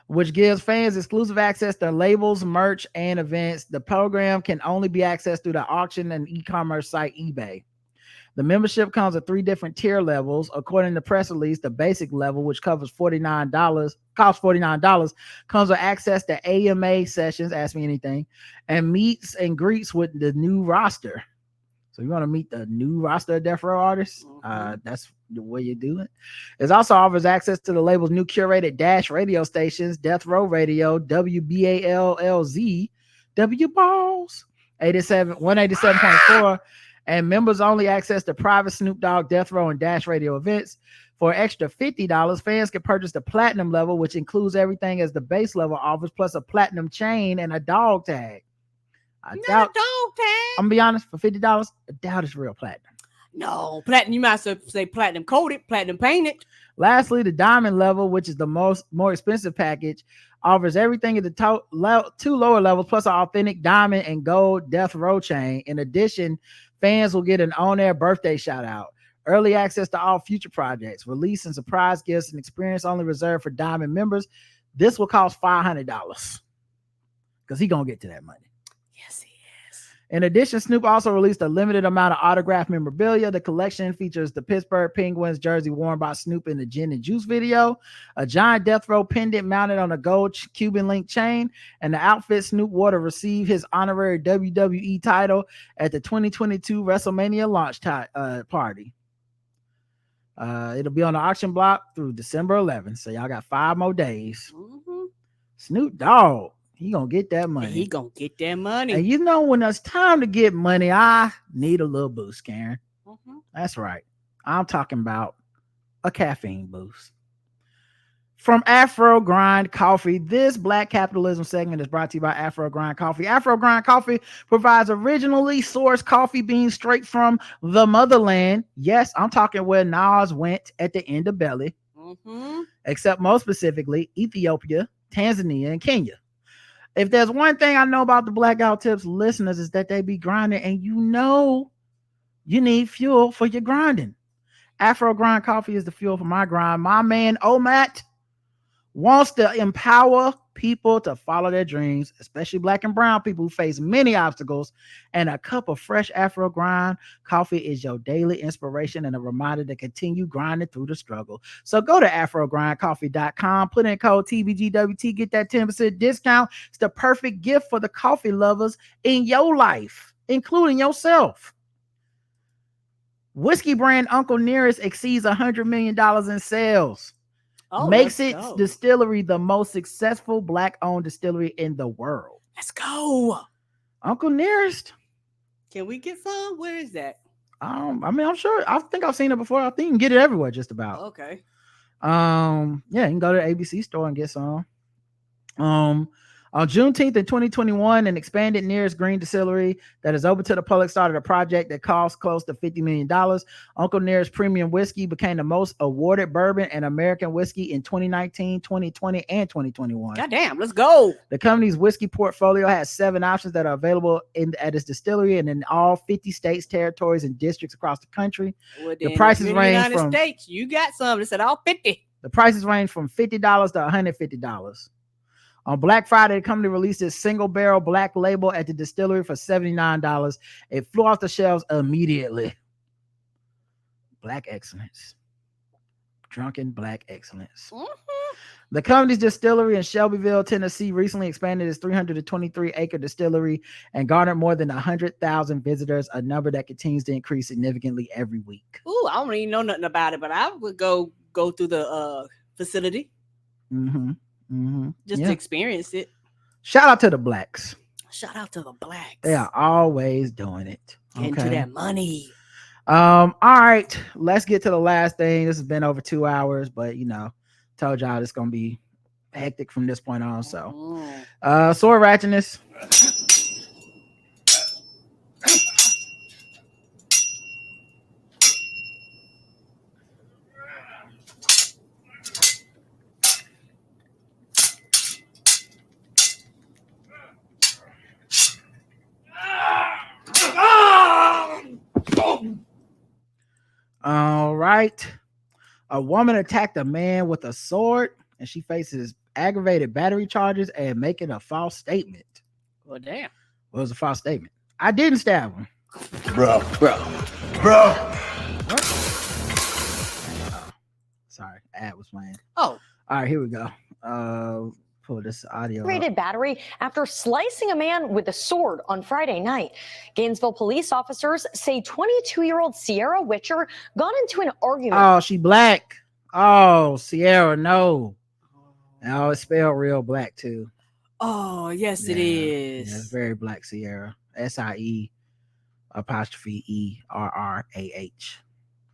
which gives fans exclusive access to labels, merch, and events. The program can only be accessed through the auction and e-commerce site eBay. The membership comes at 3 different tier levels. According to the press release, the basic level, which costs $49, comes with access to AMA sessions, ask me anything, and meets and greets with the new roster. So you want to meet the new roster of Death Row artists? That's the way you do it. It also offers access to the label's new curated Dash radio stations, Death Row Radio, WBALLZ, W Balls, 187.4, and members only access to private Snoop Dogg, Death Row, and Dash Radio events. For an extra $50, fans can purchase the platinum level, which includes everything as the base level offers, plus a platinum chain and a dog tag. I doubt. Dog tag. I'm gonna be honest, for $50, I doubt it's real platinum. No, platinum. You might as well say platinum coated, platinum painted. Lastly, the diamond level, which is the more expensive package, offers everything at the 2 lower levels, plus an authentic diamond and gold Death Row chain. In addition, fans will get an on-air birthday shout-out, early access to all future projects, release and surprise gifts, and experience only reserved for diamond members. This will cost $500 because he's gonna get to that money. Yes, he is. In addition, Snoop also released a limited amount of autographed memorabilia. The collection features the Pittsburgh Penguins jersey worn by Snoop in the Gin and Juice video, a giant Death Row pendant mounted on a gold Cuban link chain, and the outfit Snoop wore to receive his honorary WWE title at the 2022 WrestleMania launch party. It'll be on the auction block through December 11th, so y'all got 5 more days. Snoop Dogg, he gonna get that money. He gonna get that money. And you know, when it's time to get money, I need a little boost, Karen. That's right. I'm talking about a caffeine boost. From AfroGrindCoffee, this Black Capitalism segment is brought to you by AfroGrindCoffee. AfroGrindCoffee provides originally sourced coffee beans straight from the motherland. Yes, I'm talking where Nas went at the end of Belly, except most specifically Ethiopia, Tanzania, and Kenya. If there's one thing I know about the Blackout Tips listeners is that they be grinding, and you know you need fuel for your grinding. AfroGrindCoffee is the fuel for my grind. My man Omat wants to empower people to follow their dreams, especially Black and brown people who face many obstacles. And a cup of fresh Afro Grind coffee is your daily inspiration and a reminder to continue grinding through the struggle. So go to AfroGrindCoffee.com, put in code TBGWT, get that 10% discount. It's the perfect gift for the coffee lovers in your life, including yourself. Whiskey brand Uncle Nearest exceeds $100 million in sales. Makes its distillery the most successful Black-owned distillery in the world. Let's go. Uncle Nearest. Can we get some? Where is that? I mean, I'm sure. I think I've seen it before. I think you can get it everywhere, just about. Okay. Yeah, you can go to the ABC store and get some. On Juneteenth in 2021, an expanded Nearest Green Distillery that is open to the public started a project that cost close to $50 million. Uncle Nearest Premium Whiskey became the most awarded bourbon and American whiskey in 2019, 2020, and 2021. Goddamn, let's go. The company's whiskey portfolio has 7 options that are available at its distillery and in all 50 states, territories, and districts across the country. Well, the prices range from States. You got some that said all 50. The prices range from $50 to $150. On Black Friday, the company released its single barrel black label at the distillery for $79. It flew off the shelves immediately. Black excellence. Drunken Black excellence. Mm-hmm. The company's distillery in Shelbyville, Tennessee recently expanded its 323-acre distillery and garnered more than 100,000 visitors, a number that continues to increase significantly every week. Ooh, I don't even know nothing about it, but I would go through the facility. Mm-hmm. Mm-hmm. Just to experience it. Shout out to the Blacks. Shout out to the Blacks. They are always doing it. Getting to that money. All right, let's get to the last thing. This has been over 2 hours, but told y'all it's gonna be hectic from this point on. So sword ratchetness. All right. A woman attacked a man with a sword and she faces aggravated battery charges and making a false statement. Well, damn. What was a false statement? I didn't stab him. Bro. What? Oh, sorry, ad was playing. Oh. All right, here we go. Pull this audio up. Aggravated battery after slicing a man with a sword on Friday night. Gainesville police officers say 22-year-old Sierra Witcher got into an argument. Oh, she Black. Oh, Sierra, no. Oh, it's spelled real Black too. Oh, yes, it is. Yeah, it's very Black Sierra. SIE''ERRAH.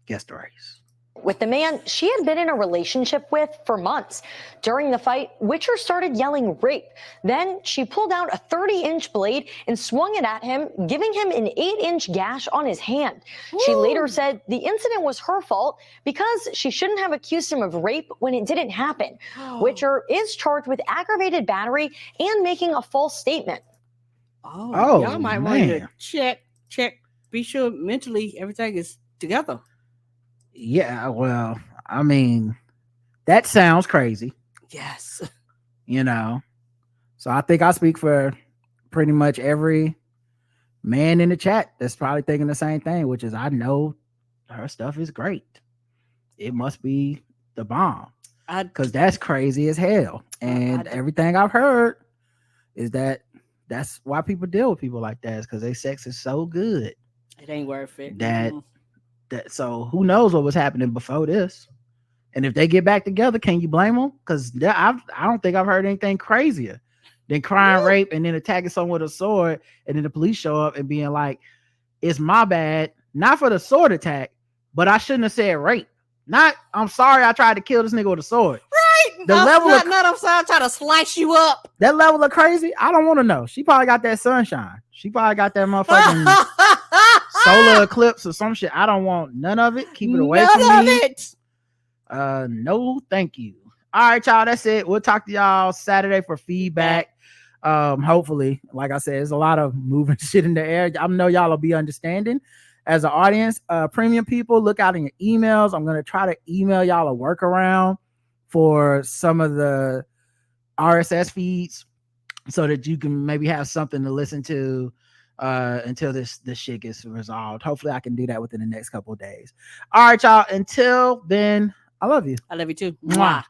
Guess the race. With the man she had been in a relationship with for months. During the fight, Witcher started yelling rape. Then she pulled out a 30-inch blade and swung it at him, giving him an 8-inch gash on his hand. Ooh. She later said the incident was her fault because she shouldn't have accused him of rape when it didn't happen. Oh. Witcher is charged with aggravated battery and making a false statement. Oh, y'all might want to check, be sure mentally everything is together. Yeah, well, I mean, that sounds crazy. Yes. So I think I speak for pretty much every man in the chat that's probably thinking the same thing, which is I know her stuff is great. It must be the bomb. Because that's crazy as hell. And everything I've heard is that's why people deal with people like that, is because their sex is so good. It ain't worth it. So who knows what was happening before this? And if they get back together, can you blame them? Because I don't think I've heard anything crazier than crying rape and then attacking someone with a sword, and then the police show up and being like, "It's my bad, not for the sword attack, but I shouldn't have said rape. Not, I'm sorry, I tried to kill this nigga with a sword." Right? I'm sorry, I tried to slice you up. That level of crazy, I don't want to know. She probably got that sunshine. She probably got that motherfucking solar eclipse or some shit. I don't want none of it. Keep it away from me. No, thank you. All right, y'all. That's it. We'll talk to y'all Saturday for feedback. Hopefully, like I said, there's a lot of moving shit in the air. I know y'all will be understanding as an audience. Premium people, look out in your emails. I'm gonna try to email y'all a workaround for some of the RSS feeds so that you can maybe have something to listen to until this shit gets resolved. Hopefully I can do that within the next couple of days. All right, y'all. Until then, I love you. I love you too. Mwah.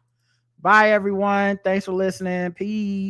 Bye, everyone. Thanks for listening. Peace.